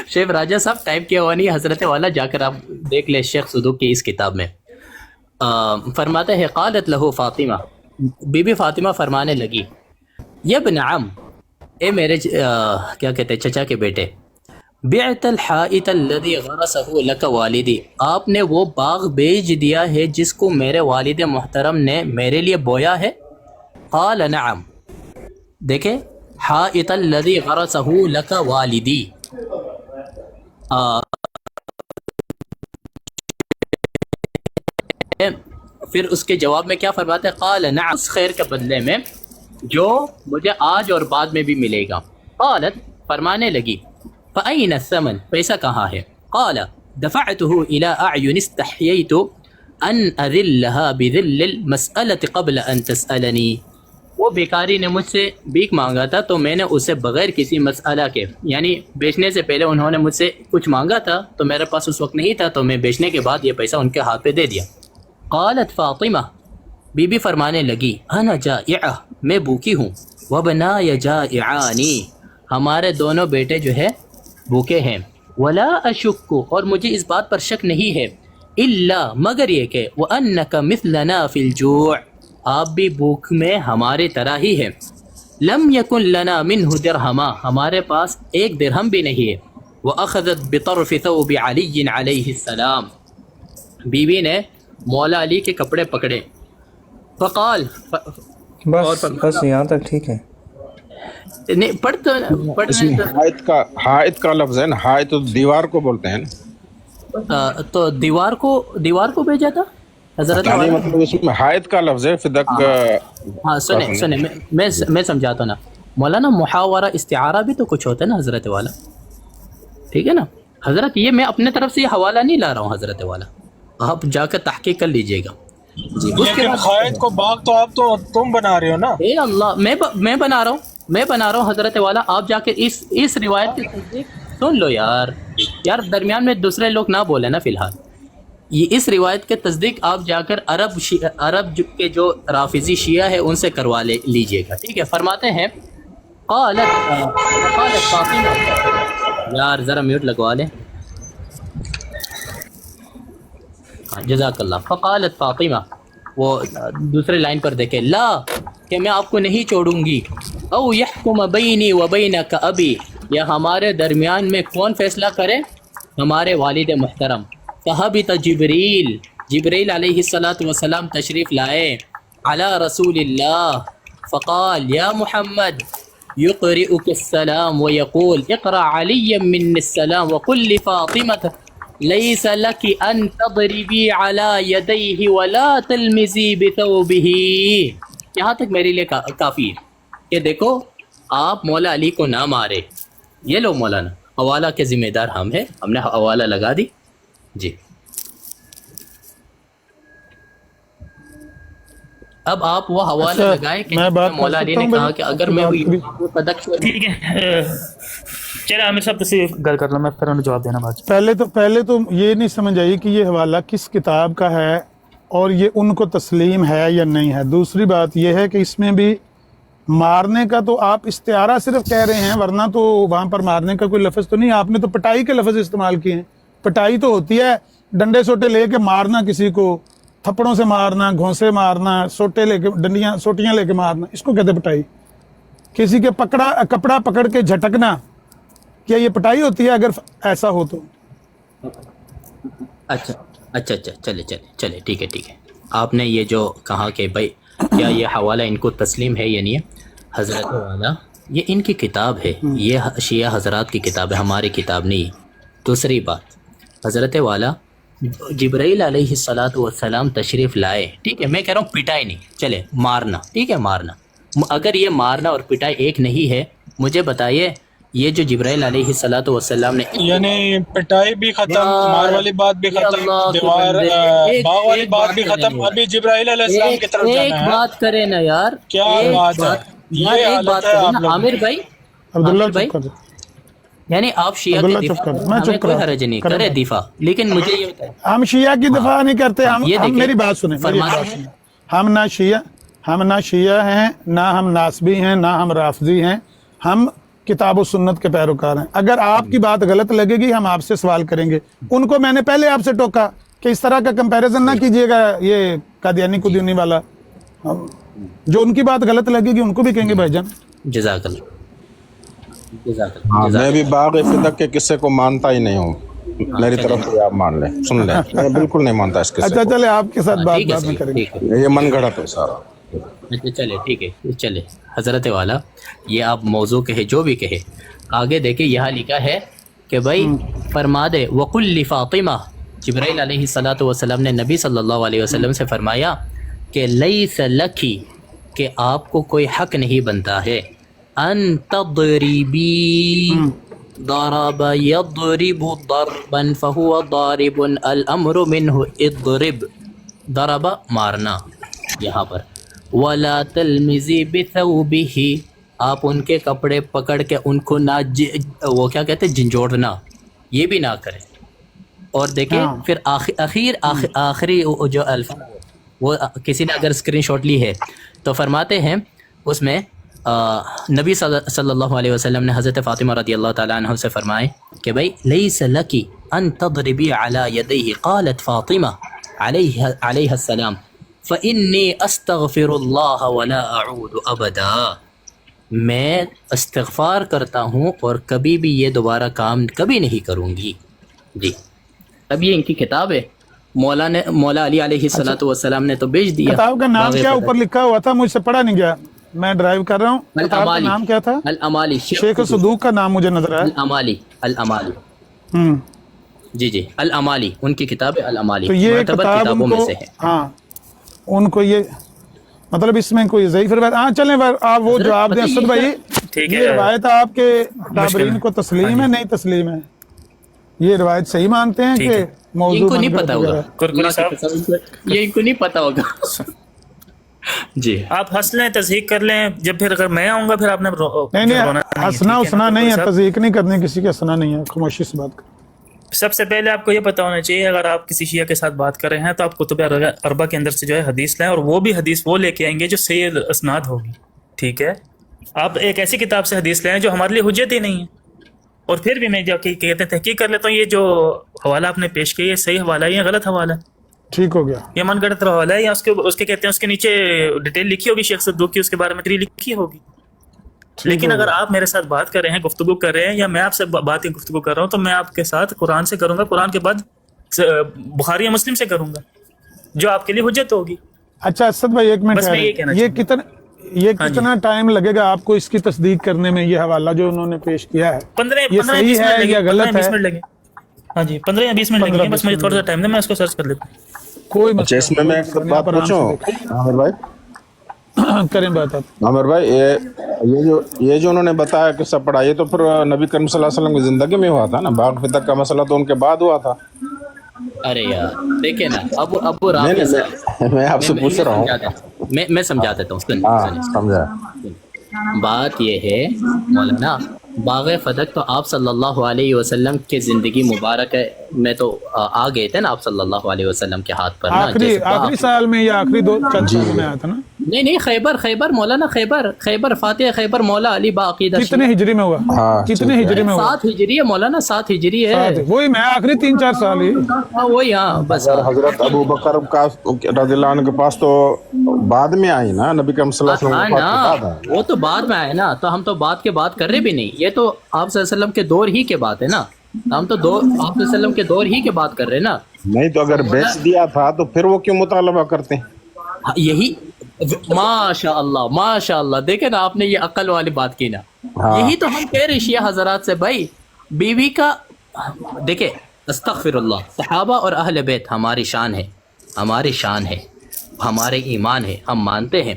شیخ راجہ صاحب ٹائپ کیا ہوا نہیں حضرت والا، جا کر آپ دیکھ لیں شیخ صدوق کی اس کتاب میں۔ فرماتے ہیں قالت له فاطمہ، بی بی فاطمہ فرمانے لگی، یا ابن عم، اے میرے کیا کہتے ہیں چچا کے بیٹے، بعت الحائط الذي غرسه لك والدی، آپ نے وہ باغ بیچ دیا ہے جس کو میرے والد محترم نے میرے لیے بویا ہے؟ قال نعم، دیکھیں حائط الذي غرسه لك والدی، پھر اس کے جواب میں کیا فرماتے ہیں؟ قال نعم، اس خیر کے بدلے میں جو مجھے آج اور بعد میں بھی ملے گا. قالت، فرمانے لگی، فأين الثمن، پیسہ کہاں ہے؟ قال دفعته إلى أعين استحييت أن أذلها بذل المسألة قبل أن تسألني. وہ بیکاری نے مجھ سے بھیک مانگا تھا تو میں نے اسے بغیر کسی مسئلہ کے، یعنی بیچنے سے پہلے انہوں نے مجھ سے کچھ مانگا تھا تو میرے پاس اس وقت نہیں تھا تو میں بیچنے کے بعد یہ پیسہ ان کے ہاتھ پہ دے دیا. قالت فاطمہ، بی بی فرمانے لگی، انا جائعہ، میں بھوکی ہوں، وبنایا جائعانی، ہمارے دونوں بیٹے جو ہے بھوکے ہیں، ولا اشک، اور مجھے اس بات پر شک نہیں ہے، الا، مگر یہ کہ وانک مثلنا فی الجوع، آپ بھی بھوک میں ہماری طرح ہی ہے. لم یکن لنا منہ درہما، ہمارے پاس ایک درہم بھی نہیں ہے. واخذت بطرف ثوب علی علیہ السلام، بیوی نے مولا علی کے کپڑے پکڑے. فقال، بس یہاں تک ٹھیک ہے. نہیں اس میں حائط کا لفظ ہے نا، حائط تو دیوار کو بولتے ہیں نا، تو دیوار کو بھیجا تھا حضرت یعنی والا. مطلب اس میں حائط کا لفظ ہے فدق. ہاں سنیں میں سمجھاتا ہوں نا مولانا، محاورہ استعارہ بھی تو کچھ ہوتا ہے نا حضرت والا، ٹھیک ہے نا حضرت. یہ میں اپنے طرف سے یہ حوالہ نہیں لا رہا ہوں حضرت والا، آپ جا کر تحقیق کر لیجئے گا. جی لیکن قائد کو باغ تو آپ تو تم بنا رہے ہو نا. اے اللہ، میں بنا رہا ہوں حضرت والا. آپ جا کے اس روایت کی تصدیق سن لو یار درمیان میں دوسرے لوگ نہ بولے نا. فی الحال یہ اس روایت کے تصدیق آپ جا کر عرب کے جو رافضی شیعہ ہے ان سے کروا لیجئے گا، ٹھیک ہے. فرماتے ہیں قالت فاطمہ، یار ذرا میوٹ لگوا لیں، جزاک اللہ. فقالت فاطمہ، وہ دوسرے لائن پر دیکھیں، لا، کہ میں آپ کو نہیں چھوڑوں گی. او یحکم بینی و بینک ابی، یا ہمارے درمیان میں کون فیصلہ کرے؟ ہمارے والد محترم. فہبط جبریل علیہ السلام تشریف لائے علی رسول اللہ. فقال یا محمد یقرئک السلام ویقول اقرأ علی من السلام وقل لفاطمة لیس لک ان تضربی علی یدیہ ولا تلمزی بثوبہ. یہاں تک میرے لیے کافی ہے کہ دیکھو آپ مولا علی کو نہ مارے. یہ لو مولانا، حوالہ کے ذمہ دار ہم ہیں، ہم نے حوالہ لگا دی. جی اب آپ وہ حوالہ لگائے کہ مولا علی نے کہا کہ اگر میں ٹھیک ہے. چلے عامر صاحب تسی گل کر لو، میں پھر انہیں جواب دینا بعد. پہلے تو یہ نہیں سمجھ آئی کہ یہ حوالہ کس کتاب کا ہے اور یہ ان کو تسلیم ہے یا نہیں ہے. دوسری بات یہ ہے کہ اس میں بھی مارنے کا تو آپ استعارہ صرف کہہ رہے ہیں، ورنہ تو وہاں پر مارنے کا کوئی لفظ تو نہیں. آپ نے تو پٹائی کے لفظ استعمال کیے ہیں. پٹائی تو ہوتی ہے ڈنڈے سوٹے لے کے مارنا، کسی کو تھپڑوں سے مارنا، گھونسے مارنا، سوٹے لے کے سوٹیاں لے کے مارنا، اس کو کہتے ہیں پٹائی. کسی کے کپڑا پکڑ کے جھٹکنا، کیا یہ پٹائی ہوتی ہے اگر ایسا ہو تو؟ اچھا چلے ٹھیک ہے. آپ نے یہ جو کہا کہ بھائی کیا یہ حوالہ ان کو تسلیم ہے یا نہیں ہے، حضرت والا یہ ان کی کتاب ہے، یہ شیعہ حضرات کی کتاب ہے، ہماری کتاب نہیں. دوسری بات حضرت والا جبرائیل علیہ السلام تشریف لائے، ٹھیک ہے. میں کہہ رہا ہوں پٹائی نہیں، چلے مارنا، ٹھیک ہے مارنا. اگر یہ مارنا اور پٹائی ایک نہیں ہے، مجھے بتائیے یہ جو جبرائیل علیہ السلام نے، یعنی پٹائی بھی ختم، مار والی بات بھی ختم، دیوار باغ والی بات بھی ختم، ابھی جبرائیل علیہ السلام کی طرف جانا ہے. ایک بات کرے نا یار، کیا بات ہے یہ حالت ہے آپ لوگ. عامر بھائی، یعنی آپ شیعہ کی دفاع ہمیں کوئی حرج نہیں کرے دفاع، لیکن مجھے یہ بتائیں ہم شیعہ کی دفاع نہیں کرتے. ہم میری بات سنیں، ہم نہ شیعہ ہیں، نہ ہم ناسبی ہیں، نہ ہم رافضی ہیں. ہم کتاب و سنت کے پیروکار ہیں. اگر آپ کی بات غلط لگے گی ہم آپ سے سوال کریں گے. ان کو میں نے پہلے آپ سے ٹوکا کہ اس طرح کا کمپیریزن نہ کیجئے گا یہ قادیانی قدیانی والا. جو ان کی بات غلط لگے گی ان کو بھی کہیں گے بھائی جان. جزاک اللہ. میں بھی باغ فدق کے قصے کو مانتا ہی نہیں ہوں، میری طرف سے آپ مان لیں، سن لیں، میں بالکل نہیں مانتا اس قصے کو. اچھا چلے آپ کے ساتھ بات میں کریں گے. یہ من گھڑت ہے سارا. اچھا چلے ٹھیک ہے. چلے حضرت والا یہ آپ موضوع کہے جو بھی کہے، آگے دیکھیں یہاں لکھا ہے کہ بھائی فرما دے وقل لفاطمہ، جبرائیل علیہ الصلوۃ والسلام نے نبی صلی اللہ علیہ وسلم سے فرمایا کہ لیس لکی، کہ آپ کو کوئی حق نہیں بنتا ہے، ان تضربی، ضرب یضرب ضربا فهو ضارب، الامر منه اضرب، ضرب مارنا یہاں پر، ولا تلمزی بثوبہ، آپ ان کے کپڑے پکڑ کے ان کو نہ وہ کیا کہتے ہیں جھنجھوڑنا، یہ بھی نہ کریں. اور دیکھیں پھر آخری جو الفاظ وہ کسی نے اگر اسکرین شاٹ لی ہے تو فرماتے ہیں اس میں نبی صلی اللہ علیہ وسلم نے حضرت فاطمہ رضی اللہ تعالیٰ عنہ سے فرمائے کہ بھائی لیس لکی ان تضربی علی یدیہ، قالت فاطمہ علیہ السلام فإنی استغفر اللہ ولا اعود ابدا، میں استغفار کرتا ہوں اور کبھی بھی یہ دوبارہ کام کبھی نہیں کروں گی. جی اب یہ ان کی کتاب ہے، مولا علی علیہ الصلوۃ والسلام نے تو بیچ دیا. کتاب کا نام کیا اوپر لکھا ہوا تھا؟ مجھ سے پڑھا نہیں گیا، میں ڈرائیو کر رہا ہوں. کتاب کا نام کیا تھا؟ الامالی، شیخ صدوق کا نام مجھے نظر آیا. الامالی جی الامالی ان کی کتاب ہے الامالی، تو یہ معتبر کتابوں میں سے ہے. ہاں ان کو یہ مطلب اس میں کوئی ضعیف روایت. ہاں چلیں آپ وہ جواب دیں اسد بھائی. یہ روایت آپ کے تابعین کو تسلیم ہے نہیں تسلیم ہے؟ یہ روایت صحیح مانتے ہیں کہ موضوع ان کو نہیں پتا ہوگا، یہ ان کو نہیں پتا ہوگا. جی آپ ہنس لیں، تصدیق کر لیں، جب پھر اگر میں آؤں گا پھر آپ نے نہیں ہنسنا اسنا نہیں ہے، تصدیق نہیں کرنے کسی کے ہنسنا نہیں ہے، خاموشی سے بات کر. سب سے پہلے آپ کو یہ پتا ہونا چاہیے اگر آپ کسی شیعہ کے ساتھ بات کر رہے ہیں تو آپ کتب اربع کے اندر سے جو ہے حدیث لائیں، اور وہ بھی حدیث وہ لے کے آئیں گے جو صحیح اسناد ہوگی. ٹھیک ہے، آپ ایک ایسی کتاب سے حدیث لائیں جو ہمارے لیے حجت ہی نہیں ہے. اور پھر بھی میں جو کہتے ہیں تحقیق کر لیتا ہوں یہ جو حوالہ آپ نے پیش کیا یہ صحیح حوالہ ہے یا غلط حوالہ ہے، ٹھیک ہو گیا، یہ من گڑت حوالہ ہے یا اس کے کہتے ہیں اس کے نیچے ڈیٹیل لکھی ہوگی شیخ صدوق کی، اس کے بارے میں لکھی ہوگی. لیکن اگر آپ میرے ساتھ بات کر رہے ہیں، گفتگو کر رہے ہیں، یا میں آپ سے گفتگو کر رہا ہوں تو میں آپ کے ساتھ قرآن سے کروں گا، قرآن کے بعد بخاری یا مسلم سے کروں گا جو آپ کے لیے حجت ہوگی. اچھا اسد بھائی ایک منٹ، یہ کتنا ٹائم لگے گا آپ کو اس کی تصدیق کرنے میں؟ یہ حوالہ جو انہوں نے پیش کیا ہے 15-20 منٹ یا غلط ہے؟ ہاں جی 15 یا 20 منٹ لگیں گے، بس مجھے تھوڑا سا ٹائم دیں، میں اس کو سرچ کر لیتا ہوں. کوئی اچھا اس میں ایک بات پوچھوں عامر بھائی، کریں بات آپ. عامر بھائی یہ جو انہوں نے بتایا کہ سب پڑھا، یہ تو پھر نبی کریم صلی اللہ علیہ وسلم کی زندگی میں ہوا تھا نا، باغ فتق کا مسئلہ تو ان کے بعد ہوا تھا. ارے یار دیکھیں نا ابو رافع صاحب، میں آپ سے پوچھ رہا ہوں، میں سمجھا دیتا ہوں. سمجھا. بات یہ ہے مولانا، باغ فتق تو آپ صلی اللہ علیہ وسلم کی زندگی مبارک میں تو آ گئے تھے نا آپ صلی اللہ علیہ وسلم کے ہاتھ پر. آخری سال میں یا آخری 2 سال میں آیا تھا نا؟ نہیں خیبر مولانا، خیبر فاتح خیبر مولا علی باقیدہ. کتنے ہجری میں ہوا؟ کتنے ہجری میں ہوا؟ 7 ہجری ہے مولانا، 7 ہجری ہے. وہی میں آخری 3-4 سال ہی وہی. ہاں بس حضرت ابو بکر رضی اللہ عنہ کے پاس تو بعد میں آئی نا، نبی کریم صلی اللہ علیہ وسلم وہ تو بعد میں آئے نا، تو ہم تو بعد کے بات کر رہے بھی نہیں، یہ تو آپ صلی اللہ علیہ وسلم کے دور ہی کے بات ہے نا، ہم تو آپ صلی اللہ علیہ وسلم کے دور ہی کے بات کر رہے ہیں نا. نہیں تو اگر بیچ دیا تھا تو پھر وہ کیوں مطالبہ کرتے ہیں؟ یہی ماشاء اللہ دیکھیں نا آپ نے یہ عقل والی بات کی نا. یہی تو ہم کہہ رہے شیعہ حضرات سے، بھائی بیوی کا دیکھیں استغفر اللہ، صحابہ اور اہل بیت ہماری شان ہے، ہمارے ایمان ہے، ہم مانتے ہیں.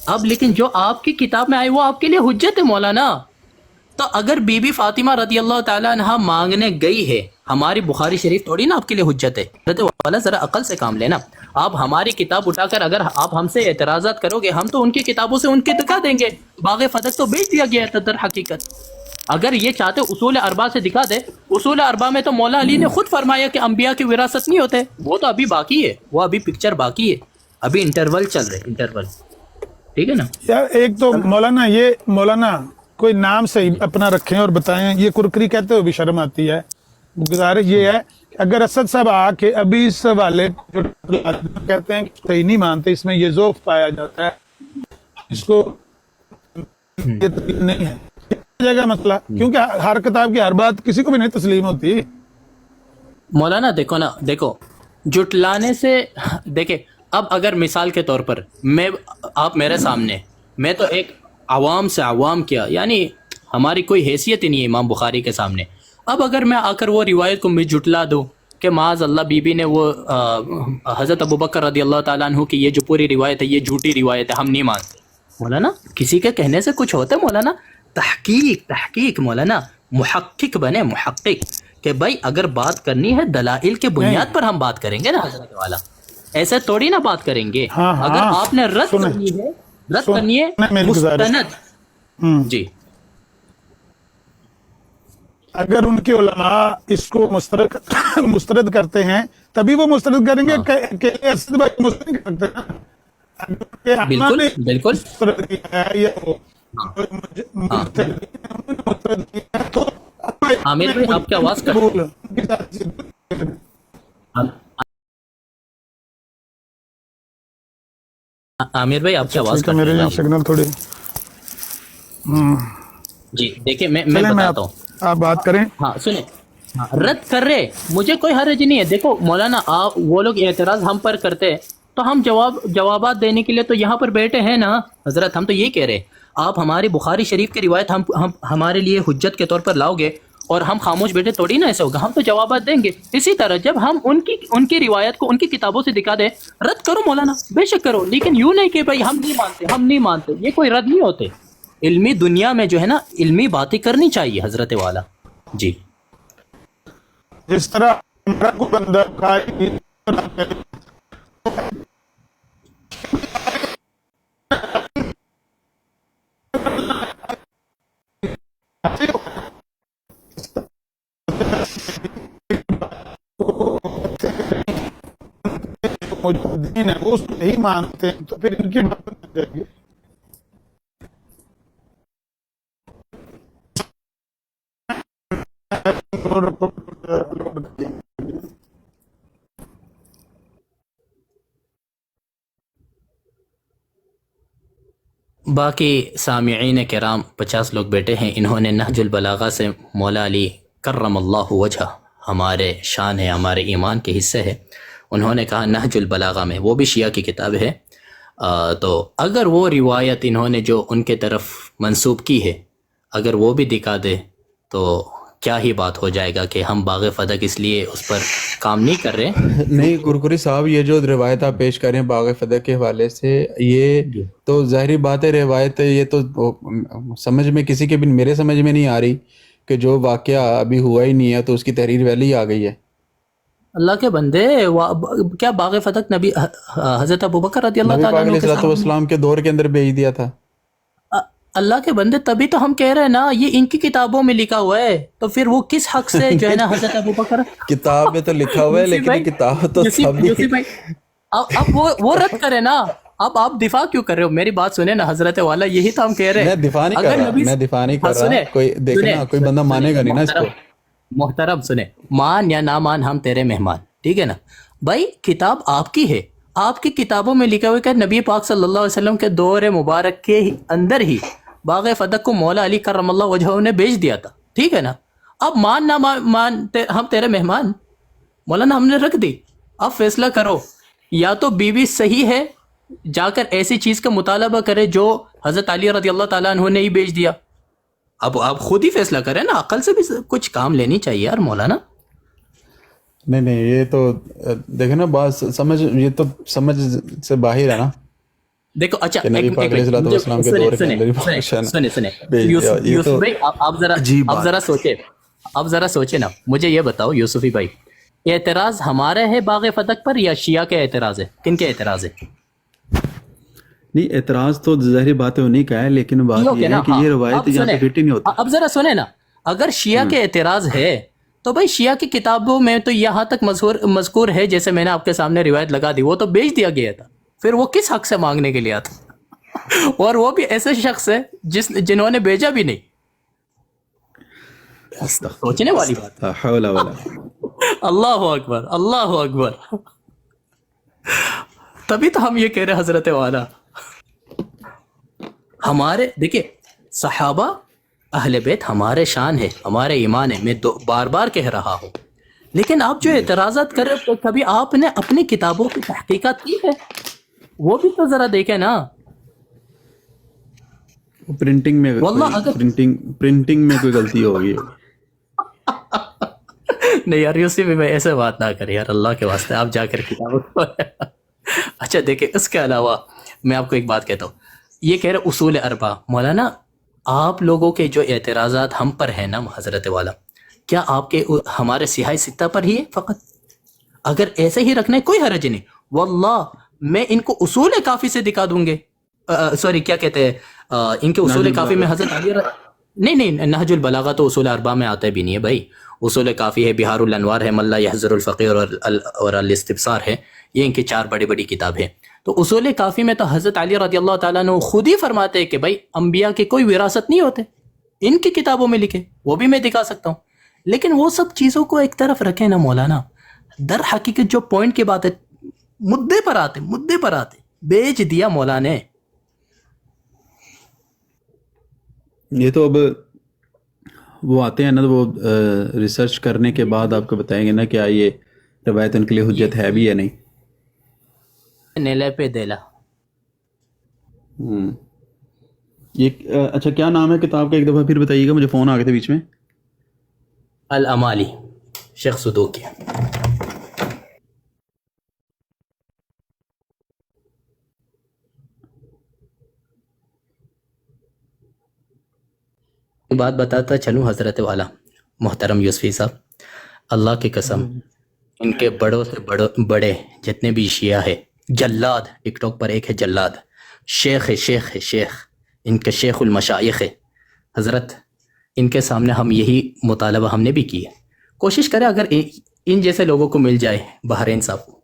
اب لیکن جو آپ کی کتاب میں آئی وہ آپ کے لیے حجت ہے مولانا. تو اگر بی بی فاطمہ رضی اللہ تعالیٰ عنہ مانگنے گئی ہے، ہماری بخاری شریف تھوڑی نا آپ کے لیے حجت ہے. والا ذرا عقل سے کام لینا. آپ ہماری کتاب اٹھا کر اگر آپ ہم سے اعتراضات کرو گے، ہم تو ان کی کتابوں سے ان کے دکھا دیں گے. باغ فتق تو بیچ دیا گیا ہے در حقیقت. اگر یہ چاہتے اصول اربعہ سے دکھا دے، اصول اربعہ میں تو مولا علی نے خود فرمایا کہ انبیاء کی وراثت نہیں ہوتے. وہ تو ابھی باقی ہے، وہ ابھی پکچر باقی ہے، ابھی انٹرول چل رہے انٹرول. ٹھیک ہے نا یار. ایک تو مولانا کوئی نام سے اپنا رکھیں اور بتائیں. یہ کرکری کہتے ہوئے بھی شرم آتی ہے. گزارش یہ ہے کہ اگر اسد صاحب آ کے ابھی اس والے جو کہتے ہیں صحیح نہیں مانتے، اس میں یہ ذوف پایا جاتا ہے، اس کو نہیں ہے جگہ مسئلہ، کیونکہ ہر کتاب کی ہر بات کسی کو بھی نہیں تسلیم ہوتی. مولانا دیکھو جٹلانے سے دیکھیں. اب اگر مثال کے طور پر آپ میرے سامنے، میں تو ایک عوام سے عوام کیا، یعنی ہماری کوئی حیثیت ہی نہیں ہے امام بخاری کے سامنے. اب اگر میں آ کر وہ روایت کو میں جٹلا دوں کہ معاذ اللہ بی بی نے وہ حضرت ابوبکر رضی اللہ تعالیٰ عنہ کی یہ جو پوری روایت ہے یہ جھوٹی روایت ہے، ہم نہیں مانتے. مولانا کسی کے کہنے سے کچھ ہوتا ہے مولانا؟ تحقیق مولانا، محقق بنے، محقق کہ بھائی اگر بات کرنی ہے دلائل کے بنیاد پر ہم بات کریں گے نا حضرت والا، ایسے تھوڑی نہ بات کریں گے. اگر آپ نے رد کرنی ہے مستند. جی اگر ان کے علماء اس کو مسترد کرتے ہیں تبھی وہ مسترد کریں گے کہ اسد بھائی مسترد نہیں کر سکتے نا. بالکل بالکل. مسترد کیا ہے یا وہ عامر بھائی آپ کی آواز عامر بھائی آپ کی آواز میرے سگنل تھوڑی. جی دیکھیں میں بتاتا ہوں، آپ بات کریں. ہاں سنیں، رد کر رہے مجھے کوئی حرج نہیں ہے. دیکھو مولانا وہ لوگ اعتراض ہم پر کرتے تو ہم جوابات دینے کے لیے تو یہاں پر بیٹھے ہیں نا حضرت. ہم تو یہ کہہ رہے آپ ہماری بخاری شریف کی روایت ہم ہمارے لیے حجت کے طور پر لاؤ گے اور ہم خاموش بیٹھے تھوڑی نا ایسا ہوگا، ہم تو جوابات دیں گے. اسی طرح جب ہم ان کی روایت کو ان کی کتابوں سے دکھا دیں، رد کرو مولانا بے شک کرو، لیکن یوں نہیں کہ بھائی ہم نہیں مانتے. یہ کوئی رد نہیں ہوتے. علمی دنیا میں جو ہے نا علمی باتیں کرنی چاہیے حضرت والا. جی جس طرح ہمارا کوئی بندہ مجدین ہے وہ اس کو نہیں مانتے ہیں تو پھر ان کی بات نہیں جائے گی. باقی سامعین کرام 50 لوگ بیٹے ہیں، انہوں نے نہج البلاغہ سے مولا علی کرم اللہ وجہ ہمارے شان ہے، ہمارے ایمان کے حصے ہے. انہوں نے کہا نہج البلاغہ میں، وہ بھی شیعہ کی کتاب ہے، تو اگر وہ روایت انہوں نے جو ان کے طرف منسوب کی ہے اگر وہ بھی دکھا دے تو کیا ہی بات ہو جائے گا کہ ہم باغ فدق اس لیے اس پر کام نہیں کر رہے. نہیں کرکری صاحب، یہ جو روایت آپ پیش کر رہے ہیں باغ فدق کے حوالے سے، یہ تو ظاہری بات ہے روایت ہے، یہ تو سمجھ میں کسی کے بھی میرے سمجھ میں نہیں آ رہی کہ جو واقعہ ابھی ہوا ہی نہیں ہے تو اس کی تحریر ویلی ہی آ گئی ہے. اللہ کے بندے کیا باغ فتح نبی حضرت ابوبکر رضی اللہ تعالیٰ عنہ نبی پاک علیہ السلام کے دور کے اندر بھیج دیا تھا. اللہ کے بندے تبھی تو ہم کہہ رہے ہیں نا یہ ان کی کتابوں میں لکھا ہوا ہے، تو پھر وہ کس حق سے جو ہے نا حضرت ابوبکر کتاب میں تو لکھا ہوا ہے لیکن کتاب تو اب وہ رد کرے نا. اب آپ دفاع کیوں کر رہے ہو؟ میری بات سنیں نا حضرت والا، یہی تو ہم کہہ رہے ہیں. میں دفاع نہیں کر رہا کوئی دیکھنا کوئی بندہ مانے گا نہیں نا اس کو. محترم سنیں، مان یا نہ مان ہم تیرے مہمان، ٹھیک ہے نا بھائی. کتاب آپ کی ہے، آپ کی کتابوں میں لکھا ہوا کہ نبی پاک صلی اللہ علیہ وسلم کے دور مبارک کے اندر ہی باغ فتح کو مولا علی کرم اللہ وجہہ نے بیچ دیا تھا، ٹھیک ہے نا. اب مان نہ مان ہم تیرے مہمان مولانا، ہم نے رکھ دی. اب فیصلہ کرو، یا تو بیوی صحیح ہے جا کر ایسی چیز کا مطالبہ کرے جو حضرت علی رضی اللہ تعالیٰ عنہ نے ہی بیچ دیا. اب آپ خود ہی فیصلہ کریں نا، عقل سے بھی کچھ کام لینی چاہیے یار مولانا. نہیں یہ تو دیکھیں نا بات سمجھ، یہ تو سمجھ سے باہر ہے نا. دیکھو اچھا آپ ذرا سوچے نا، مجھے یہ بتاؤ یوسفی بھائی، اعتراض ہمارا ہے باغ فتح پر یا شیعہ کے اعتراض ہے؟ کن کے اعتراض ہے؟ نہیں اعتراض تو ظاہری بات ہے انہیں کا ہے، لیکن بات یہ ہے کہ یہ روایت یہاں پہ فٹ ہی نہیں ہوتی. اب ذرا سنیں نا، اگر شیعہ کے اعتراض ہے تو بھائی شیعہ کی کتابوں میں تو یہاں تک مذکور ہے، جیسے میں نے آپ کے سامنے روایت لگا دی، وہ تو بیچ دیا گیا تھا، پھر وہ کس حق سے مانگنے کے لیے آتا؟ اور وہ بھی ایسے شخص ہے جنہوں نے بیچا بھی نہیں. سوچنے والی بات. اللہ اکبر، اللہ اکبر. تبھی تو ہم یہ کہہ رہے حضرت والا ہمارے، دیکھیں صحابہ اہل بیت ہمارے شان ہے، ہمارے ایمان ہے، میں بار بار کہہ رہا ہوں. لیکن آپ جو اعتراضات کر رہے، کبھی آپ نے اپنی کتابوں کی تحقیقات کی ہے؟ وہ بھی تو ذرا دیکھیں نا. پرنٹنگ میں کوئی غلطی ہوگی. نہیں یار یوسف میں ایسے بات نہ کریں یار، اللہ کے واسطے آپ جا کر کتاب اچھا دیکھیں اس کے علاوہ میں آپ کو ایک بات کہتا ہوں، یہ کہہ رہے اصول اربع، مولانا آپ لوگوں کے جو اعتراضات ہم پر ہیں نا حضرت والا، کیا آپ کے ہمارے سیاہ ستہ پر ہی ہے فقط؟ اگر ایسے ہی رکھنا ہے کوئی حرج نہیں، واللہ میں ان کو اصول کافی سے دکھا دوں گے، سوری کیا کہتے ہیں ان کے اصول کافی میں حضرت علی نہیں نہج البلاغہ تو اصول اربع میں آتا بھی نہیں ہے بھائی، اصول کافی ہے، بہار الانوار ہے، ملا یحذر الفقیر اور الاستبصار ہے، یہ ان کی 4 بڑی بڑی کتاب ہے۔ تو اصول کافی میں تو حضرت علی رضی اللہ تعالیٰ عنہ خود ہی فرماتے ہیں کہ بھائی انبیاء کے کوئی وراثت نہیں ہوتے، ان کی کتابوں میں لکھے، وہ بھی میں دکھا سکتا ہوں۔ لیکن وہ سب چیزوں کو ایک طرف رکھیں نا مولانا، در حقیقت جو پوائنٹ کی بات ہے، مدعے پر آتے بیچ دیا مولا نے۔ یہ تو اب وہ آتے ہیں نا، وہ ریسرچ کرنے کے بعد آپ کو بتائیں گے نا کیا یہ روایت ان کے لیے حجت ہے بھی یا نہیں۔ نیلے پہ دیلا یہ اچھا کیا نام ہے کتاب کا، ایک دفعہ پھر بتائیے گا، مجھے فون آ گئے تھے بیچ میں۔ الامالی شیخ صدوقی۔ بات بتاتا چلوں حضرت والا محترم یوسفی صاحب، اللہ کی قسم ان کے بڑوں سے بڑے جتنے بھی شیعہ ہے، جلاد ٹک ٹاک پر ایک ہے جلاد، شیخ ان کے شیخ المشائخ ہے حضرت، ان کے سامنے ہم یہی مطالبہ ہم نے بھی کی ہے، کوشش کریں اگر ان جیسے لوگوں کو مل جائے بحرین صاحب کو۔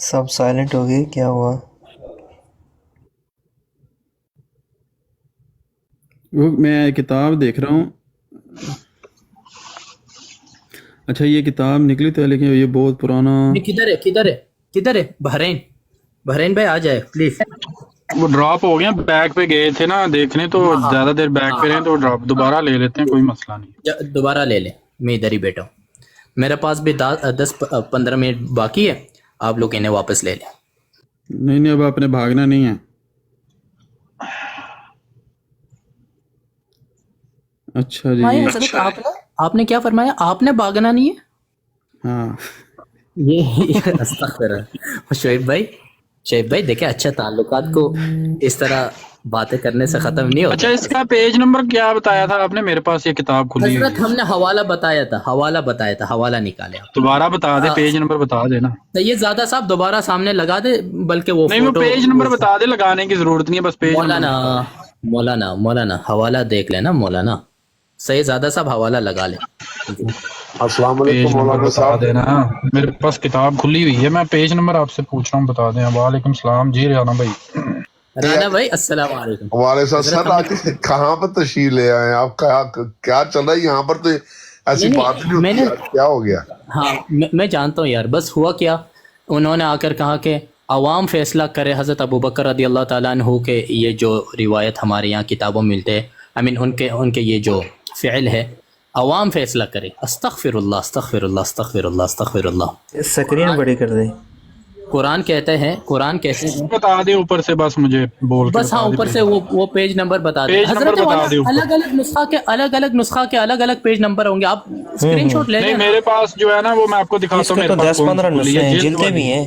سب سائلنٹ ہو گئی، کیا ہوا؟ وہ میں کتاب دیکھ رہا ہوں، اچھا یہ کتاب نکلی تو لیکن یہ بہت پرانا۔ کدھر ہے بحرین بھائی آ جائے پلیز۔ وہ ڈراپ ہو گیا، بیک پہ گئے تھے نا دیکھنے، تو زیادہ دیر بیک پہ رہے تو ڈراپ دوبارہ لے لیتے ہیں، کوئی مسئلہ نہیں، دوبارہ لے لیں، میں ادھر ہی بیٹھا ہوں، میرے پاس بھی 10-15 منٹ باقی ہے، آپ لوگ انہیں واپس لے لیں۔ نہیں اب آپ نے بھاگنا نہیں ہے۔ اچھا جی حضرت آپ نے کیا فرمایا؟ آپ نے بھاگنا نہیں ہے؟ ہاں یہ استغفر اللہ۔ شعیب بھائی دیکھیں اچھا تعلقات کو اس طرح باتیں کرنے سے ختم نہیں ہوتا۔ اچھا اس کا پیج نمبر کیا بتایا تھا آپ نے؟ میرے پاس یہ کتاب کھلی ہے حضرت ہم نے حوالہ بتایا تھا، حوالہ نکالے آپ دوبارہ بتا دے، پیج نمبر بتا دے نا۔ سید زادہ صاحب دوبارہ سامنے لگا دے، بلکہ وہ نہیں وہ پیج نمبر بتا دے، لگانے کی ضرورت نہیں ہے، بس پیج مولانا حوالہ دیکھ لینا مولانا، سید زادہ صاحب حوالہ لگا لیں. السلام پیج علیکم نمبر مولانا بتا صاحب. دینا. میرے پاس کتاب کھلی ہوئی ہے, میں پیج نمبر آپ سے پوچھ رہا ہوں, بتا دیں. وعلیکم السلام جی رانا بھائی. رانا بھائی السلام علیکم. وعلیکم حضرت السلام. ہم سر آج کہاں پر تشریف لے آئے ہیں آپ؟ کیا چل رہا ہے یہاں پر؟ تو ایسی نہیں بات نہیں میں ہوتی نے یار, کیا ہو گیا؟ ہاں میں جانتا ہوں یار, بس ہوا کیا, انہوں نے آ کر کہا کہ عوام فیصلہ کرے حضرت ابوبکر رضی اللہ تعالیٰ عنہ کے یہ جو روایت ہمارے یہاں کتابوں میں ملتے ہیں, ان کے یہ جو فعل ہے عوام فیصلہ کرے. استغفر اللہ استغفر اللہ استغفر اللہ استغفر اللہ. سکرین بڑی کر دیں. قرآن کہتے ہیں بتا دیں اوپر سے, بس مجھے بول کے بس ہاں بتا اوپر دیں. سے وہ پیج نمبر بتا دیں. پیج نمبر حضرت بتا دیں اوپر. الگ الگ نسخہ کے الگ الگ پیج نمبر ہوں گے, آپ اسکرین شاٹ لے نہیں لیں. میرے پاس جو ہے نا وہ میں آپ کو اس دکھاتا ہوں. کے تو میرے پاس 10-15 نسخے ہیں, جلدیں بھی ہیں.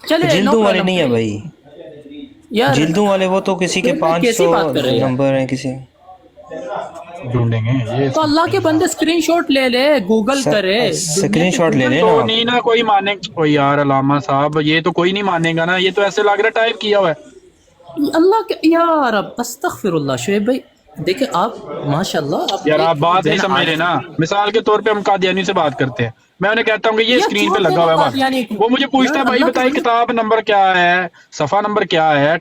چلے جلدوں والے نہیں ہیں بھائی, یار جلدوں والے وہ تو کسی کے کیسی بات کر رہے 500 ہیں. نمبر ہیں کسی. ڈھونڈیں گے یہ تو اللہ کے بندے اسکرین شاٹ لے لے, گوگل کرے. سکرین شاٹ لے لیں تو نا. نہیں نا کوئی مانے. او یار علامہ صاحب یہ تو کوئی نہیں مانے گا نا, یہ تو ایسے لگ رہا ٹائپ کیا ہوا ہے. اللہ کے یار اب استغفر اللہ. شعیب بھائی دیکھیں آپ ماشاء اللہ یار آپ بات نہیں سمجھ رہے نا. مثال کے طور پہ ہم قادیانی سے بات کرتے ہیں, میں انہیں کہتا ہوں کہ یہ اسکرین پہ لگا ہوا ہے, وہ مجھے پوچھتا ہے بھائی بتائیے کتاب نمبر کیا ہے, صفحہ نمبر کیا ہے,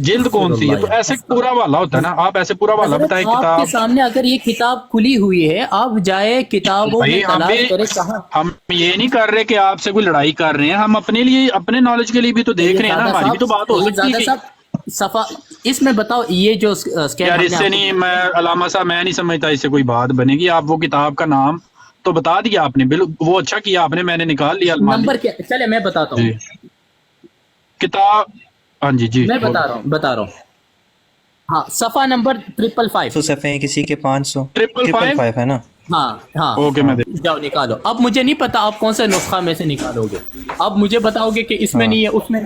جلد کون سی ہے. تو ایسے پورا والا ہوتا ہے نا, آپ ایسے پورا والا بتائیں آپ کتاب. کے سامنے اگر یہ کتاب کھلی ہوئی ہے, آپ جائے کتابوں میں تلاش کرے. کہاں ہم یہ نہیں کر رہے کہ آپ سے کوئی لڑائی کر رہے ہیں, ہم اپنے لیے اپنے نالج کے لیے بھی تو دیکھ رہے ہیں نا, ہماری بھی تو بات ہو سکتی ہے. صفحہ اس میں بتاؤ یہ جو یار اس سے نہیں, میں علامہ صاحب میں نہیں سمجھتا اس سے کوئی بات بنے گی. آپ وہ کتاب کا نام تو بتا دیا آپ نے, وہ اچھا کیا آپ نے, میں نے نکال لیا نمبر کیا. چلے میں بتاتا ہوں کتاب. ہاں جی میں بتا رہا ہوں. ہاں صفحہ نمبر 555. تو صفحے ہیں کسی کے 500. 555 ہے نا. ہاں اوکے میں جاؤ نکالو. اب مجھے نہیں پتا آپ کون سے نسخہ میں سے نکالو گے, اب مجھے بتاؤ گے کہ اس میں نہیں ہے اس میں.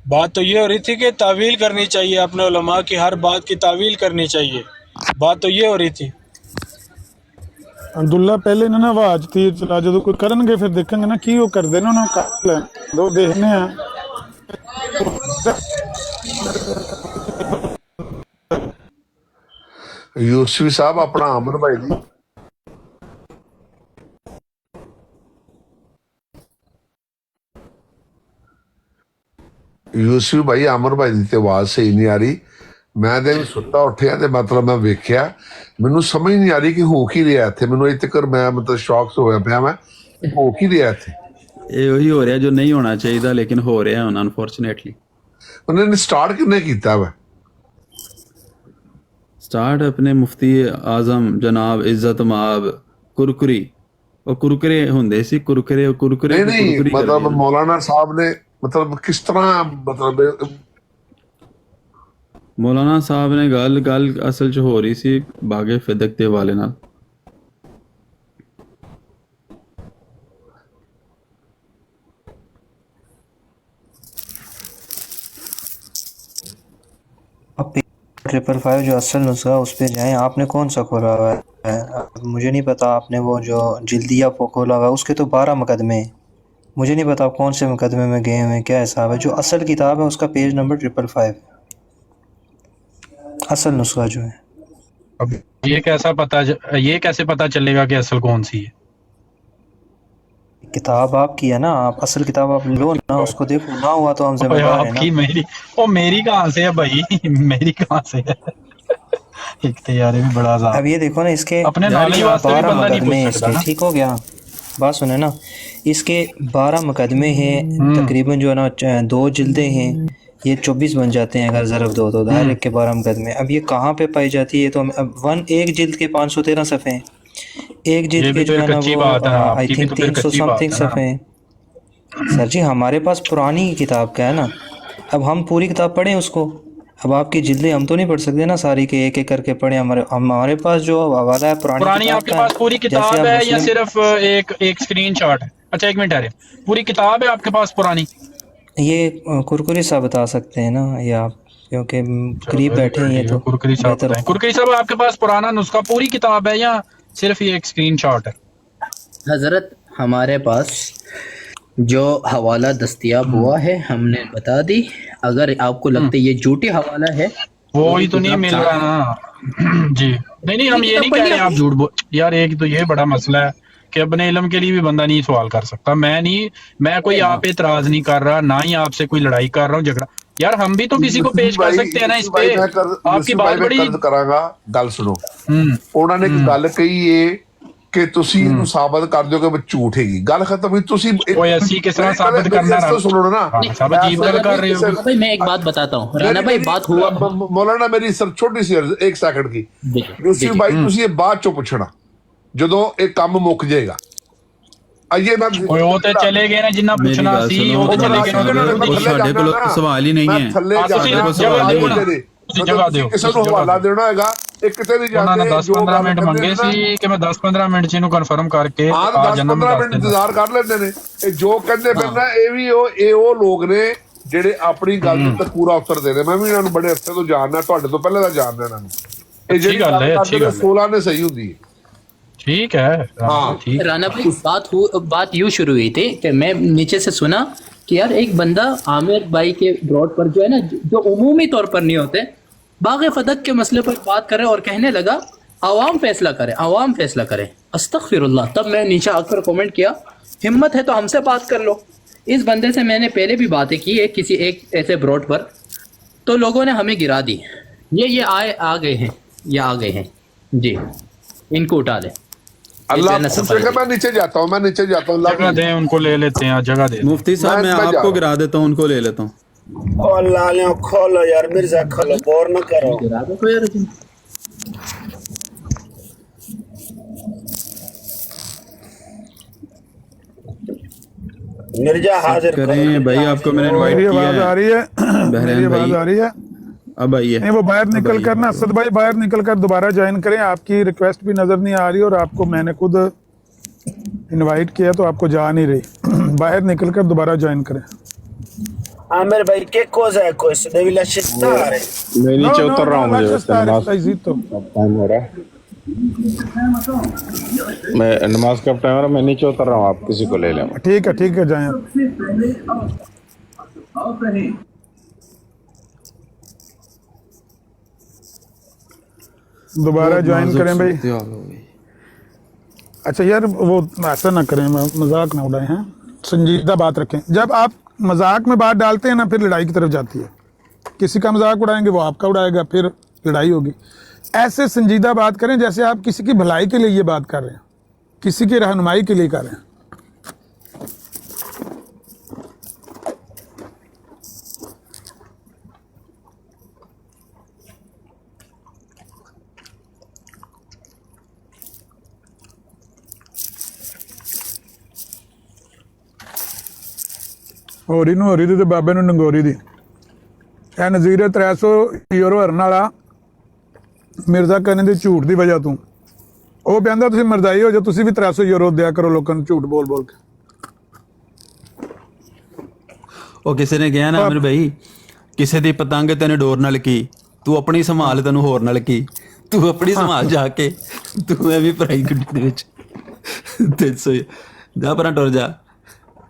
بات تو یہ ہو رہی تھی کہ تعویل کرنی چاہیے, اپنے علماء کی ہر بات کی تعویل کرنی چاہیے. بات تو یہ ہو رہی تھی. عبداللہ پہلے انہوں نے آواز تیر چلا, جدو کوئی کرن گے پھر دیکھیں گے نا کی وہ کر دینا, انہوں نے کر لیں دو دیکھنے ہیں. یوسفی صاحب اپنا عامر بھائی دی یوسفی بھائی عامر بھائی دی تے آواز صحیح نہیں آ رہی. میں دن ستا اٹھیا تے مطلب میں ویکھیا, مینوں سمجھ نہیں آ رہی کہ ہو کی رہا اتنے. مینوں اج تک میں مطلب شوق سے ہویا پیا, میں ہو کی رہا اتنے. یہ وہی ہو رہا جو نہیں ہونا چاہیے لیکن ہو رہا ہے انفارچونیٹلی. انہوں نے سٹارٹ کنے کیتا ہے سٹارٹ اپنے مفتی اعظم جناب عزت مآب کرکری, اور کرکرے ہوندے سی, کرکرے نہیں مطلب مولانا صاحب نے مطلب کس طرح مطلب مولانا صاحب نے گل اصل چ ہو رہی سی باغ فدق دے والے نال. اب 555 جو اصل نسخہ اس پہ جائیں. آپ نے کون سا کھولا ہوا ہے؟ مجھے نہیں پتا. آپ نے وہ جو جلدیہ کھولا ہوا ہے اس کے تو 12 مقدمے ہیں. مجھے نہیں پتا آپ کون سے مقدمے میں گئے ہوئے ہیں, کیا حساب ہے. جو اصل کتاب ہے اس کا پیج نمبر 555 ہے, اصل نسخہ جو ہے. اب یہ کیسے پتا چلے گا کہ اصل کون سی ہے؟ کتاب آپ کی ہے نا, آپ اصل کتاب آپ لو نا, اس کو دیکھو, نہ ہوا تو ہم ذمہ دار ہیں آپ نا. کی میری کہاں سے ہے بھائی, میری کہاں سے ہے. ایک تیارے بھی بڑا عذاب. اب یہ دیکھو نا, اس کے اپنے نالج واسطے بھی 12 بندہ نہیں مقدمے ہیں پوچھ اس سکتا کے. نا. ٹھیک ہو گیا, بات سنیں نا. اس کے 12 مقدمے ہیں تقریباً, جو ہے نا 2 جلدیں ہیں, یہ 24 بن جاتے ہیں اگر ضرب دو تو. ہر ایک کے 12 مقدمے. اب یہ کہاں پہ پائی جاتی ہے؟ تو ایک جلد کے 513 صفحے ہیں, ایک جلد کے جو ہے نا وہ آئی تھنک 300 سم تھنگ صفحے ہیں. سر جی ہمارے پاس پرانی کتاب کا ہے نا, اب ہم پوری کتاب پڑھیں اس کو. اب آپ کی جلدیں ہم تو نہیں پڑھ سکتے نا ساری کے, ایک ایک کر کے پڑھیں. ہمارے پاس جو حوالہ ہے پرانی آپ کے پاس پوری کتاب ہے یا صرف ایک اسکرین شاٹ ہے؟ اچھا ایک منٹ ہے, پوری کتاب ہے آپ کے پاس پرانی؟ یہ کرکری صاحب بتا سکتے ہیں نا, یا آپ کیونکہ قریب بیٹھے ہیں یہ تو کرکری صاحب بہتر بتائیں. کرکری صاحب آپ کے پاس پرانا نسخہ پوری کتاب ہے یا صرف یہ ایک اسکرین شاٹ ہے؟ حضرت ہمارے پاس جو حوالہ دستیاب ہوا ہے ہم نے بتا دی. اگر آپ کو لگتا ہے یہ جھوٹی حوالہ ہے وہی تو نہیں مل رہا نا. جی نہیں ہم یہ نہیں کہہ رہے آپ جھوٹ بول. یار ایک تو یہ بڑا مسئلہ ہے کہ اپنے علم کے لیے بھی بندہ نہیں سوال کر سکتا. میں کوئی آپ پہ اعتراض نہیں کر رہا، نہ ہی آپ سے کوئی لڑائی کر رہا ہوں جھگڑا. یار ہم بھی تو کسی کو پیش کر سکتے ہیں نا اس پہ. آپ کی بات بڑی ਕਰਾਂਗਾ ਗੱਲ ਸੁਣੋ. ਉਹਨਾਂ ਨੇ ਇੱਕ ਗੱਲ ਕਹੀ ਏ ਕਿ ਤੁਸੀਂ ਇਹਨੂੰ ਸਾਬਤ ਕਰ ਦਿਓ ਕਿ ਝੂਠ ਹੈਗੀ. ਗੱਲ ਖਤਮ ਹੋਈ. ਤੁਸੀਂ ਓਏ ਅਸੀਂ ਕਿਸ ਤਰ੍ਹਾਂ ਸਾਬਤ ਕਰਨਾ ਰਹਾ ਸੁਣੋ ਨਾ. ਸਭ ਅਜੀਬ ਗੱਲ ਕਰ ਰਹੇ ਹੋ. بھائی میں ایک بات بتاتا ہوں رانا بھائی بات ہوا مولانا میری سر چھوٹی سی عرض 1 سیکنڈ کی. یوسف بھائی ਤੁਸੀਂ ਇਹ ਬਾਅਦ ਚੋਂ ਪੁੱਛਣਾ ਜਦੋਂ ਇਹ ਕੰਮ ਮੁੱਕ ਜਾਏਗਾ. ਆਈਏ ਮੈਂ ਓਏ ਉਹ ਤੇ ਚਲੇ ਗਏ ਨਾ ਜਿੰਨਾ ਪੁੱਛਣਾ ਸੀ ਉਹ ਤੇ ਚਲੇ ਗਏ ਨਾ. ਸਾਡੇ ਕੋਲ ਸਵਾਲ ਹੀ ਨਹੀਂ ਹੈ. ਥੱਲੇ ਤੁਸੀਂ ਜਗ੍ਹਾ ਦਿਓ. ਕਿਸੇ ਨੂੰ ਹਵਾਲਾ ਦੇਣਾ ਹੈਗਾ ਇਹ ਕਿਤੇ ਨਹੀਂ ਉਹਨਾਂ ਨੇ ਜਾਂਦੇ. 10-15 ਮਿੰਟ ਮੰਗੇ ਸੀ ਕਿ ਮੈਂ 10-15 ਮਿੰਟ ਚ ਇਹਨੂੰ ਕਨਫਰਮ ਕਰਕੇ ਹਾਂ 10-15 ਮਿੰਟ ਇੰਤਜ਼ਾਰ ਕਰ ਲੈਂਦੇ ਨੇ. ਇਹ ਜੋ ਕਹਿੰਦੇ ਫਿਰ ਨਾ ਇਹ ਉਹ ਲੋਕ ਨੇ ਜਿਹੜੇ ਆਪਣੀ ਗੱਲ ਤੇ ਪੂਰਾ ਉਤਰਦੇ ਨੇ. ਮੈਂ ਵੀ ਇਹਨਾਂ ਨੂੰ ਬੜੇ ਅਰਸੇ ਤੋਂ ਜਾਣਦਾ, ਤੁਹਾਡੇ ਤੋਂ ਪਹਿਲਾਂ ਦਾ ਜਾਣਦਾ ਇਹਨਾਂ ਨੂੰ. ਇਹ ਜਿਹੜੀ ਗੱਲ ਕਰਦੇ ਨੇ 16 ਨੇ ਸਹੀ ਹੁੰਦੀ ہے. ٹھیک ہے. رانا بھائی بات یوں شروع ہوئی تھی کہ میں نیچے سے سنا کہ یار ایک بندہ عامر بھائی کے بروڈ پر جو ہے نا جو عمومی طور پر نہیں ہوتے باغ فتح کے مسئلے پر بات کرے اور کہنے لگا عوام فیصلہ کرے عوام فیصلہ کرے. استغفر اللہ. تب میں نیچے آ کر کومنٹ کیا ہمت ہے تو ہم سے بات کر لو. اس بندے سے میں نے پہلے بھی باتیں کی ہے کسی ایک ایسے بروڈ پر تو لوگوں نے ہمیں گرا دی. یہ آ گئے ہیں جی ان کو اٹھا دیں. اللہ میں نیچے جاتا ہوں جگہ دیں ان کو لے لیتے ہیں. جگہ دیں مفتی صاحب میں آپ کو گرا دیتا ہوں ان کو لے لیتا ہوں. اللہ علیہ کھولو یار مرزا کھولو بور نہ کرو. مرزا حاضر کریں بھائی. آپ کو میں نے انوائٹ کیا آواز آ رہی ہے. بحرین آواز آ رہی ہے. اب آئیے. نہیں وہ باہر نکل کر نا اسد بھائی باہر نکل کر دوبارہ جوائن کریں. آپ کی ریکویسٹ بھی نظر نہیں آ رہی اور آپ کو میں نے خود انوائٹ کیا تو آپ کو جا نہیں رہی. باہر نکل کر دوبارہ جوائن کریں. عامر بھائی che cosa è questo? Devi lasciare. میں نیچے اتر رہا ہوں. مجھے نماز کا ٹائم ہے. میں نیچے اتر رہا ہوں. آپ کسی کو لے لیں. ٹھیک ہے جائیں. دوبارہ جوائن کریں بھائی. اچھا یار وہ ایسا نہ کریں, مذاق نہ اڑائیں ہیں, سنجیدہ بات رکھیں. جب آپ مذاق میں بات ڈالتے ہیں نا پھر لڑائی کی طرف جاتی ہے. کسی کا مذاق اڑائیں گے وہ آپ کا اڑائے گا, پھر لڑائی ہوگی. ایسے سنجیدہ بات کریں جیسے آپ کسی کی بھلائی کے لیے یہ بات کر رہے ہیں, کسی کی رہنمائی کے لیے کر رہے ہیں. ਹੋਰੀ ਨੂੰ ਹੋਰੀ ਦੀ ਤੇ ਬਾਬੇ ਨੂੰ ਨੰਗੋਰੀ ਦੀ. ਇਹ ਨਜ਼ੀਰ 300 ਯੂਰੋ ਹਰਨ ਵਾਲਾ ਮਿਰਜ਼ਾ ਕਹਿੰਦੇ ਦੀ ਝੂਠ ਦੀ ਵਜ੍ਹਾ ਤੋਂ ਉਹ ਕਹਿੰਦਾ ਤੁਸੀਂ ਮਰਦਾਈ ਹੋ ਜਾਓ, ਤੁਸੀਂ ਵੀ 300 ਯੂਰੋ ਦਿਆ ਕਰੋ ਲੋਕਾਂ ਨੂੰ ਝੂਠ ਬੋਲ ਬੋਲ ਕੇ. ਉਹ ਕਿਸੇ ਨੇ ਕਿਹਾ ਨਾ ਅਮਰ ਭਾਈ ਕਿਸੇ ਦੀ ਪਤੰਗ ਤੈਨੂੰ ਡੋਰ ਨਾਲ ਕੀ, ਤੂੰ ਆਪਣੀ ਸੰਭਾਲ ਤੈਨੂੰ ਹੋਰ ਨਾਲ ਕੀ. ਤੂੰ ਆਪਣੀ ਸੰਭਾਲ ਜਾ ਕੇ ਤੂੰ ਐਵੇਂ ਭਰਾਈ ਗੱਡੀ ਦੇ ਵਿੱਚ 300 ਜਾ ਪਰਾਂ ਟੁਰ ਜਾ.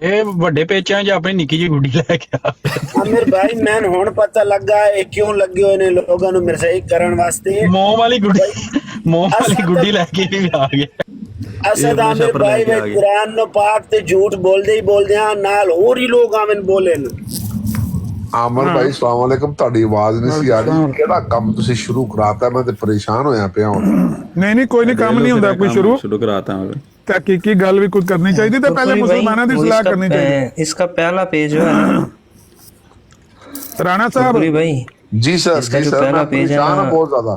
ਇਹ ਵੱਡੇ ਪੇਚਾਂ 'ਚ ਆਪਣੀ ਨਿੱਕੀ ਜਿਹੀ ਗੁੱਡੀ ਲੈ ਕੇ ਆ. ਆਮਿਰ ਭਾਈ ਮੈਨੂੰ ਹੁਣ ਪਤਾ ਲੱਗਾ ਇਹ ਕਿਉਂ ਲੱਗੇ ਹੋਏ ਨੇ ਲੋਕਾਂ ਨੂੰ ਮਿਰਜ਼ਾਈ ਕਰਨ ਵਾਸਤੇ. ਮੋਹ ਵਾਲੀ ਗੁੱਡੀ ਲੈ ਕੇ ਵੀ ਆ ਗਿਆ. ਅਸਦ ਆਮਿਰ ਭਾਈ ਵੇ ਕੁਰਾਨ ਨੂੰ ਪਾਕ ਤੇ ਝੂਠ ਬੋਲਦੇ ਆ ਨਾਲ ਹੋਰ ਹੀ ਲੋਕ ਆਵਨ ਬੋਲੇ ਨੇ. ਆਮਰ ਭਾਈ ਸਲਾਮ ਵਾਲੇਕਮ. ਤੁਹਾਡੀ ਆਵਾਜ਼ ਨਹੀਂ ਸੀ ਆ ਰਹੀ. ਕਿਹੜਾ ਕੰਮ ਤੁਸੀਂ ਸ਼ੁਰੂ ਕਰਾਤਾ? ਮੈਂ ਤੇ ਪਰੇਸ਼ਾਨ ਹੋਇਆ ਪਿਆ ਹੁਣ. ਨਹੀਂ ਕੋਈ ਨਹੀਂ ਕੰਮ ਨਹੀਂ ਹੁੰਦਾ ਕੋਈ ਸ਼ੁਰੂ ਕਰਾਤਾ. تحقیقی گل بھی کچھ کرنی چاہیے تو پہلے مسلمانوں کی اصلاح کرنی چاہیے. اس کا پہلا پیج جو ہے نا رانا صاحب بھائی جی سر پہلا پیج ہے نا بہت زیادہ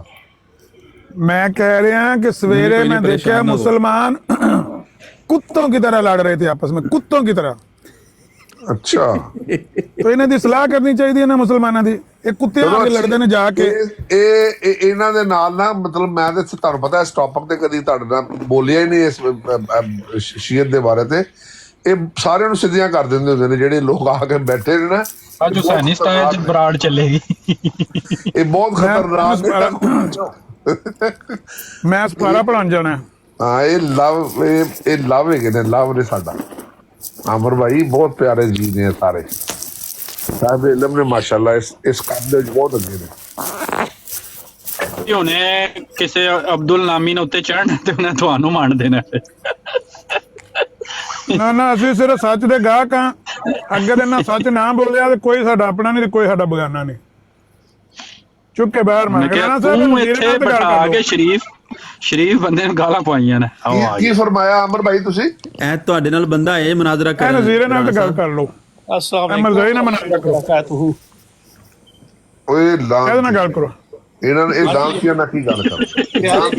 میں کہہ رہا ہوں کہ سویرے میں دیکھا مسلمان کتوں کی طرح لڑ رہے تھے آپس میں, کتوں کی طرح. اچھا تو انہیں دی اصلاح کرنی چاہیے نا مسلمانوں دی. ਇਹ ਕੁੱਤੇ ਆ ਕੇ ਲੜਦੇ ਨੇ ਜਾ ਕੇ. ਇਹ ਇਹਨਾਂ ਦੇ ਨਾਲ ਨਾ ਮਤਲਬ ਮੈਂ ਤੇ ਤੁਹਾਨੂੰ ਪਤਾ ਇਸ ਟੌਪਿਕ ਤੇ ਕਦੀ ਤੁਹਾਡੇ ਨਾਲ ਬੋਲਿਆ ਹੀ ਨਹੀਂ ਇਸ ਸ਼ੀਅਤ ਦੇ ਬਾਰੇ ਤੇ. ਇਹ ਸਾਰਿਆਂ ਨੂੰ ਸਿੱਧੀਆਂ ਕਰ ਦਿੰਦੇ ਹੁੰਦੇ ਨੇ ਜਿਹੜੇ ਲੋਕ ਆ ਕੇ ਬੈਠੇ ਨੇ ਨਾ। ਅੱਜ ਹੁਸੈਨੀ ਸਟਾਈਲ ਚ ਬਰਾੜ ਚੱਲੇਗੀ। ਇਹ ਬਹੁਤ ਖਤਰਨਾਕ ਹੈ। ਮੈਂ ਸਪਾਰਾ ਪੜਾਉਣ ਜਾਣਾ। ਹਾਂ ਇਹ ਲਵ ਹੈਗੇ ਨੇ, ਲਵ ਨੇ ਸਾਡਾ ਆਮਰ ਭਾਈ ਬਹੁਤ ਪਿਆਰੇ ਜੀ ਨੇ ਸਾਰੇ ਸਾਹਿਬ ਇਲਮ ਨੇ ਮਾਸ਼ਾਅੱਲਾ ਇਸ ਕੰਮ ਦੇ ਬਹੁਤ ਅੱਗੇ ਨੇ। ਉਹਨੇ ਕਿਸੇ ਅਬਦੁਲ ਨਾਮੀ ਨੇ ਉੱਤੇ ਚੜ੍ਹਨਾ ਤੇ ਉਹਨੇ ਤੁਹਾਨੂੰ ਮਾਣ ਦੇਣਾ। ਨਾ ਅਸੀਂ ਸਿਰਫ ਸੱਚ ਦੇ ਗਾਹਕ ਆ। ਅਗਰ ਇਹਨਾਂ ਸੱਚ ਨਾ ਬੋਲਿਆ ਤੇ ਕੋਈ ਸਾਡਾ ਆਪਣਾ ਨਹੀਂ ਤੇ ਕੋਈ ਸਾਡਾ ਬਗਾਨਾ ਨਹੀਂ। ਚੁੱਕ ਕੇ ਬਾਹਰ ਮਾਰ ਕੇ ਨਾ ਤੂੰ ਇੱਥੇ ਬਿਠਾ ਕੇ ਸ਼ਰੀਫ ਬੰਦੇ ਨੂੰ ਗਾਲਾਂ ਪਵਾਈਆਂ ਨੇ। ਕੀ ਫਰਮਾਇਆ ਅਮਰ ਭਾਈ ਤੁਸੀਂ? ਐ ਤੁਹਾਡੇ ਨਾਲ ਬੰਦਾ ਹੈ ਮੁਨਾਜ਼ਰਾ ਕਰ ਨਜ਼ੀਰੇ ਨਾਲ ਤੇ ਗੱਲ ਕਰ ਲਓ। ਮਰਜ਼ਾਈ ਨਾਲ ਮੁਨਾਜ਼ਰਾ ਕਰੋ। ਓਏ ਇਹਦੇ ਨਾਲ ਗੱਲ ਕਰੋ। ਇਹਨਾਂ ਨੇ ਇਹ ਲਾਂਸੀਆਂ ਨਾਲ ਕੀ ਗੱਲ ਕਰ?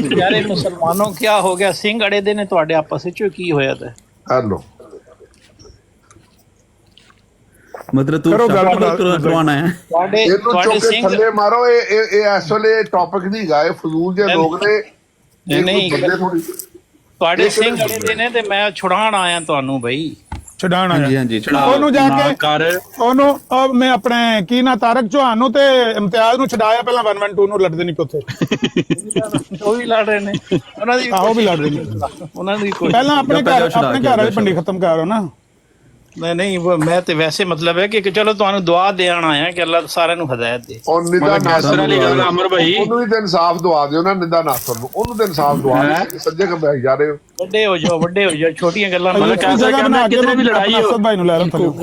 ਪਿਆਰੇ ਮੁਸਲਮਾਨੋਂ ਕਿਆ ਹੋ ਗਿਆ? ਸਿੰਘ ਅੜੇ ਦੇ ਨੇ ਤੁਹਾਡੇ ਆਪਸ ਵਿੱਚ ਕੀ ਹੋਇਆ ਤਾਂ? ਹੈਲੋ ਮਤਲਬ ਤੂੰ ਕਰਵਾਣਾ ਹੈ ਇਹਨੂੰ ਚੁੱਕ ਕੇ ਥੱਲੇ ਮਾਰੋ। ਇਹ ਇਸ ਵੇਲੇ ਟੌਪਿਕ ਨਹੀਂ ਗਾ, ਇਹ ਫਜ਼ੂਲ ਜਿਹੇ ਲੋਕ ਨੇ। ਨਹੀਂ ਤੁਹਾਡੇ ਸਿੰਘ ਅੜੇ ਦੇ ਨੇ ਤੇ ਮੈਂ ਛੁਡਾਣ ਆਇਆ ਤੁਹਾਨੂੰ ਬਈ। ਛਡਾਣਾ ਹਾਂਜੀ ਉਹਨੂੰ ਜਾ ਕੇ ਉਹਨੂੰ ਮੈਂ ਆਪਣੇ ਕੀ ਨਾ ਤਾਰਕ ਚੌਹਾਨ ਨੂੰ ਤੇ ਇਮਤਿਆਜ਼ ਨੂੰ ਛਡਾਇਆ। ਪਹਿਲਾਂ 112 ਨੂੰ ਲੜਦੇ ਨਹੀਂ ਉੱਥੇ। ਉਹ ਵੀ ਲੜ ਰਹੇ ਨੇ ਉਹਨਾਂ ਦੀ। ਆਹੋ ਵੀ ਲੜਦੇ ਨਹੀਂ ਉਹਨਾਂ ਦੀ ਪਹਿਲਾਂ ਆਪਣੇ ਘਰ ਵਾਲੀ ਪੰਡੀ ਖਤਮ ਕਰੋ ਨਾ। ਨਹੀਂ ਮੈਂ ਤੇ ਵੈਸੇ ਮਤਲਬ ਹੈ ਕਿ ਚਲੋ ਤੁਹਾਨੂੰ ਦੁਆ ਦੇਣ ਆਇਆ ਕਿ ਅੱਲਾਹ ਸਾਰਿਆਂ ਨੂੰ ਹਦਾਇਤ ਦੇ। ਔਰ ਨਿਦਾ ਨਾਸਰ ਵਾਲੀ ਗੱਲ ਅਮਰ ਭਾਈ, ਉਹਨੂੰ ਵੀ ਤੇ ਇਨਸਾਫ ਦਵਾ ਦਿਓ ਨਾ। ਨਿਦਾ ਨਾਸਰ ਨੂੰ ਉਹਨੂੰ ਤੇ ਇਨਸਾਫ ਦਵਾ ਦਿਓ। ਸੱਜੇ ਖੱਬੇ ਜਾ ਰਹੇ ਹੋ। ਵੱਡੇ ਹੋ ਜਾਓ ਛੋਟੀਆਂ ਗੱਲਾਂ ਕਿਧਰੇ ਵੀ ਲੜਾਈ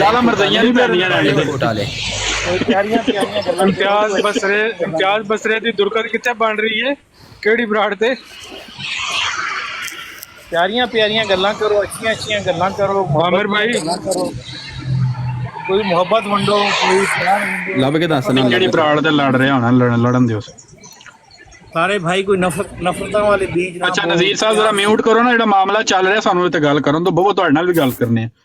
ਗਾਲਾਂ ਮਰਜ਼ਾਈਆਂ ਨਹੀਂ ਪੈਣੀਆਂ ਨੇ। ਇਮਤਿਆਜ਼ ਬਸਰੇ ਦੀ ਦੁਰਗਤ ਕਿੱਥੇ ਬਣ ਰਹੀ ਹੈ? ਕਿਹੜੀ ਬਰਾੜ ਤੇ? ਪਿਆਰੀਆਂ ਗੱਲਾਂ ਕਰੋ, ਅੱਛੀਆਂ ਗੱਲਾਂ ਕਰੋ। ਆਮਰ ਭਾਈ ਕੋਈ ਮੁਹੱਬਤ ਵੰਡੋ, ਕੋਈ ਪਿਆਰ ਵੰਡੋ। ਲੱਭ ਕੇ ਦੱਸ ਜਿਹੜੀ ਬਰਾੜ ਤੇ ਲੜ ਰਿਹਾ ਹੋਣਾ ਲੜਨ ਦਿਓ ਸਾਰੇ ਭਾਈ। ਕੋਈ ਨਫ਼ਰਤਾਂ ਵਾਲੇ ਬੀਜ ਨਾ। ਅੱਛਾ ਨਜ਼ੀਰ ਸਾਹਿਬ ਜ਼ਰਾ ਮਿਊਟ ਕਰੋ ਨਾ। ਜਿਹੜਾ ਮਾਮਲਾ ਚੱਲ ਰਿਹਾ ਸਾਨੂੰ ਤੇ ਗੱਲ ਕਰਨ ਤੋਂ ਬਹੁਤ ਤੁਹਾਡੇ ਨਾਲ ਵੀ ਗੱਲ ਕਰਨੀ ਹੈ।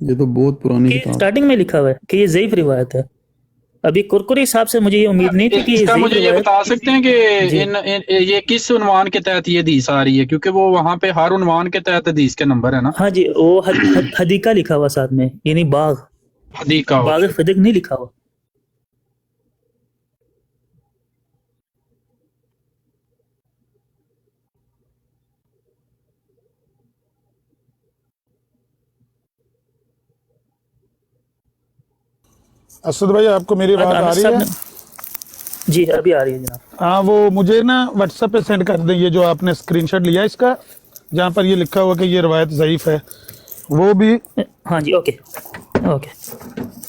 یہ تو بہت پرانی کہ کتاب اسٹارٹنگ میں لکھا ہوا ہے کہ یہ ضعیف روایت ہے. ابھی کرکری صاحب سے مجھے یہ امید نہیں تھی کہ اس یہ کا ضعیف مجھے یہ روایت. بتا سکتے ہیں کہ جی یہ کس عنوان کے تحت یہ حدیث آ رہی ہے؟ کیونکہ وہ وہاں پہ ہر عنوان کے تحت حدیث کے نمبر ہے نا. ہاں جی وہ حدیقہ لکھا ہوا ساتھ میں، یعنی باغ، حدیقہ. باغ فدق نہیں لکھا ہوا. اسد بھائی آپ کو میری بات آ عامر رہی صاحب ہے؟ نے جی ابھی آ رہی ہے جناب. ہاں وہ مجھے نا واٹس ایپ پہ سینڈ کر دیں، یہ جو آپ نے اسکرین شاٹ لیا اس کا جہاں پر یہ لکھا ہوا کہ یہ روایت ضعیف ہے وہ بھی، ہاں جی اوکے اوکے.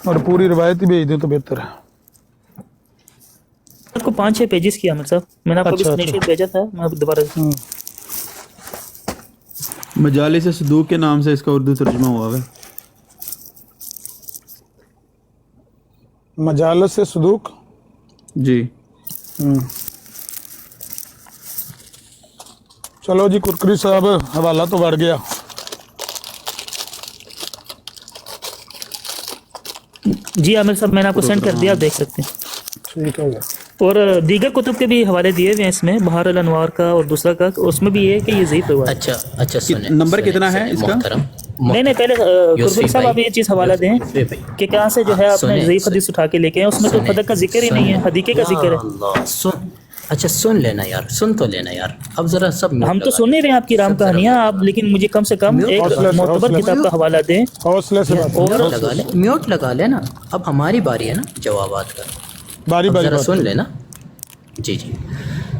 اور پوری روایت ہی بھیج دیں تو بہتر ہے. آپ کو 5-6 پیجز کی عامر صاحب میں نے آپ کو اچھا اسکرین شاٹ بھیجا تھا، میں دوبارہ مجالس صدوق کے نام سے اس کا اردو ترجمہ ہوا ہے. مجالس سے صدوق. جی چلو جی کرکری صاحب حوالہ تو بڑھ گیا. جی عامر صاحب میں نے آپ کو سینڈ کر دیا، آپ دیکھ سکتے ہیں. ٹھیک ہے. اور دیگر کتب کے بھی حوالے دیے ہوئے ہیں اس میں، بہار الانوار کا اور دوسرا کا، اس میں بھی یہ ہے کہ یہ ضعیف روایت. اچھا سنیں، نمبر کتنا ہے اس کا؟ محترم نہیں پہلے کرکری صاحب آپ یہ چیز حوالہ دیں کہ کہاں سے جو ہے آپ نے ضعیف حدیث اٹھا کے لے کے ہیں، اس میں تو فدق کا ذکر ہی نہیں ہے، حدیقے کا ذکر ہے. اللہ اچھا سن لینا یار، سن تو لینا یار. اب ذرا سب ہم تو سن نہیں رہے ہیں آپ کی رام کہانیاں آپ، لیکن مجھے کم سے کم ایک معتبر کتاب کا حوالہ دیں. حوصلے سے بات میوٹ لگا لینا. اب ہماری باری ہے نا جوابات کا، باری باری ذرا سن لینا. جی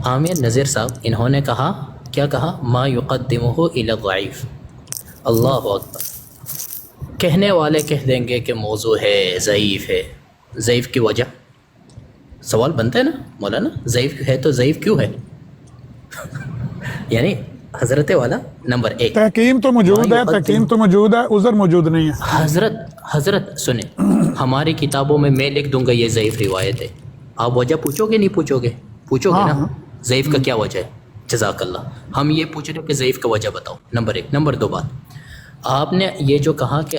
عامر نذیر صاحب انہوں نے کہا، کیا کہا؟ ما یقدمہ الی الضعیف. اللہ اکبر. کہنے والے کہہ دیں گے کہ موضوع ہے، ضعیف ہے. ضعیف کی وجہ سوال بنتا ہے نا مولانا، ضعیف ہے تو ضعیف کیوں ہے؟ یعنی حضرت والا نمبر 1 تحکیم تو موجود ہے، تحکیم تو موجود ہے، عذر موجود نہیں ہے. حضرت سنیں، ہماری کتابوں میں میں لکھ دوں گا یہ ضعیف روایت ہے، آپ وجہ پوچھو گے نہیں پوچھو گے؟ پوچھو گے نا ضعیف کا کیا وجہ ہے. جزاک اللہ. ہم یہ پوچھ رہے ہیں کہ ضعیف کا وجہ بتاؤ، نمبر 1. نمبر 2 بات، آپ نے یہ جو کہا کہ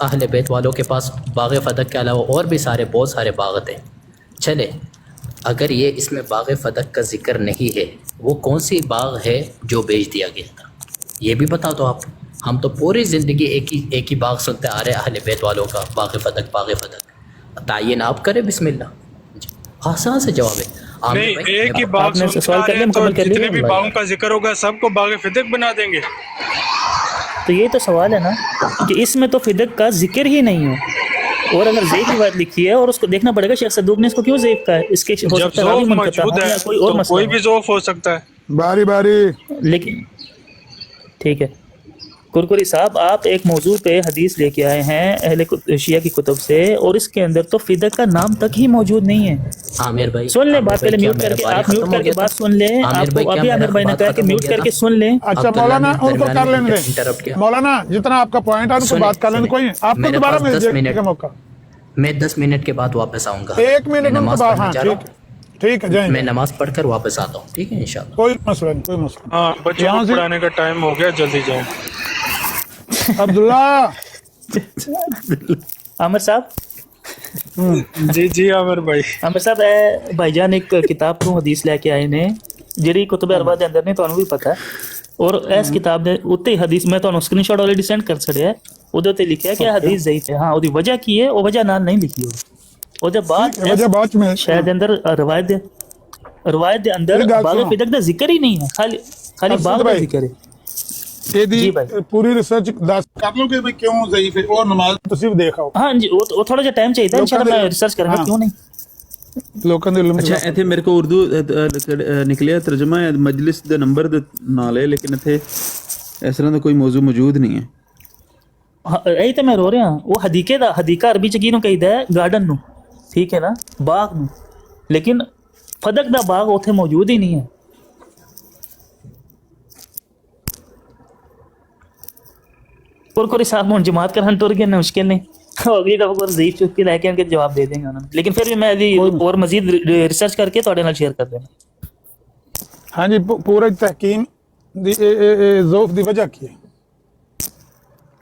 اہل بیت والوں کے پاس باغ فدق کے علاوہ اور بھی بہت سارے باغ تھے. چلے اگر یہ اس میں باغ فدق کا ذکر نہیں ہے، وہ کون سی باغ ہے جو بیچ دیا گیا تھا یہ بھی بتا دو آپ. ہم تو پوری زندگی ایک ہی باغ سنتے آ رہے اہل بیت والوں کا، باغ فدق باغ فدق. تعین آپ کریں بسم اللہ. جی آسان سے جواب ہے. نہیں ایک ہی باغ سنتے آ رہے ہیں تو جتنے بھی باغوں کا ذکر ہوگا سب کو باغ فدق بنا دیں گے. تو یہ تو سوال ہے نا کہ اس میں تو فدق کا ذکر ہی نہیں ہے، اور اگر ضعیف روایت لکھی ہے اور اس کو دیکھنا پڑے گا شیخ صدوق نے اس کو کیوں ضعیف کہا ہے. اس کے جب ذوف موجود ہے تو کوئی بھی ذوف ہو سکتا ہے. باری باری. لیکن ٹھیک ہے کرکری صاحب، آپ ایک موضوع پہ حدیث لے کے آئے ہیں اہل شیعہ کی کتب سے، اور اس کے اندر تو فدق کا نام تک ہی موجود نہیں ہے. عامر بھائی سن لیں بات، پہلے میوٹ کر کے آپ میوٹ کر کے بات سن لیں. آپ کو ابھی عامر بھائی نے کہا کہ میوٹ کر کے سن لیں. اچھا مولانا ان کو کر لینے دیں. مولانا جتنا آپ کا پوائنٹ ہے ان کو بات کر لینے، کوئی آپ کو دوبارہ مل کا موقع. میں 10 منٹ کے بعد واپس آؤں گا. 1 منٹ نماز پڑھنا. ٹھیک ہے میں نماز پڑھ کر واپس آتا ہوں. ٹھیک ہے انشاءاللہ. کوئی مسئلہ نہیں، کوئی مسئلہ. ہاں بچوں کو پڑھانے کا ٹائم ہو گیا، جلدی جائیں. عبداللہ عامر صاحب. جی عامر بھائی. عامر صاحب بھائی جان ایک کتاب تو حدیث لے کے آئے نے جڑی کتب اربعہ دے اندر نے، تانوں بھی پتہ ہے. اور اس کتاب دے اوتے حدیث میں تانوں اسکرین شاٹ آلریڈی سینڈ کر چھڑیا ہے، اودے تے لکھیا کہ حدیث ضعیف ہے. ہاں اودی وجہ کی ہے، او وجہ نال نہیں لکھی ہوئی. او دے بعد میں شاید اندر روایت دے اندر باغ فدق دا ذکر ہی نہیں ہے، خالی باغ دا ذکر ہے. جی بھائی پوری ریسرچ کر لو کہ کیوں ضعیف ہے، اور نماز تصویر دیکھا ہو. ہاں جی وہ تھوڑا سا ٹائم چاہیے، انشاءاللہ میں ریسرچ کروں گا، کیوں نہیں. لوکاں دے علم. اچھا ایتھے میرے کو اردو نکلیا ترجمہ مجلس دے نمبر دے نال ہے، لیکن ایتھے اس طرح دا کوئی موضوع موجود نہیں ہے. یہی تو میں رو رہا ہوں. وہ حدیقہ عربی چ کینوں کہیدا ہے گارڈن نو، ٹھیک ہے نا، باغ نو، لیکن فدق دا باغ اوتھے موجود ہی نہیں ہے. کوئی صاحب ہوں جماعت کرن ٹر گئے، مشکل نہیں، اگلی دفعہ کو ضعیف چک کے لے کے ان کے جواب دے دیں گے انہوں نے. لیکن پھر بھی میں اور مزید ریسرچ کر کے تواڈے نال شیئر کر دینا. ہاں جی پورا تحکیم ذوف دی وجہ کی ہے.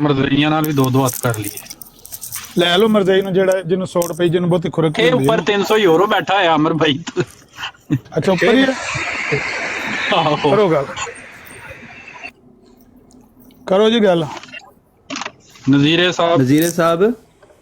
ਮਰਜ਼ਈਆਂ ਨਾਲ ਵੀ ਦੋ ਦੋ ਹੱਥ ਕਰ ਲਈਏ। ਲੈ ਲਓ ਮਰਜ਼ਈ ਨੂੰ, ਜਿਹੜਾ ਜਿਹਨੂੰ 100 ਰੁਪਏ ਜਿਹਨੂੰ ਬਹੁਤੀ ਖੁਰਕ ਇਹ ਹੁੰਦੀ ਉੱਪਰ ਹੈ। 300 ਯੂਰੋ ਬੈਠਾ ਹੈ ਅਮਰ ਭਾਈ। ਅੱਛਾ ਉੱਪਰ ਹੀ ਹੈ, ਆਹੋ ਕਰੋ ਗੱਲ, ਕਰੋ ਜੀ ਗੱਲ। ਨਜ਼ੀਰੇ ਸਾਹਿਬ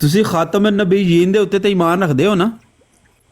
ਤੁਸੀਂ ਖਾਤਮ ਨਬੀਯੀਨ ਦੇ ਉੱਤੇ ਤੇ ਈਮਾਨ ਰੱਖਦੇ ਹੋ ਨਾ?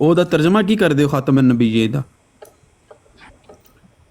ਉਹਦਾ ਤਰਜਮਾ ਕੀ ਕਰਦੇ ਹੋ ਖਾਤਮ ਨਬੀਯੀਨ ਦਾ?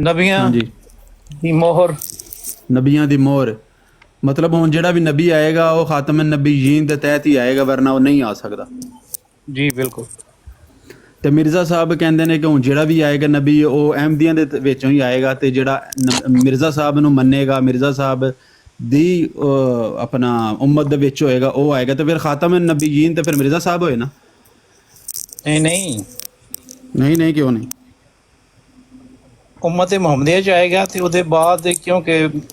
ਨਬੀਆਂ ਹਾਂਜੀ ਦੀ ਮੋਹਰ। ਨਬੀਆਂ ਦੀ ਮੋਹਰ ਮਤਲਬ ਹੁਣ ਜਿਹੜਾ ਵੀ ਨਬੀ ਆਏਗਾ ਉਹ ਖਾਤਮ ਨਬੀਯੀਨ ਦੇ ਤਹਿਤ ਹੀ ਆਏਗਾ, ਵਰਨਾ ਉਹ ਨਹੀਂ ਆ ਸਕਦਾ। ਜੀ ਬਿਲਕੁਲ। ਤੇ ਮਿਰਜ਼ਾ ਸਾਹਿਬ ਕਹਿੰਦੇ ਨੇ ਕਿ ਹੁਣ ਜਿਹੜਾ ਵੀ ਆਏਗਾ ਨਬੀ ਉਹ ਅਹਿਮਦੀਆਂ ਦੇ ਵਿੱਚੋਂ ਹੀ ਆਏਗਾ, ਤੇ ਜਿਹੜਾ ਮਿਰਜ਼ਾ ਸਾਹਿਬ ਨੂੰ ਮੰਨੇਗਾ, ਮਿਰਜ਼ਾ ਸਾਹਿਬ ਦੀ ਆਪਣਾ ਉਮਤ ਦੇ ਵਿੱਚ ਹੋਏਗਾ, ਉਹ ਆਏਗਾ। ਤੇ ਫਿਰ ਖਾਤਮ ਨਬੀਯੀਨ ਤੇ ਫਿਰ ਮਿਰਜ਼ਾ ਸਾਹਿਬ ਹੋਏ ਨਾ? ਨਹੀਂ ਨਹੀਂ ਨਹੀਂ ਨਹੀਂ ਕਿਉਂ ਨਹੀਂ? ਉਮਤ ਮੁਹੰਮਦੀਆ ਚ ਆਏਗਾ ਤੇ ਉਹਦੇ ਬਾਅਦ ਕਿਉਂਕਿ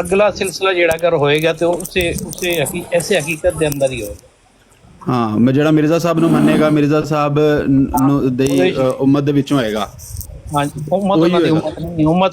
ਅਗਲਾ ਸਿਲਸਿਲਾ ਜਿਹੜਾ ਕਰ ਹੋਏਗਾ ਤੇ ਉਸੇ ਐਸੇ ਹਕੀਕਤ ਦੇ ਅੰਦਰ ਹੀ ਹੋਏਗਾ। ਹਾਂ ਮੈਂ ਜਿਹੜਾ ਮਿਰਜ਼ਾ ਸਾਹਿਬ ਨੂੰ ਮੰਨੇਗਾ, ਮਿਰਜ਼ਾ ਸਾਹਿਬ ਨੂੰ ਦੀ ਉਮਤ ਦੇ ਵਿੱਚੋਂ ਆਏਗਾ। ਹਾਂਜੀ ਉਮਤ ਉਹਨਾਂ ਦੀ ਉਮਤ ਨਹੀਂ, ਉਮਤ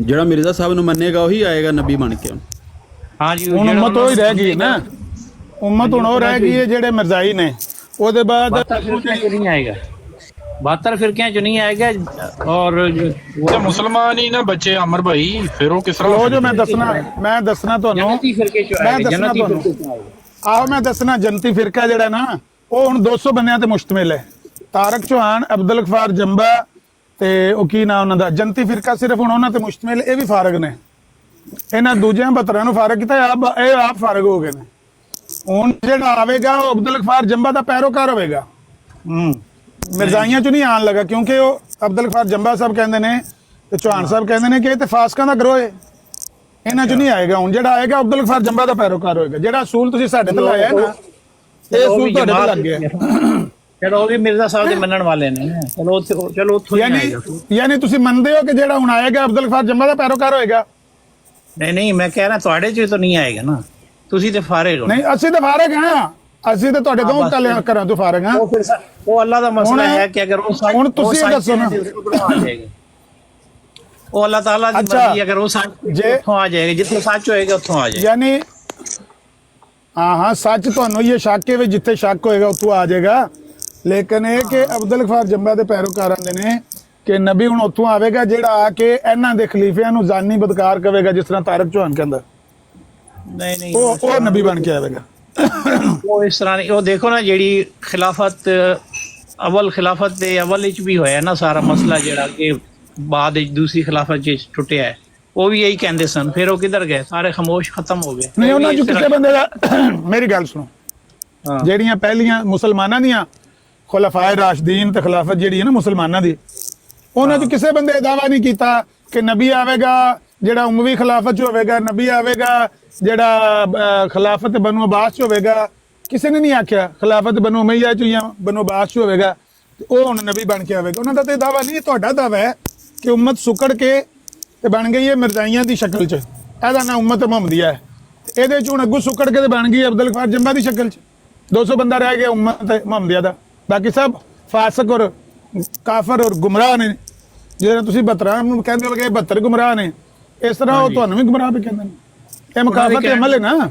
ਜਿਹੜਾ ਮਿਰਜ਼ਾ ਸਾਹਿਬ ਨੂੰ ਮੰਨੇਗਾ ਉਹੀ ਆਏਗਾ ਨਬੀ ਬਣ ਕੇ। ਹਾਂਜੀ ਹੁਣ ਉਮਤ ਉਹ ਹੀ ਰਹਿ ਗਈ ਨਾ, ਉਮਤ ਹੁਣ ਉਹ ਰਹਿ ਗਈ ਹੈ ਜਿਹੜੇ ਮਿਰਜ਼ਾਈ ਨੇ। ਉਹਦੇ ਬਾਅਦ 72 ਨਹੀਂ ਆਏਗਾ, 72 ਫਿਰਕਿਆਂ ਚ ਨਹੀਂ ਆਏਗਾ। ਔਰ ਤੇ ਮੁਸਲਮਾਨ ਹੀ ਨਾ ਬੱਚੇ ਅਮਰ ਭਾਈ, ਫਿਰ ਉਹ ਕਿਸ ਤਰ੍ਹਾਂ? ਲੋ ਜੋ ਮੈਂ ਦੱਸਣਾ ਤੁਹਾਨੂੰ, ਜਨਤੀ ਫਿਰਕੇ ਚ ਮੈਂ ਆਏਗਾ, ਦੱਸਣਾ ਜਨਤੀ ਤੁਹਾਨੂੰ। ਫਿਰਕੇ ਚ ਆਏਗਾ। ਆਹੋ ਮੈਂ ਦੱਸਣਾ, ਜਨਤੀ ਫਿਰਕਾ ਜਿਹੜਾ ਨਾ ਉਹ ਹੁਣ 200 ਬੰਦਿਆਂ ਤੇ ਮੁਸ਼ਤਮਿਲ ਹੈ। ਤਾਰਕ ਚੌਹਾਨ, ਅਬਦੁਲ ਗਫਾਰ ਜੰਬਾ ਤੇ ਉਹ ਕੀ ਨਾਂ ਉਹਨਾਂ ਦਾ, ਜਨਤੀ ਫਿਰਕਾ ਸਿਰਫ ਹੁਣ ਉਹਨਾਂ ਤੇ ਮੁਸ਼ਤਮਿਲ। ਇਹ ਵੀ ਫਾਰਗ ਨੇ, ਇਹਨਾਂ ਦੂਜਿਆਂ 72 ਨੂੰ ਫਾਰਗ ਕੀਤਾ, ਇਹ ਆਪ ਫਾਰਗ ਹੋ ਗਏ ਨੇ। ਹੁਣ ਜਿਹੜਾ ਆਵੇਗਾ ਉਹ ਅਬਦੁਲ ਗਫਾਰ ਜੰਬਾ ਦਾ ਪੈਰੋਕਾਰ ਹੋਵੇਗਾ, ਮਿਰਜ਼ਾਈਆਂ ਚ ਨਹੀਂ ਆਣ ਲੱਗਾ, ਕਿਉਂਕਿ ਉਹ ਅਬਦੁਲ ਗਫਾਰ ਜੰਬਾ ਸਾਹਿਬ ਕਹਿੰਦੇ ਨੇ ਤੇ ਚੌਹਾਨ ਸਾਹਿਬ ਕਹਿੰਦੇ ਨੇ ਕਿ ਇਹ ਤੇ ਫਾਸਕਾਂ ਦਾ ਗਰੋਹ ਹੈ, ਇਹਨਾਂ ਚ ਨਹੀਂ ਆਏਗਾ। ਹੁਣ ਜਿਹੜਾ ਆਏਗਾ ਅਬਦੁਲ ਗਫਾਰ ਜੰਬਾ ਦਾ ਪੈਰੋਕਾਰ ਹੋਏਗਾ। ਜਿਹੜਾ ਅਸੂਲ ਤੁਸੀਂ ਸਾਡੇ ਤੇ ਲਾਇਆ ਨਾ, ਇਹ ਅਸੂਲ ਤੁਹਾਡੇ ਤੇ ਲੱਗ ਗਿਆ। ਚਲੋ ਉਹ ਵੀ ਮਿਰਜ਼ਾ ਸਾਹਿਬ ਦੇ ਮੰਨਣ ਵਾਲੇ ਨੇ, ਚਲੋ ਉੱਥੋਂ ਹੀ ਆਏਗਾ। ਯਾਨੀ ਤੁਸੀਂ ਮੰਨਦੇ ਹੋ ਕਿ ਜਿਹੜਾ ਹੁਣ ਆਏਗਾ ਅਬਦੁਲ ਗਫਾਰ ਜੰਬਾ ਦਾ ਪੈਰੋਕਾਰ ਹੋਏਗਾ? ਨਹੀਂ ਮੈਂ ਕਹਿ ਰਿਹਾ ਤੁਹਾਡੇ ਚ ਤਾਂ ਨਹੀਂ ਆਏਗਾ ਨਾ, ਤੁਸੀਂ ਤੇ ਫਾਰਿਗ ਹੋ। ਨਹੀਂ ਅਸੀਂ ਤਾਂ ਫਾਰਗ ਹਾਂ, ਅਸੀਂ ਤਾਂ ਤੁਹਾਡੇ ਤੋਂ ਕੱਲਿਆਂ ਘਰਾਂ ਤੋਂ ਫਾਰਗ ਹਾਂ। ਉਹ ਅੱਲਾਹ ਦਾ ਮਸਲਾ ਹੈ ਕਿ ਅਗਰ ਉਹ ਹੁਣ ਤੁਸੀਂ ਇਹ ਦੱਸੋ ਨਾ, ਉਹ ਅੱਲਾਹ ਤਾਲਾ ਦੀ ਮਰਜ਼ੀ, ਅਗਰ ਉਹ ਸੱਚ ਉੱਥੋਂ ਆ ਜਾਏਗਾ, ਜਿੱਥੇ ਸੱਚ ਹੋਏਗਾ ਉੱਥੋਂ ਆ ਜਾਏਗਾ। ਯਾਨੀ ਹਾਂ ਸੱਚ ਤੁਹਾਨੂੰ ਇਹ ਸ਼ੱਕ ਹੈ ਵੀ ਜਿੱਥੇ ਸ਼ੱਕ ਹੋਏਗਾ ਉੱਥੋਂ ਆ ਜਾਏਗਾ। ਲੇਕਿਨ ਇਹ ਕਿ ਅਬਦੁਲ ਗਫਾਰ ਜੰਬਾ ਦੇ ਪੈਰੋਕਾਰਾਂ ਦੇ ਨੇ ਕਿ ਨਬੀ ਹੁਣ ਉੱਥੋਂ ਆਵੇਗਾ ਜਿਹੜਾ ਆ ਕੇ ਇਹਨਾਂ ਦੇ ਖਲੀਫਿਆਂ ਨੂੰ ਜ਼ਾਨੀ ਬਦਕਾਰ ਕਵੇਗਾ, ਜਿਸ ਤਰ੍ਹਾਂ ਤਾਰਕ ਚੌਹਾਨ ਕਹਿੰਦਾ। ਨਹੀਂ ਉਹ ਨਬੀ ਬਣ ਕੇ ਆਵੇਗਾ। ਉਹ ਇਸ ਤਰ੍ਹਾਂ ਨਹੀਂ। ਉਹ ਦੇਖੋ ਨਾ ਜਿਹੜੀ ਖਿਲਾਫਤ ਖਿਲਾਫਤ ਦੇ ਅਵਲ ਵਿੱਚ ਵੀ ਹੋਇਆ ਨਾ ਸਾਰਾ ਮਸਲਾ, ਜਿਹੜਾ ਕਿ ਬਾਅਦ ਵਿੱਚ ਦੂਸਰੀ ਖਿਲਾਫਤ ਚ ਟੁੱਟਿਆ ਹੈ, ਉਹ ਵੀ ਇਹੀ ਕਹਿੰਦੇ ਸਨ। ਫਿਰ ਉਹ ਕਿੱਧਰ ਗਏ? ਸਾਰੇ ਖਾਮੋਸ਼ ਖਤਮ ਹੋ ਗਏ। ਨਹੀਂ ਉਹਨਾਂ ਚ ਕਿਸੇ ਬੰਦੇ ਦਾ ਮੇਰੀ ਗੱਲ ਸੁਣੋ, ਜਿਹੜੀਆਂ ਪਹਿਲੀਆਂ ਮੁਸਲਮਾਨਾਂ ਦੀਆਂ ਖੁਲਾਫਾਏ ਰਾਸ਼ਦੀਨ ਤੇ ਖਿਲਾਫਤ ਜਿਹੜੀ ਹੈ ਨਾ ਮੁਸਲਮਾਨਾਂ ਦੀ, ਉਹਨਾਂ ਚ ਕਿਸੇ ਬੰਦੇ ਦਾਵਾ ਨਹੀਂ ਕੀਤਾ ਕਿ ਨਬੀ ਆਵੇਗਾ ਜਿਹੜਾ ਉਮਵੀ ਖਿਲਾਫਤ ਚ ਹੋਵੇਗਾ, ਨਬੀ ਆਵੇਗਾ ਜਿਹੜਾ ਖਿਲਾਫਤ ਬਨੂ ਅਬਾਸ ਚ ਹੋਵੇਗਾ। ਕਿਸੇ ਨੇ ਨਹੀਂ ਆਖਿਆ ਖਿਲਾਫਤ ਬਨੂ ਉਮਈਆ ਚ ਜਾਂ ਬਨੂ ਅਬਾਸ ਚ ਹੋਵੇਗਾ ਤੇ ਉਹ ਹੁਣ ਨਬੀ ਬਣ ਕੇ ਆਵੇਗਾ। ਉਹਨਾਂ ਦਾ ਤੇ ਦਾਵਾ ਨਹੀਂ, ਤੁਹਾਡਾ ਦਾਵਾ ਹੈ ਕਿ ਉਮਤ ਸੁਕੜ ਕੇ ਤੇ ਬਣ ਗਈ ਹੈ ਮਿਰਜ਼ਾਈਆਂ ਦੀ ਸ਼ਕਲ ਚ। ਇਹਦਾ ਨਾਂ ਉਮਤ ਮੁਹੰਮਦੀਆ ਹੈ। ਇਹਦੇ ਚ ਹੁਣ ਅੱਗੂ ਸੁਕੜ ਕੇ ਤੇ ਬਣ ਗਈ ਅਬਦੁਲ ਗਫਾਰ ਜੰਬਾ ਦੀ ਸ਼ਕਲ ਚ। 200 ਬੰਦਾ ਰਹਿ ਗਿਆ ਉਮਤ ਮੁਹੰਮਦੀਆ ਦਾ, ਬਾਕੀ ਸਭ ਫਾਸਕ ਔਰ ਕਾਫਰ ਔਰ ਗੁਮਰਾਹ ਨੇ। ਜਿਹੜਾ ਤੁਸੀਂ 72 ਨੂੰ ਕਹਿੰਦੇ ਹੋ ਕਿ 72 ਗੁਮਰਾਹ ਨੇ, ਇਸ ਤਰ੍ਹਾਂ ਉਹ ਤੁਹਾਨੂੰ ਵੀ ਗੁਮਰਾਹ ਵੀ ਕਹਿੰਦੇ ਨੇ। ਇਹ ਮੁਕਾਬਲਤ ਅਮਲ ਹੈ ਨਾ,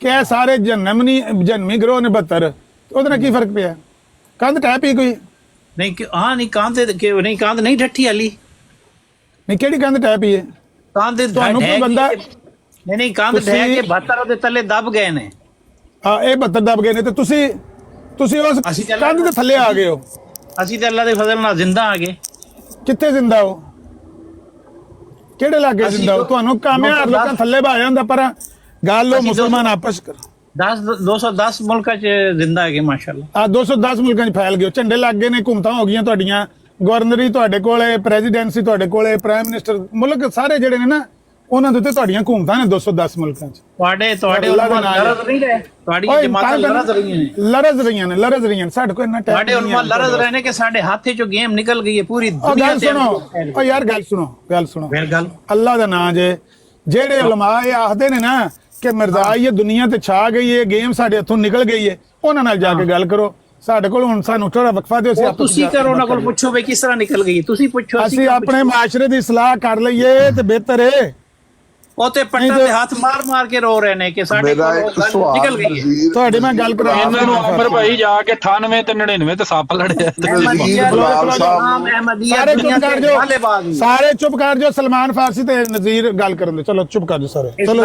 ਕਿ ਇਹ ਸਾਰੇ ਜਨਮੀ ਗਰੋਹ ਨੇ 72, ਉਹਦੇ ਨਾਲ ਕੀ ਫਰਕ ਪਿਆ? ਕੰਧ ਟਹਿ ਪਈ ਕੋਈ? ਨਹੀਂ ਨਹੀਂ ਕੰਧ ਨਹੀਂ ਠੱਠੀ ਹਾਲੀ। ਨਹੀਂ ਕਿਹੜੀ ਕੰਧ ਟਹਿ ਪਈ ਹੈ? ਕੰਧ ਤੁਹਾਨੂੰ ਕੋਈ ਬੰਦਾ ਨਹੀਂ ਕੰਧ ਢਹਿ ਕੇ 72 ਉਹਦੇ ਥੱਲੇ ਦਬ ਗਏ ਨੇ। ਇਹ 72 ਦਬ ਗਏ ਨੇ ਤੇ ਤੁਸੀਂ ਉਸ ਕੰਧ ਦੇ ਥੱਲੇ ਆ ਗਏ ਹੋ। ਅਸੀਂ ਤੇ ਅੱਲਾ ਦੇ ਫਜ਼ਲ ਨਾਲ ਜ਼ਿੰਦਾ ਆ ਗਏ। ਕਿੱਥੇ ਜ਼ਿੰਦਾ ਹੋ? ਕਿਹੜੇ ਲਾਗੇ ਜ਼ਿੰਦਾ ਹੋ? ਤੁਹਾਨੂੰ ਕਾਮਯਾਬ ਲੋਕਾਂ ਥੱਲੇ ਬਾ ਜਾਂਦਾ, ਪਰ ਗੱਲ ਉਹ ਮੁਸਲਮਾਨ ਆਪਸ ਕਰ 210 ਮੁਲਕਾਂ ਚ ਜ਼ਿੰਦਾ ਹੈਗੇ ਮਾਸ਼ਾਅੱਲਾ। 210 ਮੁਲਕਾਂ ਚ ਫੈਲ ਗਏ, ਝੰਡੇ ਲੱਗ ਗਏ ਨੇ, ਹਕੂਮਤਾਂ ਹੋ ਗਈਆਂ ਤੁਹਾਡੀਆਂ, ਗਵਰਨਰੀ ਤੁਹਾਡੇ ਕੋਲੇ, ਪ੍ਰੈਜ਼ੀਡੈਂਸੀ ਤੁਹਾਡੇ ਕੋਲੇ, ਪ੍ਰਾਈਮ ਮਿਨਿਸਟਰ, ਮੁਲਕ ਸਾਰੇ ਜਿਹੜੇ ਨੇ ਨਾ ਉਹਨਾਂ ਦੇ ਉੱਤੇ ਤੁਹਾਡੀਆਂ ਹਕੂਮਤਾਂ ਨੇ 210 ਮੁਲਕਾਂ 'ਚ। ਤੁਹਾਡੇ ਅੱਲਾਹ ਦੇ ਉਲਮਾ ਨਾਲ ਲਰਜ਼ ਨਹੀਂ ਰਹੇ, ਤੁਹਾਡੀਆਂ ਜਮਾਤਾਂ ਲਰਜ਼ ਰਹੀਆਂ ਨੇ, ਲਰਜ਼ ਰਹੀਆਂ ਨੇ। ਸਾਡੇ ਕੋਲ ਇੰਨਾ ਟਾਈਮ ਤੁਹਾਡੇ ਉਲਮਾ ਲਰਜ਼ ਰਹੇ ਨੇ ਕਿ ਸਾਡੇ ਹੱਥ 'ਚੋਂ ਗੇਮ ਨਿਕਲ ਗਈ ਹੈ ਪੂਰੀ ਦੁਨੀਆ ਗੱਲ ਤੇ। ਸੁਣੋ ਓ ਯਾਰ, ਗੱਲ ਸੁਣੋ ਫਿਰ ਗੱਲ ਅੱਲਾਹ ਦਾ ਨਾਂ ਜੇ। ਜਿਹੜੇ ਉਲਮਾ ਇਹ ਆਖਦੇ ਨੇ ਨਾ ਕਿ ਮਿਰਜ਼ਾਈ ਇਹ ਦੁਨੀਆ ਤੇ ਛਾ ਗਈ ਹੈ, ਗੇਮ ਸਾਡੇ ਹੱਥੋਂ ਨਿਕਲ ਗਈ ਹੈ, ਉਹਨਾਂ ਨਾਲ ਜਾ ਕੇ ਗੱਲ ਕਰੋ। ਸਾਡੇ ਕੋਲ ਹੁਣ ਸਾਨੂੰ ਥੋੜਾ ਵਕਫਾ ਦਿਓ, ਉਹ ਤੁਸੀਂ ਕਰੋ, ਉਹਨਾਂ ਕੋਲ ਪੁੱਛੋ ਵੀ ਕਿਸ ਤਰ੍ਹਾਂ ਨਿਕਲ ਗਈ, ਤੁਸੀਂ ਪੁੱਛੋ। ਅਸੀਂ ਆਪਣੇ ਮਾਸ਼ਰੇ ਦੀ ਇਸਲਾਹ ਕਰ ਲਈਏ ਤੇ ਬਿਹਤਰ ਹੈ। ਉਹ ਤੇ ਪੱਟਾਂ ਦੇ ਹੱਥ ਮਾਰ ਕੇ ਰੋ ਰਹੇ ਨੇ ਕਿ ਸਾਡੇ ਕੋਲ ਨਿਕਲ ਗਈ ਹੈ। ਤੁਹਾਡੀ ਮੈਂ ਗੱਲ ਕਰਾਂ, ਇਹਨਾਂ ਨੂੰ ਅਮਰ ਭਾਈ ਜਾ ਕੇ 98 ਤੇ 99 ਤੇ ਸੱਪ ਲੜਿਆ। ਸਾਰੇ ਚੁੱਪ ਕਰ ਜਾਓ। ਸਲਮਾਨ ਫਾਰਸੀ ਤੇ ਨਜ਼ੀਰ ਗੱਲ ਕਰਨ ਦੇ। ਚਲੋ ਚੁੱਪ ਕਰ ਜਾਓ ਸਾਰੇ। ਚਲੋ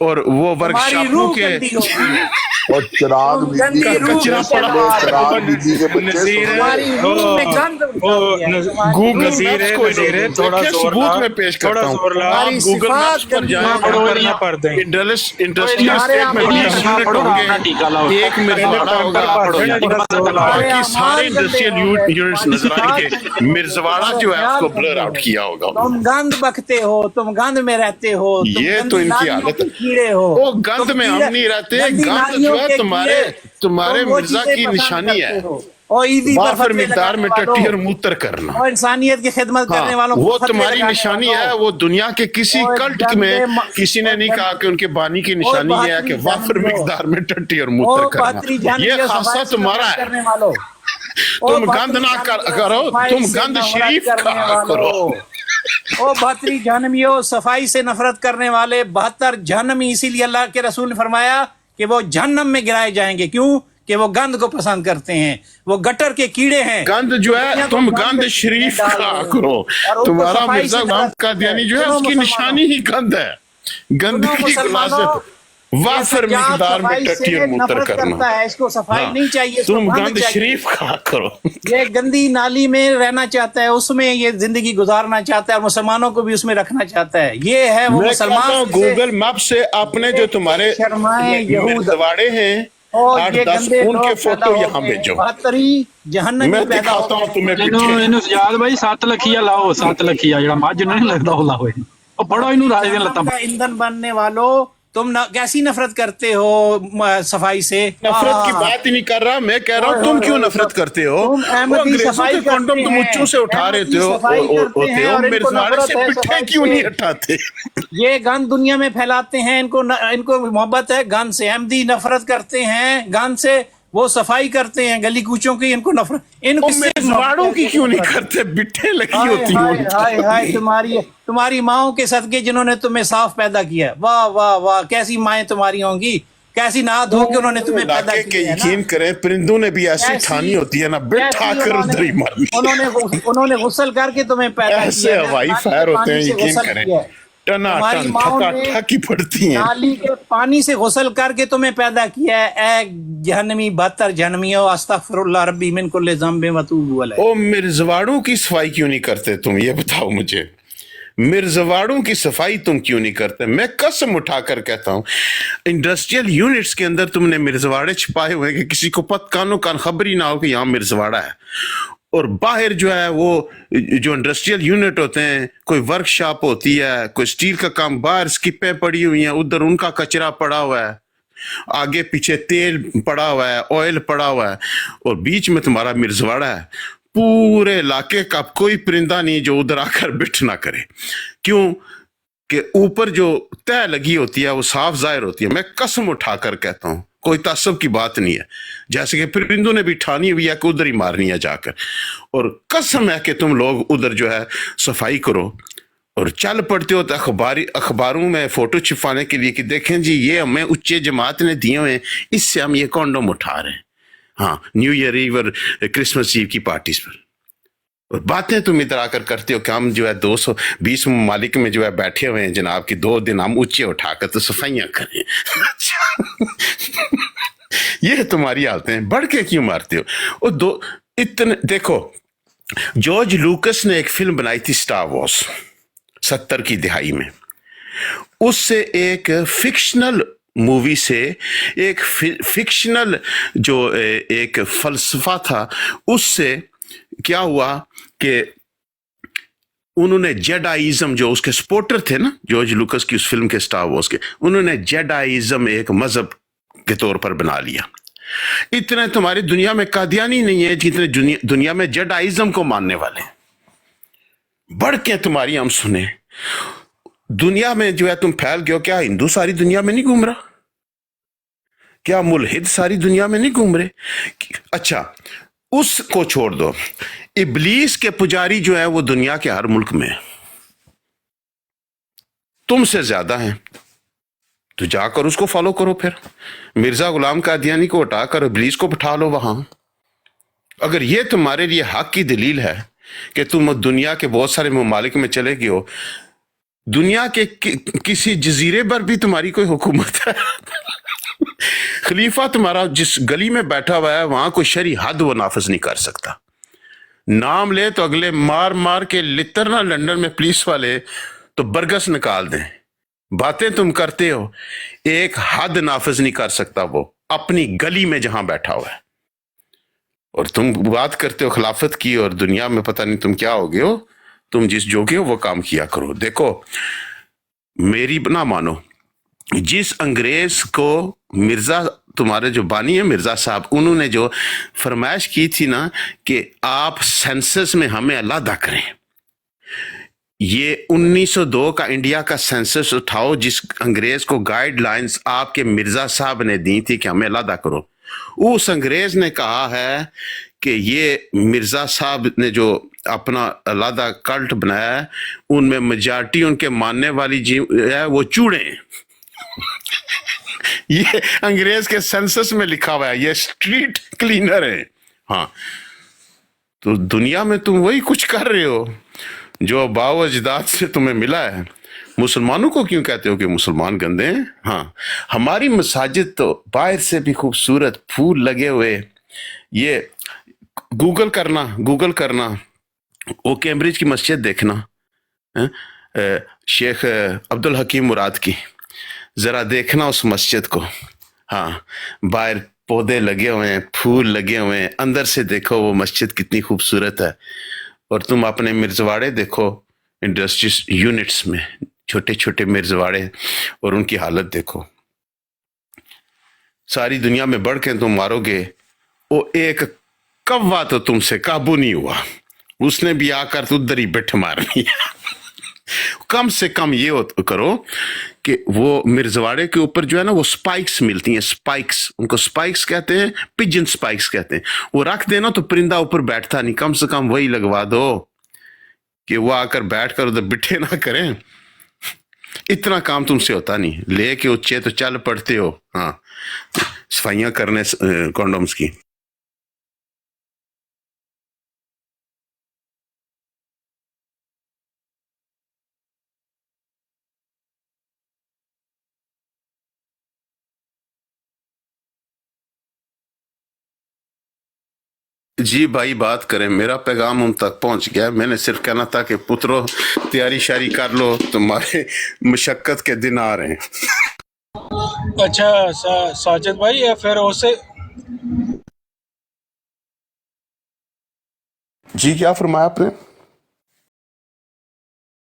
اور وہ ورک تمہاری شاپوں روح کے گندی ہوگی، اور چراغ تم بجلی گندی کے روح کچرا بچے پڑا سن لو، چراغ بجلی کے بچے نذیر سن لو۔ تمہاری روح میں گند اٹھا دیا ہے، تمہاری گوگل روح نذیر میپس ہے، کو نذیر ہے، دیکھیں، تھوڑا زور ثبوت لا، میں پیش تھوڑا کرتا ہوں، زور لا، آپ تمہاری گوگل میپس صفات پر گندی جائیں، ہیں، پڑھو وہاں پر اتنا پڑھ دیں، انڈسٹریل تمہارے اسٹیٹ میں اعمال 20 گندے یونٹ پڑھو ہوں اپنا گے، ٹیکا لاؤ، 1 مرزواڑہ ہوگا، پڑھو جی، تھوڑا زور لا۔ تمہارے باقی سارے اعمال گندے انڈسٹریل ہوں گے، یونٹس تمہاری نظر آئیں گے، صفات گندی ہوں گے، مرزواڑہ تمہارے جو ہے اس کو خیال بلر گندے آؤٹ ہیں، کیا ہوگا تم گند بکتے ہو، تم گند میں رہتے ہو، تم یہ تو گندی ان کی نالیوں حالت کے کیڑے ہو، وہ گند تم میں ہم کیڑے نہیں رہتے، گندی گند نالیوں جو ہے کے تمہارے تم وہ مرزا چیزیں کی پسند نشانی ہے، کرتے ہو، اور عیدی پر وافر فتوے مقدار لگانے میں ٹٹی والوں اور موتر کرنا، اور انسانیت کی خدمت ہاں کرنے والوں کو وہ فتوے تمہاری لگانے نشانی ہے، والوں، وہ دنیا کے کسی اور کلٹ میں گندے کسی نے اور نہیں کہا کہ ان کے بانی کی اور نشانی یہ ہے کہ بہتری وافر جہنمیوں، مقدار میں ٹٹی اور او موتر کرنا، بہتری یہ جہنمیوں، خاصہ صفائی سے تمہارا نفرت ہے، کرنے والوں، او تم گند بہتری نہ جہنمیوں، کرو، صفائی تم سے گند نفرت شریف کرنے کہا کرو، والوں، او بہتری جہنمیوں، صفائی سے نفرت کرنے والے 72 جہنمی، اسی لیے اللہ کے رسول نے فرمایا کہ وہ جہنم میں گرائے جائیں گے، کیوں کہ وہ گند کو پسند کرتے ہیں، وہ گٹر کے کیڑے ہیں گند جو جو ہے دنیا کو تم گند گند میں شریف ڈال کہا رہے ہیں کرو، اور ان کو تمہارا صفائی مرزا سے غلام نفرت ہے۔ قادیانی جو ہے سنو اس کی مسلمانوں، نشانی ہی گند ہے، سنو گندگی مسلمانوں، خلاصت یہ وافر سجاد مقدار میں صفائی ٹٹی اور سے موتر نفرت کرنا، کرتا ہے، اس کو صفائی ہاں نہیں چاہیے، اس کو تم گند گند چاہیے، شریف کہا کرو، یہ گندی نالی میں رہنا چاہتا ہے، اس میں یہ زندگی گزارنا چاہتا ہے اور مسلمانوں کو بھی اس میں رکھنا چاہتا ہے، یہ ہے وہ میں کہتا مسلمان ہوں جسے گوگل میپ سے اپنے بے جو تمہارے شرمائے یہود، مرزواڑے ہیں اور 8 یہ 10 گندے ان لوگ کے پیدا فوٹو ہو یہاں گئے ہیں، بھیجو، بہتری جہنمی میں پیدا ہو دکھاتا گئے ہوں تمہیں ہیں۔ پٹھے، ਇਹਨੂੰ ਸਜਾਦ ਬਾਈ 7 ਲੱਖੀਆ ਲਾਓ 7 ਲੱਖੀਆ ਜਿਹੜਾ ਮੱਝ ਨੂੰ ਨਹੀਂ ਲੱਗਦਾ ਉਹ ਲਾਓ ਇਹਨੂੰ ਉਹ ਪੜੋ ਇਹਨੂੰ بہتری ਰਾਜ ਦੀਆਂ جہنم ਲੱਤਾਂ کا ایندھن بننے والوں، تم کیسی نفرت کرتے ہو صفائی سے؟ نفرت کی بات ہی نہیں کر رہا، میں کہہ رہا ہوں تم کیوں نفرت کرتے ہو، تم وہ احمدی انگریزوں صفائی کے کرتے کنڈم تم ہیں، اچھوں سے اٹھا رہے احمدی صفائی کرتے ہوتے ہیں ہو، اور ان کو مرزواڑے نفرت سے ہے پٹھے صفائی کیوں سے، نہیں ہٹاتے؟ یہ گند دنیا میں پھیلاتے ہیں، ان کو محبت ہے گند سے، احمدی نفرت کرتے ہیں گند سے، وہ صفائی کرتے ہیں گلی کوچوں کی، ان کو نفرت، ان وہ کس سے محبت مرزواڑوں ہے کی جو کیوں نہیں نفرت ہے؟ کرتے، بٹھے لگی ہائے ہوتی ہیں ہائے ان ہائے ہائے، کی، تمہاری ماؤں کے صدقے جنہوں نے تمہیں صاف پیدا کیا، واہ واہ واہ، کیسی مائیں تمہاری ہوں گی، کیسی نہا دھو کے انہوں نے پورے تمہیں پیدا علاقے کے کیا ہے نا، یقین کریں پرندوں نے بھی ایسی کیسی ٹھانی ہوتی ہے نا، بٹھا کیسی کر ادھر ہی مارنی ہے، انہوں نے غسل کر کے تمہیں پیدا کیا ایسے ہے، ہوائی نالی کے فائر ہوتے پانی ہیں، سے یقین غسل کریں، کیا ہے، ٹنا تمہاری ٹن ماؤں ٹھکا نے ٹھکی پڑتی ہیں، نالی کے پانی سے غسل کر کے تمہیں پیدا کیا ہے، اے جہنمی 72 جہنمیوں، استغفر اللہ ربی من کل ذنب واتوب الیہ۔ او مرزواڑوں کی صفائی کیوں نہیں کرتے تم، یہ بتاؤ مجھے، مرزواڑوں کی صفائی تم کیوں نہیں کرتے؟ میں قسم اٹھا کر کہتا ہوں انڈسٹریل یونٹس کے اندر تم نے مرزواڑے چھپائے ہوئے کہ کسی کو کانوں کان خبر ہی نہ ہو کہ یہاں مرزواڑا ہے، اور باہر جو ہے وہ جو انڈسٹریل یونٹ ہوتے ہیں، کوئی ورک شاپ ہوتی ہے، کوئی سٹیل کا کام، باہر سکپیں پڑی ہوئی ہیں، ادھر ان کا کچرا پڑا ہوا ہے، آگے پیچھے تیل پڑا ہوا ہے، آئل پڑا ہوا ہے، اور بیچ میں تمہارا مرزواڑا ہے، پورے علاقے کا کوئی پرندہ نہیں جو ادھر آ کر بٹ نہ کرے، کیوں کہ اوپر جو تہ لگی ہوتی ہے وہ صاف ظاہر ہوتی ہے، میں قسم اٹھا کر کہتا ہوں کوئی تعصب کی بات نہیں ہے، جیسے کہ پرندوں نے بھی ٹھانی ہوئی ہے کہ ادھر ہی مارنی ہے جا کر، اور قسم ہے کہ تم لوگ ادھر جو ہے صفائی کرو، اور چل پڑتے ہو تو اخباروں میں فوٹو چھپانے کے لیے کہ دیکھیں جی یہ ہمیں اچے جماعت نے دیے ہوئے ہیں، اس سے ہم یہ کونڈوم اٹھا رہے ہیں، ہاں نیو ایئر ایو اور کرسمس ایو کی پارٹیز پر، اور باتیں تم ادھر آ کر کرتے ہو کہ ہم جو ہے 220 ممالک میں جو ہے بیٹھے ہوئے ہیں جناب کہ 2 دن ہم اونچے اٹھا کر تو صفائیاں کریں، یہ تمہاری حالتیں ہیں، بڑھ کے کیوں مارتے ہو؟ اور اتنے دیکھو، جارج لوکس نے ایک فلم بنائی تھی سٹار وارز 70 کی دہائی میں، اس سے ایک فکشنل مووی سے ایک فکشنل جو ایک فلسفہ تھا، اس سے کیا ہوا کہ انہوں نے جیڈائزم، جو اس کے سپورٹر تھے نا جارج لوکس کی اس فلم کے سٹار وارز کے، انہوں نے جیڈائزم ایک مذہب کے طور پر بنا لیا، اتنے تمہاری دنیا میں قادیانی نہیں ہے جتنے دنیا میں جیڈائزم کو ماننے والے ہیں، بڑھ کے تمہاری ہم سنیں، دنیا میں جو ہے تم پھیل گئے ہو، کیا ہندو ساری دنیا میں نہیں گھوم رہا؟ کیا ملحد ساری دنیا میں نہیں گھوم رہے؟ اچھا اس کو چھوڑ دو، ابلیس کے پجاری جو ہیں وہ دنیا کے ہر ملک میں ہیں، تم سے زیادہ ہیں، تو جا کر اس کو فالو کرو، پھر مرزا غلام قادیانی کو ہٹا کر ابلیس کو بٹھا لو وہاں، اگر یہ تمہارے لیے حق کی دلیل ہے کہ تم دنیا کے بہت سارے ممالک میں چلے گئے ہو دنیا کے کسی جزیرے پر بھی تمہاری کوئی حکومت ہے؟ خلیفہ تمہارا جس گلی میں بیٹھا ہوا ہے وہاں کوئی شرعی حد وہ نافذ نہیں کر سکتا. نام لے تو اگلے مار مار کے لترنا لندن میں پولیس والے تو برگس نکال دیں. باتیں تم کرتے ہو، ایک حد نافذ نہیں کر سکتا وہ اپنی گلی میں جہاں بیٹھا ہوا ہے. اور تم بات کرتے ہو خلافت کی، اور دنیا میں پتہ نہیں تم کیا ہو گئے ہو. تم جس جوگے ہو وہ کام کیا کرو. دیکھو میری نہ مانو، جس انگریز کو مرزا تمہارے جو بانی ہے مرزا صاحب، انہوں نے جو فرمائش کی تھی نا کہ آپ سینسس میں ہمیں علیحدہ کریں، یہ 1902 کا انڈیا کا سینسس اٹھاؤ جس انگریز کو گائیڈ لائنز آپ کے مرزا صاحب نے دی تھی کہ ہمیں علیحدہ کرو. اس انگریز نے کہا ہے کہ یہ مرزا صاحب نے جو اپنا علیحدہ کلٹ بنایا ہے ان میں میجارٹی ان کے ماننے والی ہے وہ چوڑے ہیں. یہ انگریز کے سینسس میں لکھا ہوا ہے، یہ اسٹریٹ کلینر ہے. ہاں تو دنیا میں تم وہی کچھ کر رہے ہو جو باو اجداد سے تمہیں ملا ہے. مسلمانوں کو کیوں کہتے ہو کہ مسلمان گندے ہیں؟ ہاں ہماری مساجد تو باہر سے بھی خوبصورت، پھول لگے ہوئے. یہ گوگل کرنا وہ کیمبرج کی مسجد دیکھنا، شیخ عبد الحکیم مراد کی، ذرا دیکھنا اس مسجد کو. ہاں باہر پودے لگے ہوئے ہیں، پھول لگے ہوئے ہیں، اندر سے دیکھو وہ مسجد کتنی خوبصورت ہے. اور تم اپنے مرزواڑے دیکھو انڈسٹریز یونٹس میں، چھوٹے چھوٹے مرزواڑے، اور ان کی حالت دیکھو. ساری دنیا میں بڑھ کے تم مارو گے، وہ ایک کوا تو تم سے قابو نہیں ہوا، اس نے بھی آ کر تو ادھر ہی بٹھ مارنی. کم سے کم یہ کرو کہ وہ مرزواڑے کے اوپر جو ہے نا وہ سپائکس ملتی ہیں، سپائکس، ان کو سپائکس کہتے ہیں، پجن سپائکس کہتے ہیں. وہ رکھ دینا تو پرندہ اوپر بیٹھتا نہیں، کم سے کم وہی لگوا دو کہ وہ آ کر بیٹھ کر ادھر بٹھے نہ کریں. اتنا کام تم سے ہوتا نہیں، لے کے اچھے تو چل پڑتے ہو. ہاں صفائیاں کرنے کونڈومز کی. جی بھائی بات کریں، میرا پیغام ان تک پہنچ گیا. میں نے صرف کہنا تھا کہ پترو تیاری شاری کر لو، تمہارے مشقت کے دن آ رہے ہیں. اچھا ساجد بھائی، پھر اسے جی کیا فرمایا آپ نے؟